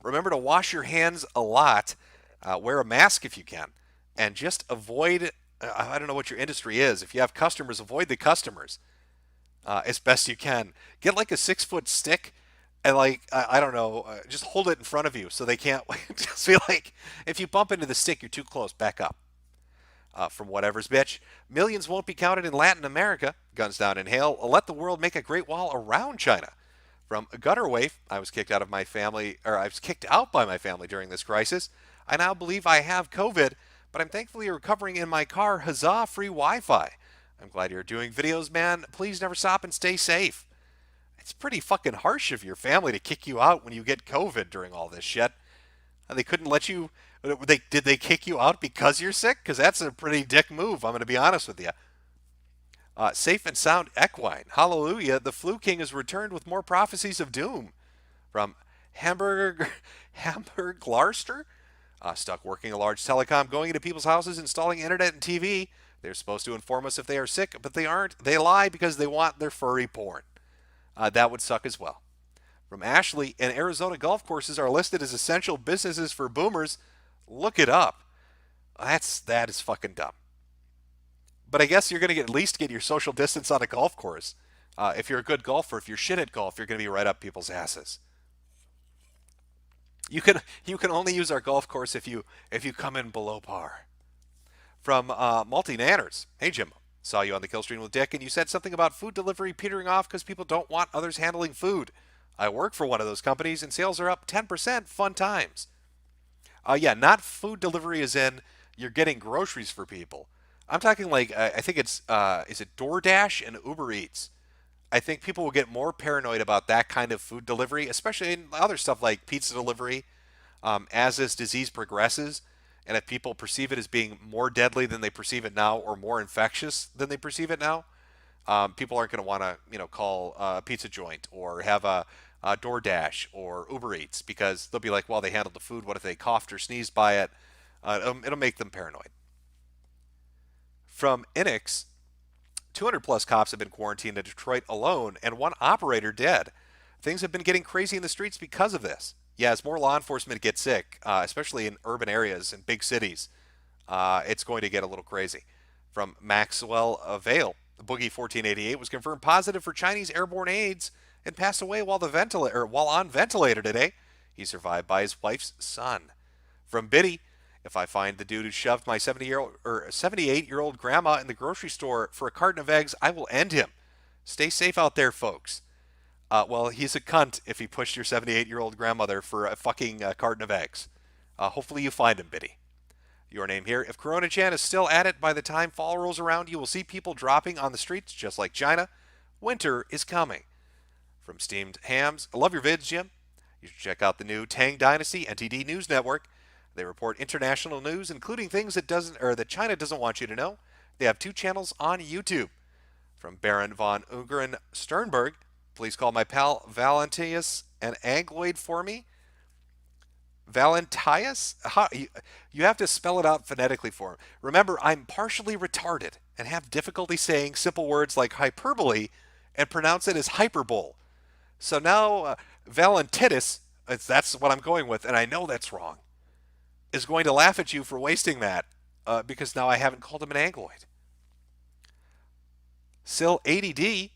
remember to wash your hands a lot, wear a mask if you can, and just avoid, I don't know what your industry is. If you have customers, avoid the customers. as best you can. Get like a 6 foot stick and like I don't know, just hold it in front of you so they can't. Just feel like if you bump into the stick, you're too close. Back up. From whatever's bitch. Millions won't be counted in Latin America. Guns down in hail. Let the world make a great wall around China. From Gutter Waif, I was kicked out of my family, or I was kicked out by my family during this crisis. I now believe I have COVID, but I'm thankfully recovering in my car. Huzzah, free Wi-Fi. I'm glad you're doing videos, man. Please never stop and stay safe. It's pretty fucking harsh of your family to kick you out when you get COVID during all this shit. And they couldn't let you. Did they kick you out because you're sick? Because that's a pretty dick move. I'm going to be honest with you. Safe and sound equine. Hallelujah. The Flu King has returned with more prophecies of doom. From Hamburger Glarster. Stuck working a large telecom, going into people's houses, installing internet and TV. They're supposed to inform us if they are sick, but they aren't. They lie because they want their furry porn. That would suck as well. From Ashley, and Arizona golf courses are listed as essential businesses for boomers. Look it up. That is fucking dumb. But I guess you're going to at least get your social distance on a golf course. If you're a good golfer, if you're shit at golf, you're going to be right up people's asses. You can only use our golf course if you come in below par. From Multi Nanners. Hey Jim, saw you on the kill stream with Dick, and you said something about food delivery petering off because people don't want others handling food. I work for one of those companies, and sales are up 10%. Fun times. Yeah, not food delivery as in you're getting groceries for people. I'm talking like I think it's is it DoorDash and Uber Eats. I think people will get more paranoid about that kind of food delivery, especially in other stuff like pizza delivery, as this disease progresses, and if people perceive it as being more deadly than they perceive it now, or more infectious than they perceive it now, people aren't going to want to, call a pizza joint or have a DoorDash or Uber Eats because they'll be like, well, they handled the food. What if they coughed or sneezed by it? It'll make them paranoid. From Inix, 200 plus cops have been quarantined in Detroit alone, and one operator dead. Things have been getting crazy in the streets because of this. Yeah, as more law enforcement get sick, especially in urban areas and big cities, it's going to get a little crazy. From Maxwell Vale, Boogie 1488 was confirmed positive for Chinese airborne AIDS and passed away while on ventilator today. He survived by his wife's son. From Biddy, if I find the dude who shoved my 78-year-old grandma in the grocery store for a carton of eggs, I will end him. Stay safe out there, folks. Well, he's a cunt if he pushed your 78-year-old grandmother for a fucking carton of eggs. Hopefully you find him, Biddy. Your name here. If Corona Chan is still at it by the time fall rolls around, you will see people dropping on the streets just like China. Winter is coming. From Steamed Hams, I love your vids, Jim. You should check out the new Tang Dynasty NTD News Network. They report international news, including things that China doesn't want you to know. They have 2 channels on YouTube. From Baron von Ungern Sternberg, please call my pal Valentius an Angloid for me. Valentius? You have to spell it out phonetically for him. Remember, I'm partially retarded and have difficulty saying simple words like hyperbole and pronounce it as hyperbole. So now Valentitus, that's what I'm going with, and I know that's wrong, is going to laugh at you for wasting that because now I haven't called him an Angloid. Sil ADD,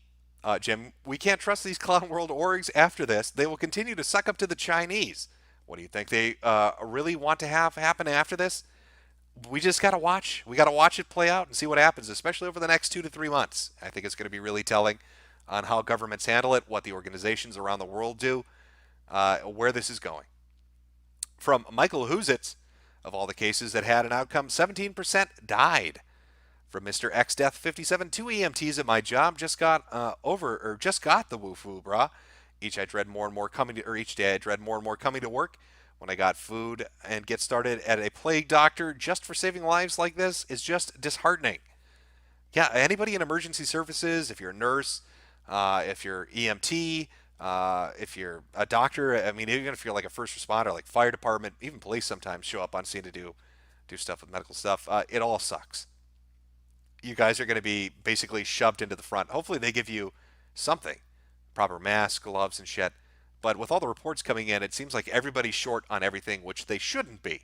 Jim, we can't trust these Clown World orgs after this. They will continue to suck up to the Chinese. What do you think they really want to have happen after this? We just got to watch. We got to watch it play out and see what happens, especially over the next 2 to 3 months. I think it's going to be really telling on how governments handle it, what the organizations around the world do, where this is going. From Michael Huzitz, of all the cases that had an outcome, 17% died. From Mr. X Death 57, 2 EMTs at my job just got the woof-woo, brah. Each day I dread more and more coming to work. When I got food and get started at a plague doctor just for saving lives like this is just disheartening. Yeah, anybody in emergency services, if you're a nurse, if you're EMT, if you're a doctor, I mean, even if you're like a first responder, like fire department, even police sometimes show up on scene to do stuff with medical stuff. It all sucks. You guys are going to be basically shoved into the front. Hopefully they give you something, proper masks, gloves, and shit. But with all the reports coming in, it seems like everybody's short on everything, which they shouldn't be.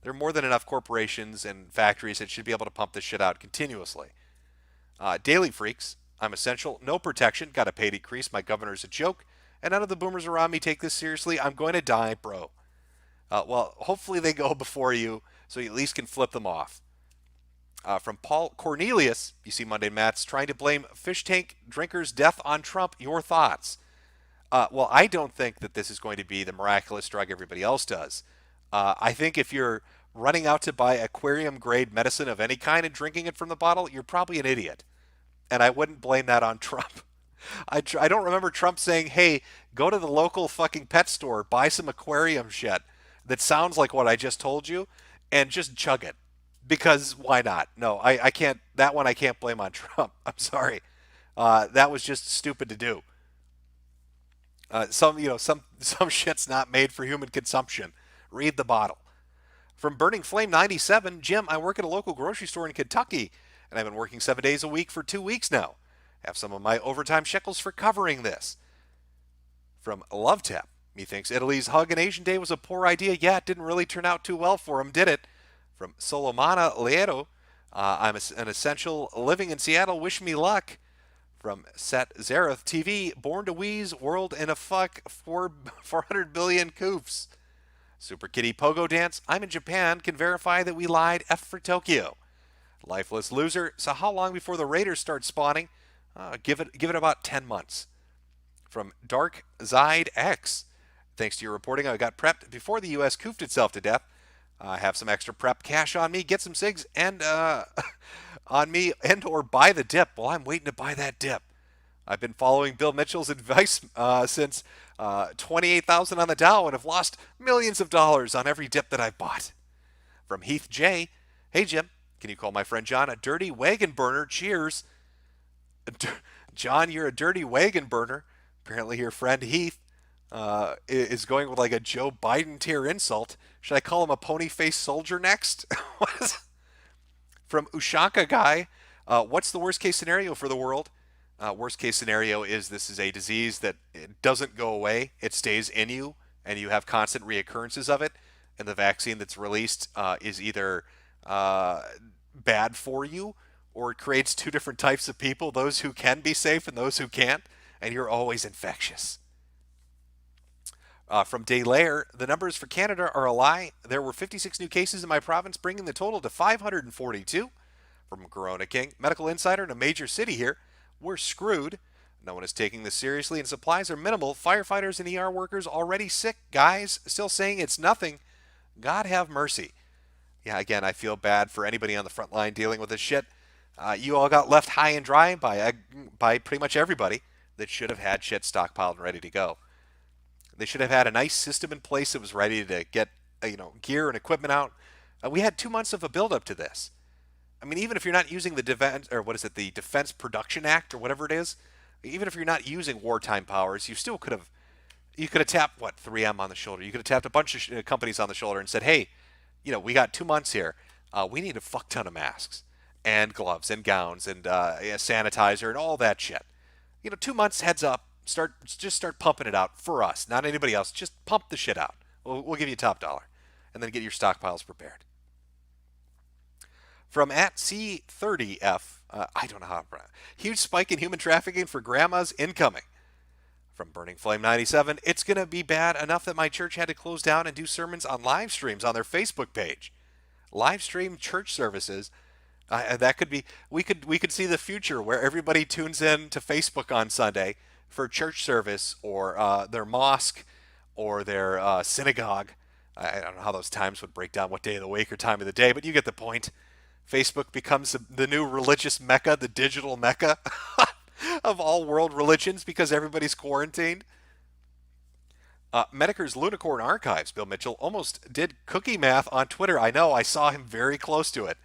There are more than enough corporations and factories that should be able to pump this shit out continuously. Daily Freaks, I'm essential, no protection, got a pay decrease, my governor's a joke, and none of the boomers around me take this seriously. I'm going to die, bro. Well, hopefully they go before you so you at least can flip them off. From Paul Cornelius, you see Monday Matt's trying to blame fish tank drinkers' death on Trump. Your thoughts? Well, I don't think that this is going to be the miraculous drug everybody else does. I think if you're running out to buy aquarium grade medicine of any kind and drinking it from the bottle, you're probably an idiot. And I wouldn't blame that on Trump. I don't remember Trump saying, hey, go to the local fucking pet store, buy some aquarium shit that sounds like what I just told you, and just chug it. Because why not? No, I can't. That one I can't blame on Trump. I'm sorry. That was just stupid to do. Some shit's not made for human consumption. Read the bottle. From Burning Flame 97, Jim, I work at a local grocery store in Kentucky, and I've been working 7 days a week for 2 weeks now. Have some of my overtime shekels for covering this. From Love Tap, methinks Italy's Hug and Asian Day was a poor idea. Yeah, it didn't really turn out too well for him, did it? From Solomana Lieto, I'm an essential living in Seattle. Wish me luck. From Set Zareth TV, Born to Wheeze, World in a Fuck, 400 billion coofs. Super Kitty Pogo Dance, I'm in Japan, can verify that we lied. F for Tokyo. Lifeless Loser, so how long before the Raiders start spawning? Give it about 10 months. From Dark Zide X, thanks to your reporting, I got prepped before the U.S. coofed itself to death. I have some extra prep cash on me. Get some cigs and on me and or buy the dip. Well, I'm waiting to buy that dip. I've been following Bill Mitchell's advice since 28,000 on the Dow and have lost millions of dollars on every dip that I've bought. From Heath J. Hey, Jim, can you call my friend John a dirty wagon burner? Cheers. John, you're a dirty wagon burner. Apparently your friend Heath is going with like a Joe Biden tier insult. Should I call him a pony-faced soldier next? From Ushanka Guy, what's the worst case scenario for the world? Worst case scenario is this is a disease that it doesn't go away. It stays in you, and you have constant reoccurrences of it. And the vaccine that's released is either bad for you, or it creates two different types of people, those who can be safe and those who can't, and you're always infectious. From Delaire, the numbers for Canada are a lie. There were 56 new cases in my province, bringing the total to 542. From Corona King, medical insider in a major city here, we're screwed. No one is taking this seriously, and supplies are minimal. Firefighters and ER workers already sick. Guys still saying it's nothing. God have mercy. Yeah, again, I feel bad for anybody on the front line dealing with this shit. You all got left high and dry by pretty much everybody that should have had shit stockpiled and ready to go. They should have had a nice system in place that was ready to get gear and equipment out. We had 2 months of a build-up to this. I mean, even if you're not using the Defense Production Act or whatever it is, even if you're not using wartime powers, you still could have tapped 3M on the shoulder. You could have tapped a bunch of companies on the shoulder and said, hey, we got 2 months here. We need a fuck ton of masks and gloves and gowns and sanitizer and all that shit. 2 months heads up. Start pumping it out for us, not anybody else. Just pump the shit out. We'll give you top dollar, and then get your stockpiles prepared. From at C30F, I don't know how to pronounce. Huge spike in human trafficking for grandmas incoming. From Burning Flame 97, it's gonna be bad enough that my church had to close down and do sermons on live streams on their Facebook page. Live stream church services. That could be. We could see the future where everybody tunes in to Facebook on Sunday for church service or their mosque or their synagogue. I don't know how those times would break down, what day of the week or time of the day, but you get the point. Facebook becomes the new religious mecca, the digital mecca of all world religions because everybody's quarantined. Metokur's Loonicorn archives, Bill Mitchell, almost did cookie math on Twitter. I know, I saw him very close to it.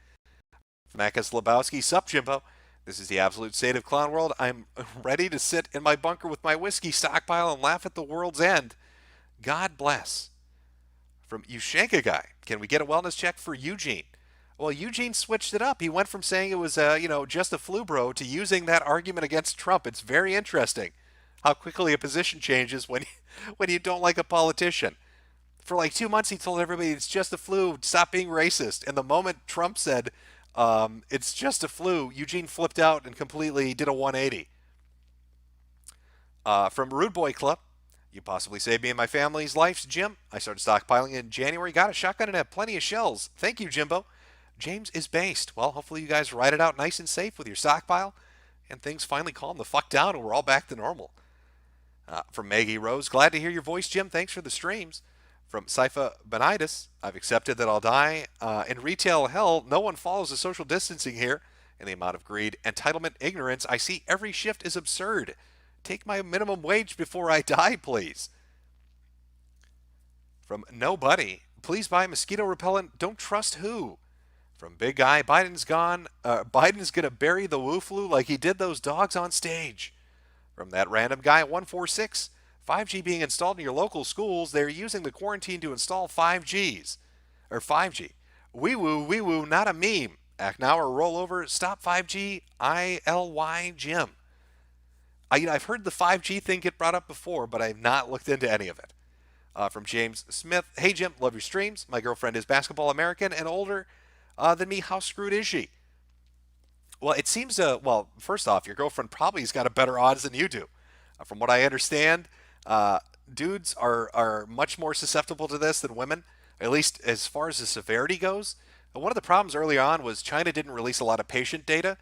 Makas Lebowski, sup Jimbo. This is the absolute state of clown world. I'm ready to sit in my bunker with my whiskey stockpile and laugh at the world's end. God bless. From Ushanka Guy, can we get a wellness check for Eugene? Well, Eugene switched it up. He went from saying it was, just a flu bro to using that argument against Trump. It's very interesting how quickly a position changes when you don't like a politician. For like 2 months, he told everybody it's just the flu. Stop being racist. And the moment Trump said, It's just a flu. Eugene flipped out and completely did a 180. From Rude Boy Club, you possibly saved me and my family's lives, Jim. I started stockpiling in January, got a shotgun and have plenty of shells. Thank you, Jimbo. James is based. Well, hopefully you guys ride it out nice and safe with your stockpile, and things finally calm the fuck down and we're all back to normal. From Maggie Rose, glad to hear your voice, Jim. Thanks for the streams. From Sypha Benitis, I've accepted that I'll die. In retail hell, no one follows the social distancing here. And the amount of greed, entitlement, ignorance I see every shift is absurd. Take my minimum wage before I die, please. From Nobody, please buy mosquito repellent. Don't trust who. From Big Guy, Biden's gone. Biden's gonna bury the Wu flu like he did those dogs on stage. From that random guy at 146, 5G being installed in your local schools. They're using the quarantine to install 5Gs or 5G. Wee woo, not a meme. Act now or roll over. Stop 5G. ILY Jim. I've heard the 5G thing get brought up before, but I've not looked into any of it. From James Smith, hey Jim, love your streams. My girlfriend is basketball American and older than me. How screwed is she? Well, it seems, well, first off, your girlfriend probably has got a better odds than you do. From what I understand, dudes are much more susceptible to this than women, at least as far as the severity goes. One of the problems early on was China didn't release a lot of patient data,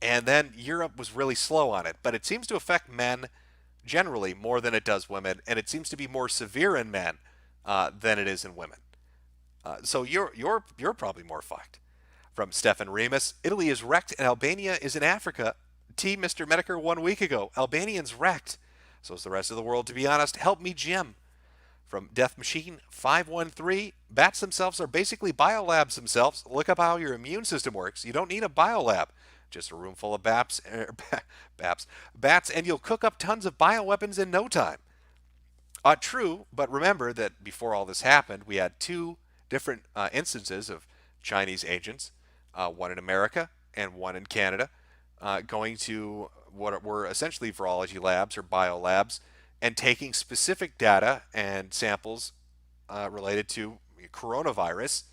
and then Europe was really slow on it. But it seems to affect men generally more than it does women, and it seems to be more severe in men than it is in women. So you're probably more fucked. From Stefan Remus, Italy is wrecked and Albania is in Africa. T. Mr. Metokur 1 week ago. Albanians wrecked. So is the rest of the world, to be honest. Help me, Jim. From Death Machine 513, bats themselves are basically biolabs themselves. Look up how your immune system works. You don't need a biolab. Just a room full of bats, and you'll cook up tons of bioweapons in no time. True, but remember that before all this happened, we had two different instances of Chinese agents, one in America and one in Canada, going to what were essentially virology labs or biolabs and taking specific data and samples related to coronavirus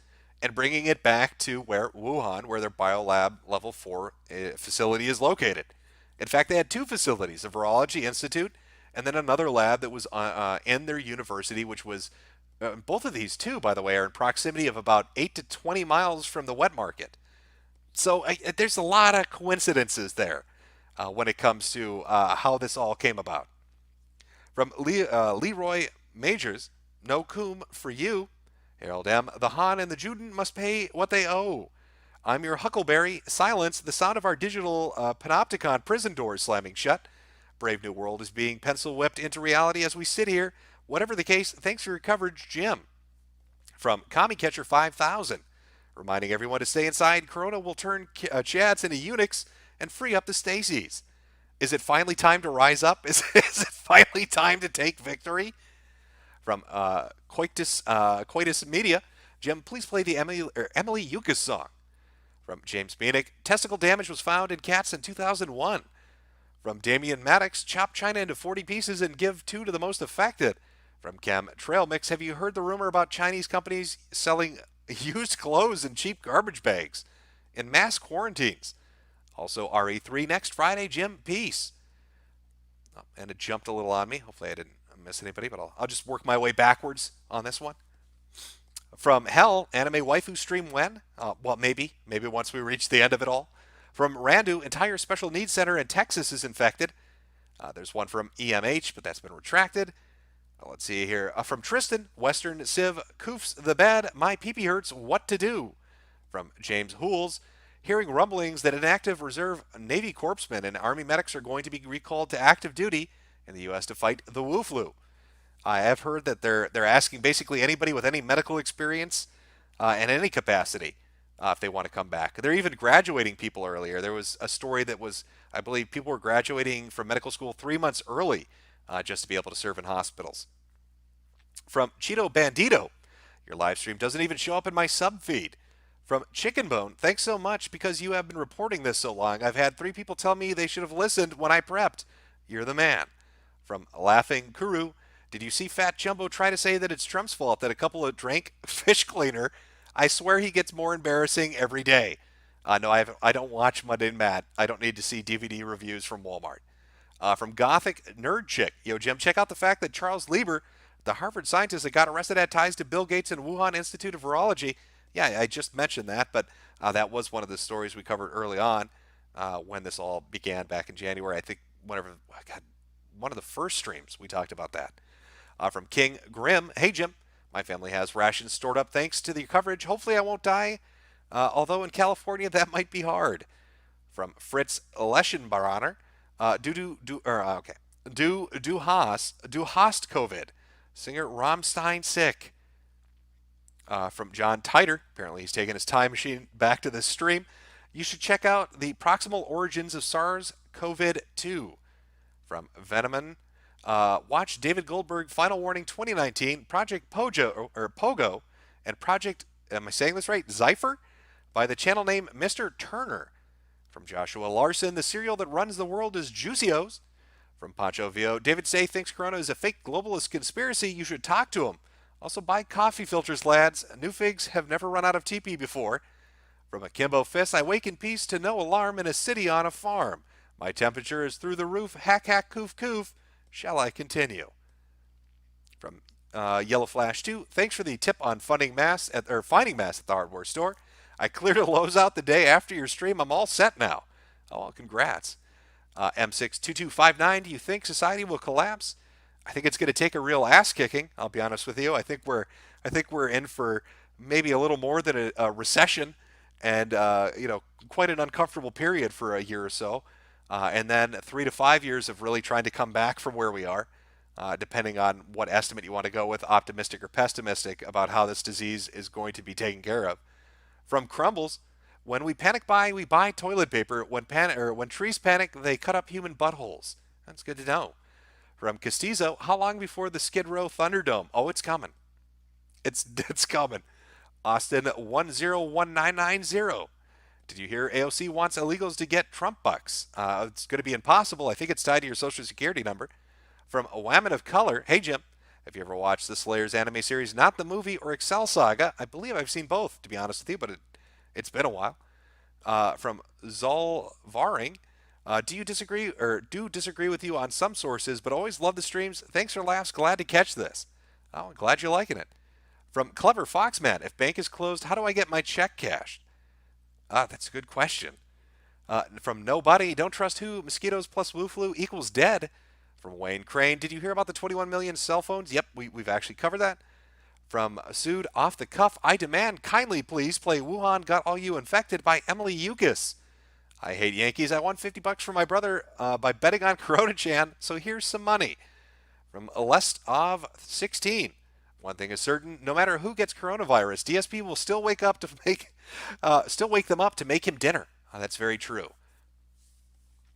and bringing it back to Wuhan, where their biolab level 4 facility is located. In fact, they had two facilities, a virology institute and then another lab that was in their university, which was, both of these two, by the way, are in proximity of about 8 to 20 miles from the wet market. So there's a lot of coincidences there when it comes to how this all came about. From Leroy Majors, no coom for you. Harold M., the Han and the Juden must pay what they owe. I'm your Huckleberry. Silence, the sound of our digital panopticon prison doors slamming shut. Brave New World is being pencil whipped into reality as we sit here. Whatever the case, thanks for your coverage, Jim. From Commie Catcher 5000, reminding everyone to stay inside. Corona will turn Chads into eunuchs and free up the Stacys. Is it finally time to rise up? Is it finally time to take victory? From Coitus Media, Jim, please play the Emily Yukas song. From James Meanick, testicle damage was found in cats in 2001. From Damian Maddox, chop China into 40 pieces and give 2 to the most affected. From Chem Trail Mix, have you heard the rumor about Chinese companies selling used clothes in cheap garbage bags in mass quarantines? Also, RE3 next Friday, Jim, peace. Oh, and it jumped a little on me. Hopefully I didn't miss anybody, but I'll just work my way backwards on this one. From Hell, anime waifu stream when? Well, maybe once we reach the end of it all. From Randu, entire special needs center in Texas is infected. There's one from EMH, but that's been retracted. Let's see here. From Tristan, Western Civ, Koofs the bed, my peepee hurts, what to do? From James Hools, hearing rumblings that inactive reserve Navy corpsmen and Army medics are going to be recalled to active duty in the U.S. to fight the Wu flu. I have heard that they're asking basically anybody with any medical experience and any capacity if they want to come back. They're even graduating people earlier. There was a story that was, I believe, people were graduating from medical school 3 months early just to be able to serve in hospitals. From Cheeto Bandito, your live stream doesn't even show up in my sub feed. From Chicken Bone, thanks so much because you have been reporting this so long. I've had 3 people tell me they should have listened when I prepped. You're the man. From Laughing Kuru, did you see Fat Jumbo try to say that it's Trump's fault that a couple of drank fish cleaner? I swear he gets more embarrassing every day. No, I don't watch Monday and Matt. I don't need to see DVD reviews from Walmart. From Gothic Nerd Chick. Yo, Jim, check out the fact that Charles Lieber, the Harvard scientist that got arrested, had ties to Bill Gates and Wuhan Institute of Virology. Yeah, I just mentioned that, but that was one of the stories we covered early on when this all began back in January. I think whenever, God, one of the first streams we talked about that. From King Grim, hey Jim, my family has rations stored up thanks to the coverage. Hopefully I won't die, although in California that might be hard. From Fritz Leschenbaraner, okay, do hast COVID. Singer Rammstein sick. From John Titer, apparently he's taken his time machine back to this stream. You should check out the proximal origins of SARS-CoV-2. From Veneman, watch David Goldberg Final Warning 2019, Project Pogo, and Project, am I saying this right, Zypher, by the channel name Mr. Turner. From Joshua Larson, the cereal that runs the world is Juicios. From Pancho Vio, David Say thinks Corona is a fake globalist conspiracy. You should talk to him. Also, buy coffee filters, lads. New figs have never run out of TP before. From Akimbo Fist, I wake in peace to no alarm in a city on a farm. My temperature is through the roof. Hack, hack, coof, coof. Shall I continue? From Yellow Flash 2, thanks for the tip on finding mass at the hardware store. I cleared a Lowe's out the day after your stream. I'm all set now. Oh, well, congrats. M62259, do you think society will collapse? I think it's going to take a real ass kicking. I'll be honest with you. I think we're in for maybe a little more than a recession, and quite an uncomfortable period for a year or so, and then 3 to 5 years of really trying to come back from where we are, depending on what estimate you want to go with, optimistic or pessimistic about how this disease is going to be taken care of. From Crumbles, when we panic buy, we buy toilet paper. When trees panic, they cut up human buttholes. That's good to know. From Castizo, how long before the Skid Row Thunderdome? Oh, it's coming. It's coming. Austin 101990. Did you hear AOC wants illegals to get Trump bucks? It's going to be impossible. I think it's tied to your social security number. From A Whammon of Color, hey Jim, have you ever watched the Slayers anime series, not the movie or Excel Saga? I believe I've seen both, to be honest with you, but it's been a while. From Zol Varing, do disagree with you on some sources, but always love the streams. Thanks for laughs. Glad to catch this. Oh, glad you're liking it. From Clever Foxman, if bank is closed, how do I get my check cashed? That's a good question. From Nobody, don't trust who, mosquitoes plus Wu flu equals dead. From Wayne Crane, did you hear about the 21 million cell phones? Yep, we've actually covered that. From Sood, off the cuff, I demand kindly please play Wuhan Got All You Infected by Emily Yukis. I hate Yankees. I won $50 for my brother by betting on Corona-chan, so here's some money. From Alest of 16. One thing is certain, no matter who gets coronavirus, DSP will still wake them up to make him dinner. That's very true.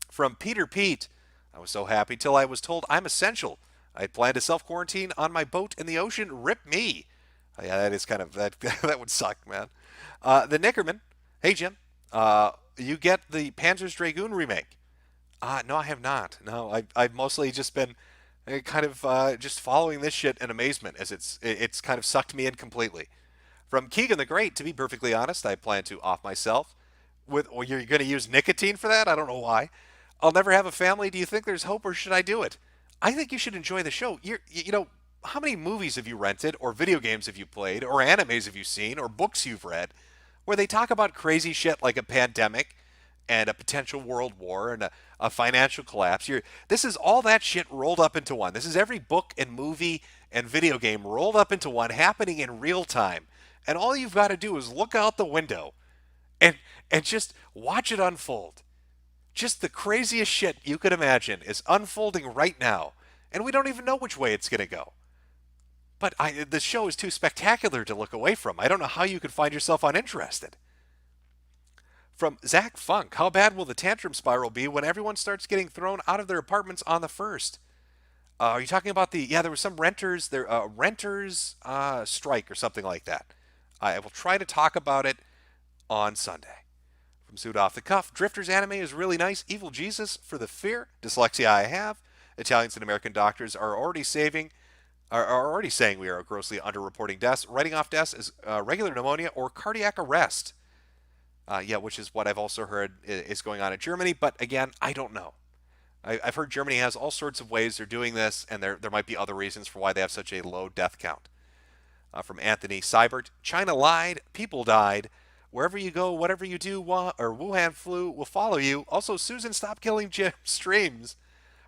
From Peter Pete, I was so happy till I was told I'm essential. I had planned to self-quarantine on my boat in the ocean. Rip me. Yeah, that is kind of, that that would suck, man. The Nickerman, hey Jim, you get the Panzer's Dragoon remake. No, I have not. No, I've mostly just been kind of just following this shit in amazement as it's kind of sucked me in completely. From Keegan the Great, to be perfectly honest, I plan to off myself. You're going to use nicotine for that? I don't know why. I'll never have a family. Do you think there's hope, or should I do it? I think you should enjoy the show. How many movies have you rented, or video games have you played, or animes have you seen, or books you've read, where they talk about crazy shit like a pandemic and a potential world war and a financial collapse? This is all that shit rolled up into one. This is every book and movie and video game rolled up into one, happening in real time. And all you've got to do is look out the window and just watch it unfold. Just the craziest shit you could imagine is unfolding right now, and we don't even know which way it's going to go. But the show is too spectacular to look away from. I don't know how you could find yourself uninterested. From Zach Funk, how bad will the tantrum spiral be when everyone starts getting thrown out of their apartments on the 1st? Are you talking about there was some renters strike or something like that. I will try to talk about it on Sunday. From Suit Off the Cuff, Drifters anime is really nice. Evil Jesus for the fear, dyslexia I have. Italians and American doctors are already saying we are grossly underreporting deaths, writing off deaths as regular pneumonia or cardiac arrest. Yeah, which is what I've also heard is going on in Germany. But again, I don't know. I've heard Germany has all sorts of ways they're doing this, and there might be other reasons for why they have such a low death count. From Anthony Seibert, China lied, people died. Wherever you go, whatever you do, or Wuhan flu will follow you. Also, Susan, stop killing Jim streams.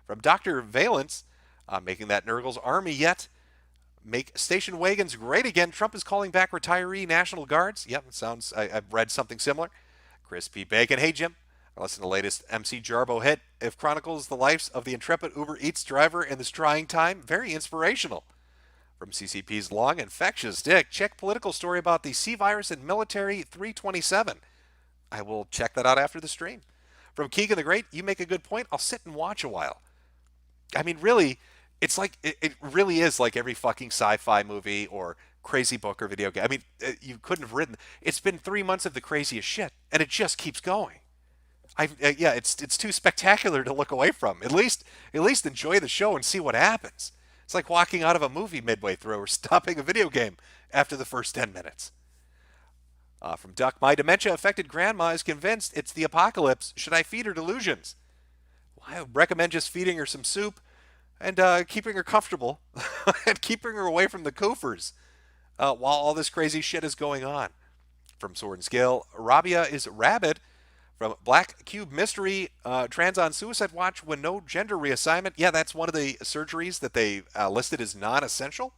From Dr. Valence, making that Nurgle's army yet. Make station wagons great again. Trump is calling back retiree National Guards. Yep, it sounds, I've read something similar. Crispy Bacon, hey Jim. I listened to the latest MC Jarbo hit. It chronicles the lives of the intrepid Uber Eats driver in this trying time. Very inspirational. From CCP's long infectious dick, check political story about the C virus and military 327. I will check that out after the stream. From Keegan the Great, you make a good point. I'll sit and watch a while. I mean, really, it's like it really is like every fucking sci-fi movie or crazy book or video game. I mean, you couldn't have written. It's been 3 months of the craziest shit, and it just keeps going. Yeah, it's too spectacular to look away from. At least enjoy the show and see what happens. It's like walking out of a movie midway through or stopping a video game after the first 10 minutes. From Duck, my dementia-affected grandma is convinced it's the apocalypse. Should I feed her delusions? Well, I recommend just feeding her some soup and keeping her comfortable and keeping her away from the koofers while all this crazy shit is going on. From Sword and Scale, Rabia is rabid. From Black Cube Mystery, trans on Suicide Watch when no gender reassignment. Yeah, that's one of the surgeries that they listed as non-essential.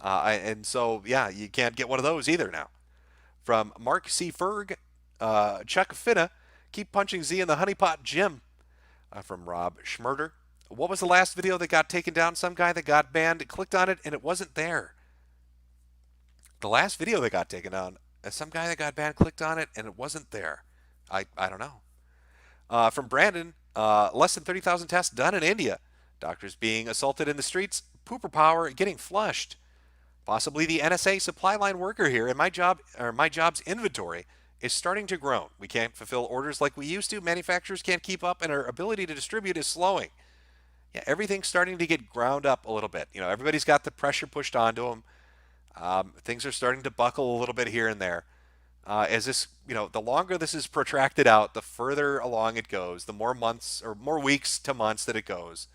And so, yeah, you can't get one of those either now. From Mark C. Ferg, Chuck Finna, keep punching Z in the honeypot gym. From Rob Schmurder, what was the last video that got taken down? Some guy that got banned clicked on it and it wasn't there. The last video that got taken down, some guy that got banned clicked on it and it wasn't there. I don't know. From Brandon, less than 30,000 tests done in India. Doctors being assaulted in the streets. Pooper power getting flushed. Possibly the NSA supply line worker here, and my job's inventory is starting to groan. We can't fulfill orders like we used to. Manufacturers can't keep up, and our ability to distribute is slowing. Yeah, everything's starting to get ground up a little bit. You know, everybody's got the pressure pushed onto them. Things are starting to buckle a little bit here and there. As this, the longer this is protracted out, the further along it goes, the more months or more weeks to months that it goes,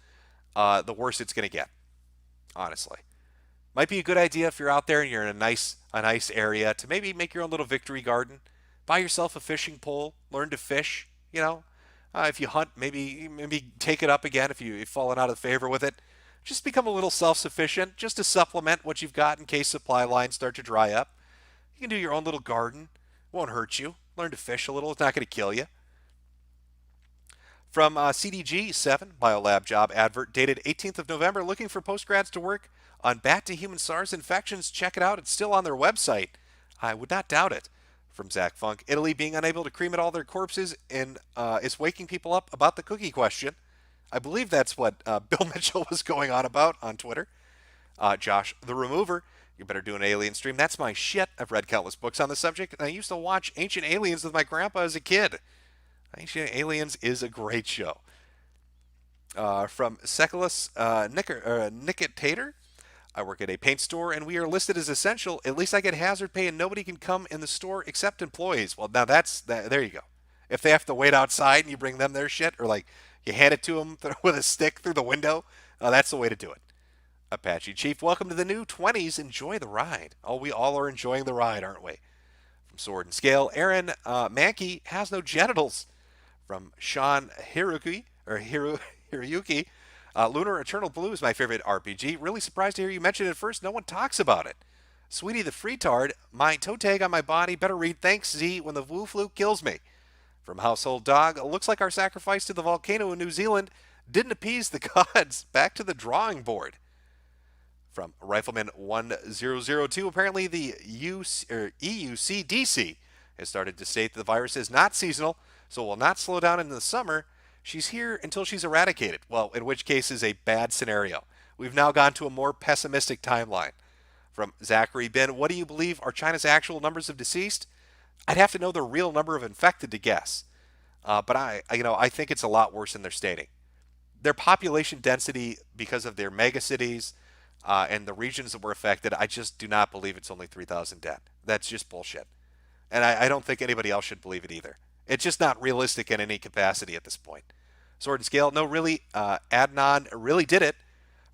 the worse it's going to get. Honestly, might be a good idea if you're out there and you're in a nice area to maybe make your own little victory garden, buy yourself a fishing pole, learn to fish. If you hunt, maybe take it up again if you've fallen out of favor with it. Just become a little self-sufficient, just to supplement what you've got in case supply lines start to dry up. You can do your own little garden. Won't hurt you. Learn to fish a little. It's not going to kill you. From CDG7, Biolab job advert dated 18th of November. Looking for postgrads to work on bat-to-human SARS infections? Check it out. It's still on their website. I would not doubt it. From Zach Funk, Italy being unable to cremate all their corpses and is waking people up about the cookie question. I believe that's what Bill Mitchell was going on about on Twitter. Josh the Remover, you better do an alien stream. That's my shit. I've read countless books on the subject, and I used to watch Ancient Aliens with my grandpa as a kid. Ancient Aliens is a great show. From Seculus Nicitator, I work at a paint store, and we are listed as essential. At least I get hazard pay, and nobody can come in the store except employees. Well, now there you go. If they have to wait outside and you bring them their shit, or like you hand it to them with a stick through the window, that's the way to do it. Apache Chief, welcome to the new 20s. Enjoy the ride. Oh, we all are enjoying the ride, aren't we? From Sword and Scale, Aaron Mankey has no genitals. From Sean Hiroyuki, Lunar Eternal Blue is my favorite RPG. Really surprised to hear you mention it first. No one talks about it. Sweetie the Freetard, my toe tag on my body. Better read Thanks Z when the Woo Fluke kills me. From Household Dog, looks like our sacrifice to the volcano in New Zealand didn't appease the gods. Back to the drawing board. From Rifleman 1002, apparently the EUCDC has started to state that the virus is not seasonal, so it will not slow down in the summer. She's here until she's eradicated. Well, in which case is a bad scenario. We've now gone to a more pessimistic timeline. From Zachary Ben, what do you believe are China's actual numbers of deceased? I'd have to know the real number of infected to guess. But I think it's a lot worse than they're stating. Their population density, because of their megacities and the regions that were affected, I just do not believe it's only 3,000 dead. That's just bullshit. And I don't think anybody else should believe it either. It's just not realistic in any capacity at this point. Sword and Scale, no, really, Adnan really did it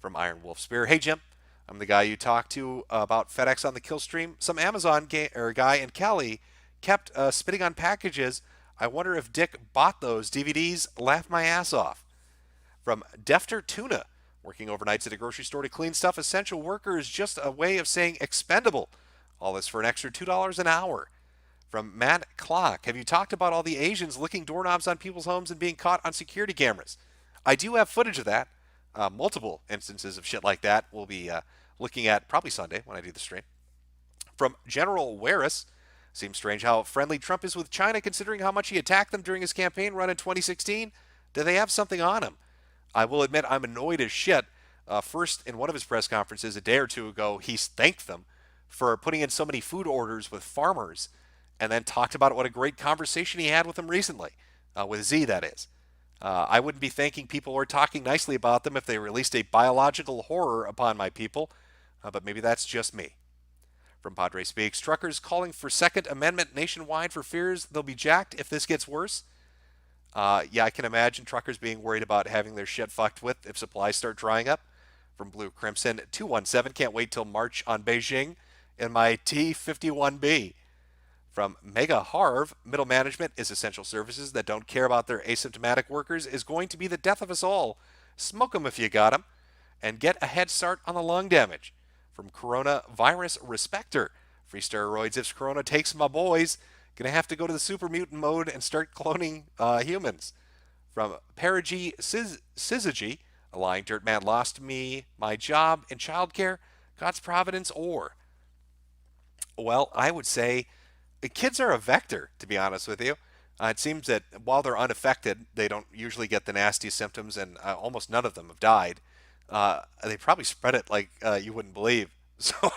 from Iron Wolf Spear. Hey, Jim, I'm the guy you talked to about FedEx on the kill stream. Some Amazon guy in Cali kept spitting on packages. I wonder if Dick bought those DVDs. Laughed my ass off. From Defter Tuna, working overnights at a grocery store to clean stuff. Essential worker is just a way of saying expendable. All this for an extra $2 an hour. From Matt Clock, have you talked about all the Asians licking doorknobs on people's homes and being caught on security cameras? I do have footage of that. Multiple instances of shit like that we'll be looking at probably Sunday when I do the stream. From General Waris, seems strange how friendly Trump is with China considering how much he attacked them during his campaign run in 2016. Do they have something on him? I will admit I'm annoyed as shit. First, in one of his press conferences a day or two ago, he thanked them for putting in so many food orders with farmers, and then talked about what a great conversation he had with them recently, with Z, that is. I wouldn't be thanking people or talking nicely about them if they released a biological horror upon my people, but maybe that's just me. From Padre Speaks, truckers calling for Second Amendment nationwide for fears they'll be jacked if this gets worse. Yeah, I can imagine truckers being worried about having their shit fucked with if supplies start drying up. From Blue Crimson 217, can't wait till March on Beijing in my T51B. From Mega Harv, middle management is essential services that don't care about their asymptomatic workers is going to be the death of us all. Smoke 'em if you got 'em, and get a head start on the lung damage. From Coronavirus Respecter, free steroids if Corona takes my boys. Gonna have to go to the super mutant mode and start cloning humans. From Perigi Syzygy, a lying dirt man lost me my job in childcare, God's providence, or. Well, I would say kids are a vector, to be honest with you. It seems that while they're unaffected, they don't usually get the nasty symptoms, and almost none of them have died. They probably spread it like you wouldn't believe. So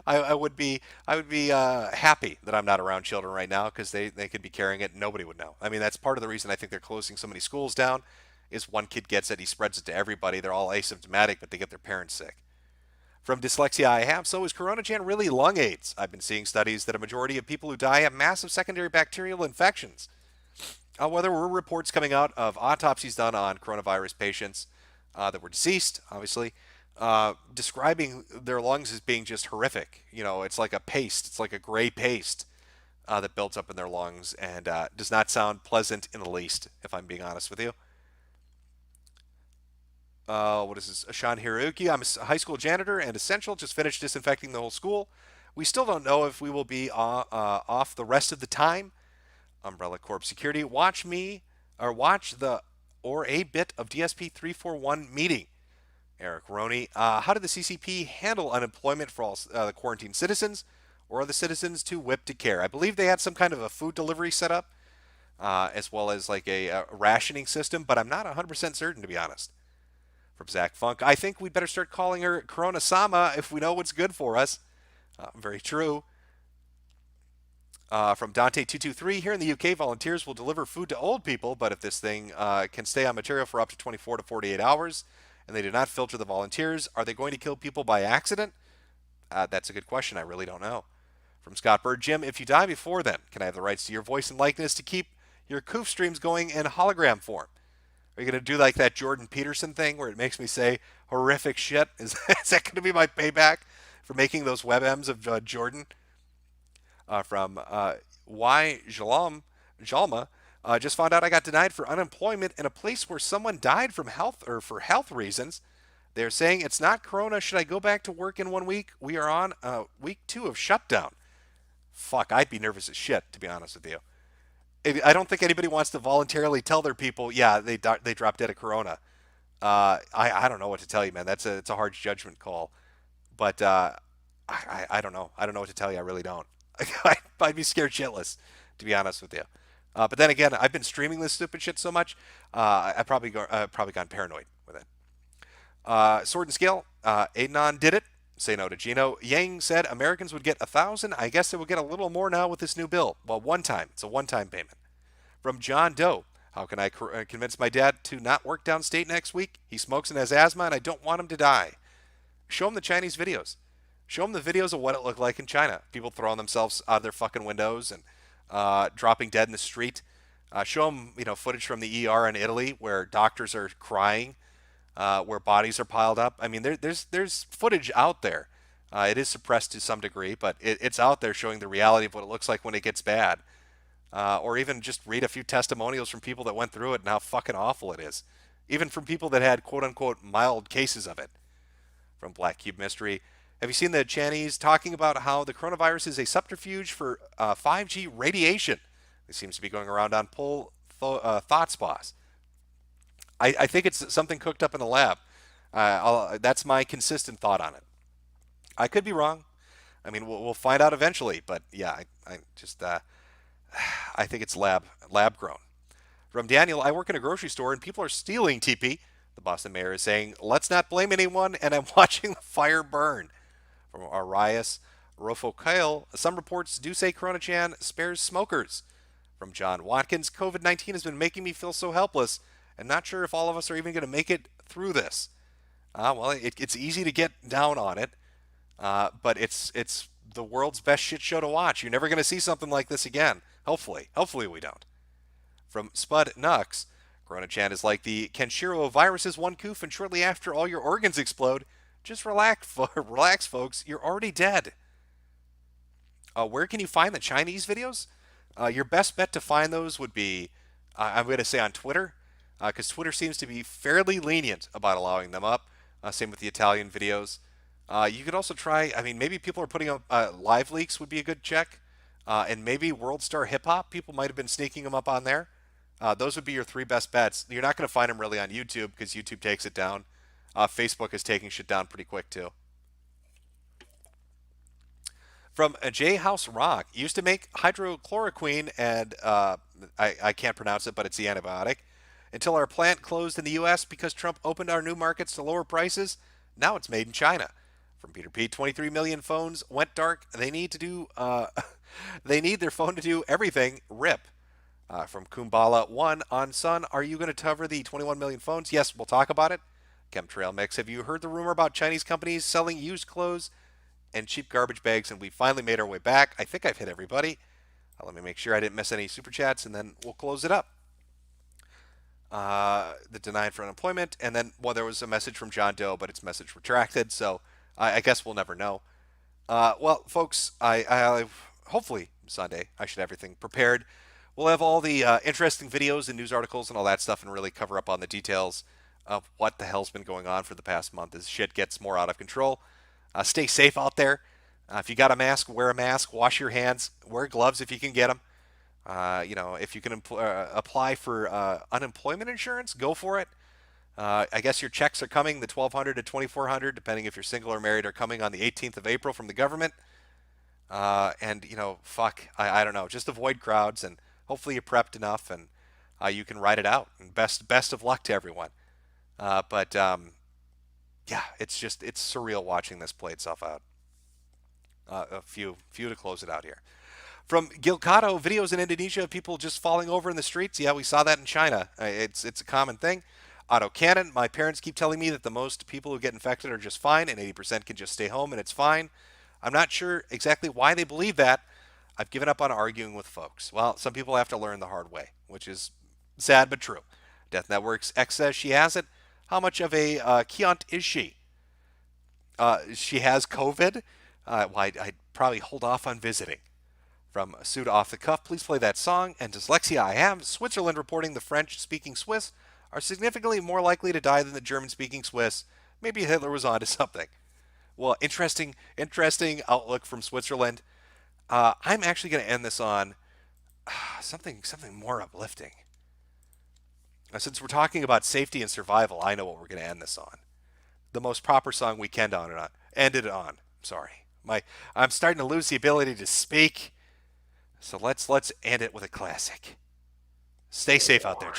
I would be happy that I'm not around children right now because they could be carrying it and nobody would know. I mean, that's part of the reason I think they're closing so many schools down is one kid gets it, he spreads it to everybody. They're all asymptomatic, but they get their parents sick. From Dyslexia I Have, so is CoronaGen really lung AIDS? I've been seeing studies that a majority of people who die have massive secondary bacterial infections. There were reports coming out of autopsies done on coronavirus patients that were deceased, obviously, describing their lungs as being just horrific. You know, it's like a paste. It's like a gray paste that builds up in their lungs and does not sound pleasant in the least, if I'm being honest with you. What is this? Sean Hiroyuki. I'm a high school janitor and essential. Just finished disinfecting the whole school. We still don't know if we will be off the rest of the time. Umbrella Corp Security. Watch a bit of DSP 341 meeting. Eric Roney. How did the CCP handle unemployment for all the quarantined citizens, or are the citizens too whipped to care? I believe they had some kind of a food delivery set up, as well as like a rationing system, but I'm not 100% certain, to be honest. From Zach Funk, I think we'd better start calling her Corona Sama if we know what's good for us. Very true. From Dante223, here in the UK, volunteers will deliver food to old people, but if this thing can stay on material for up to 24 to 48 hours, and they do not filter the volunteers, are they going to kill people by accident? That's a good question. I really don't know. From Scott Bird, Jim, if you die before then, can I have the rights to your voice and likeness to keep your Coof streams going in hologram form? Are you going to do like that Jordan Peterson thing where it makes me say horrific shit? Is that going to be my payback for making those WebMs of Jordan? From Y. Jalma, just found out I got denied for unemployment in a place where someone died from for health reasons. They're saying it's not Corona. Should I go back to work in 1 week? We are on week 2 of shutdown. Fuck, I'd be nervous as shit, to be honest with you. I don't think anybody wants to voluntarily tell their people, yeah, they dropped dead of Corona. I don't know what to tell you, man. It's a hard judgment call. But I don't know. I don't know what to tell you. I really don't. I'd be scared shitless, to be honest with you. But then again, I've been streaming this stupid shit so much, I've probably gone paranoid with it. Sword and Scale, Adenon did it. Say no to Gino. Yang said Americans would get 1,000. I guess they will get a little more now with this new bill. Well, one time. It's a one-time payment. From John Doe. How can I convince my dad to not work downstate next week? He smokes and has asthma, and I don't want him to die. Show him the Chinese videos. Show them the videos of what it looked like in China. People throwing themselves out of their fucking windows and dropping dead in the street. Show them, footage from the ER in Italy where doctors are crying, where bodies are piled up. I mean, there's footage out there. It is suppressed to some degree, but it's out there showing the reality of what it looks like when it gets bad. Or even just read a few testimonials from people that went through it and how fucking awful it is. Even from people that had quote unquote mild cases of it. From Black Cube Mystery. Have you seen the Chinese talking about how the coronavirus is a subterfuge for 5G radiation? It seems to be going around on thought spas. I think it's something cooked up in a lab. That's my consistent thought on it. I could be wrong. I mean, we'll find out eventually. But yeah, I just I think it's lab grown. From Daniel, I work in a grocery store and people are stealing TP. The Boston mayor is saying, let's not blame anyone, and I'm watching the fire burn. From Arias Rofocail, some reports do say Corona-chan spares smokers. From John Watkins, COVID-19 has been making me feel so helpless and not sure if all of us are even going to make it through this. Well, it's easy to get down on it, but it's the world's best shit show to watch. You're never going to see something like this again. Hopefully we don't. From Spud Nux, Corona-chan is like the Kenshiro viruses one coof, and shortly after all your organs explode. Just relax, folks. You're already dead. Where can you find the Chinese videos? Your best bet to find those would be, I'm going to say on Twitter, because Twitter seems to be fairly lenient about allowing them up. Same with the Italian videos. You could also try, maybe people are putting up live leaks would be a good check. And maybe World Star Hip Hop, people might have been sneaking them up on there. Those would be your three best bets. You're not going to find them really on YouTube because YouTube takes it down. Facebook is taking shit down pretty quick too. From a J House Rock, used to make hydrochloroquine, and I can't pronounce it, but it's the antibiotic. Until our plant closed in the U.S. because Trump opened our new markets to lower prices. Now it's made in China. From Peter P, 23 million phones went dark. They need to do. They need their phone to do everything. RIP. From Kumbala 1 on Sun, are you going to cover the 21 million phones? Yes, we'll talk about it. Chemtrail Mix, have you heard the rumor about Chinese companies selling used clothes and cheap garbage bags? And we finally made our way back. I think I've hit everybody. Let me make sure I didn't miss any super chats, and then we'll close it up. The denied for unemployment, and then, well, there was a message from John Doe, but its message retracted, so I guess we'll never know. Well, folks, I hopefully Sunday I should have everything prepared. We'll have all the interesting videos and news articles and all that stuff and really cover up on the details of what the hell's been going on for the past month as shit gets more out of control. Stay safe out there. If you got a mask, wear a mask, wash your hands, wear gloves if you can get them. If you can apply for unemployment insurance, go for it. I guess your checks are coming, the $1,200 to $2,400, depending if you're single or married, are coming on the 18th of April from the government. I don't know. Just avoid crowds, and hopefully you're prepped enough, and you can ride it out. And best of luck to everyone. It's surreal watching this play itself out. A few to close it out here. From Gilcado, videos in Indonesia of people just falling over in the streets. Yeah, we saw that in China. It's a common thing. Otto Cannon, my parents keep telling me that the most people who get infected are just fine and 80% can just stay home and it's fine. I'm not sure exactly why they believe that. I've given up on arguing with folks. Well, some people have to learn the hard way, which is sad but true. Death Network's X says she has it. How much of a Kiant is she? She has COVID? I'd probably hold off on visiting. From Suda Off the Cuff, please play that song. And dyslexia I have. Switzerland reporting the French-speaking Swiss are significantly more likely to die than the German-speaking Swiss. Maybe Hitler was onto something. Well, interesting outlook from Switzerland. I'm actually going to end this on something more uplifting. Since we're talking about safety and survival, I know what we're going to end this on. The most proper song we can end it on. Sorry, I'm starting to lose the ability to speak. So let's end it with a classic. Stay safe out there.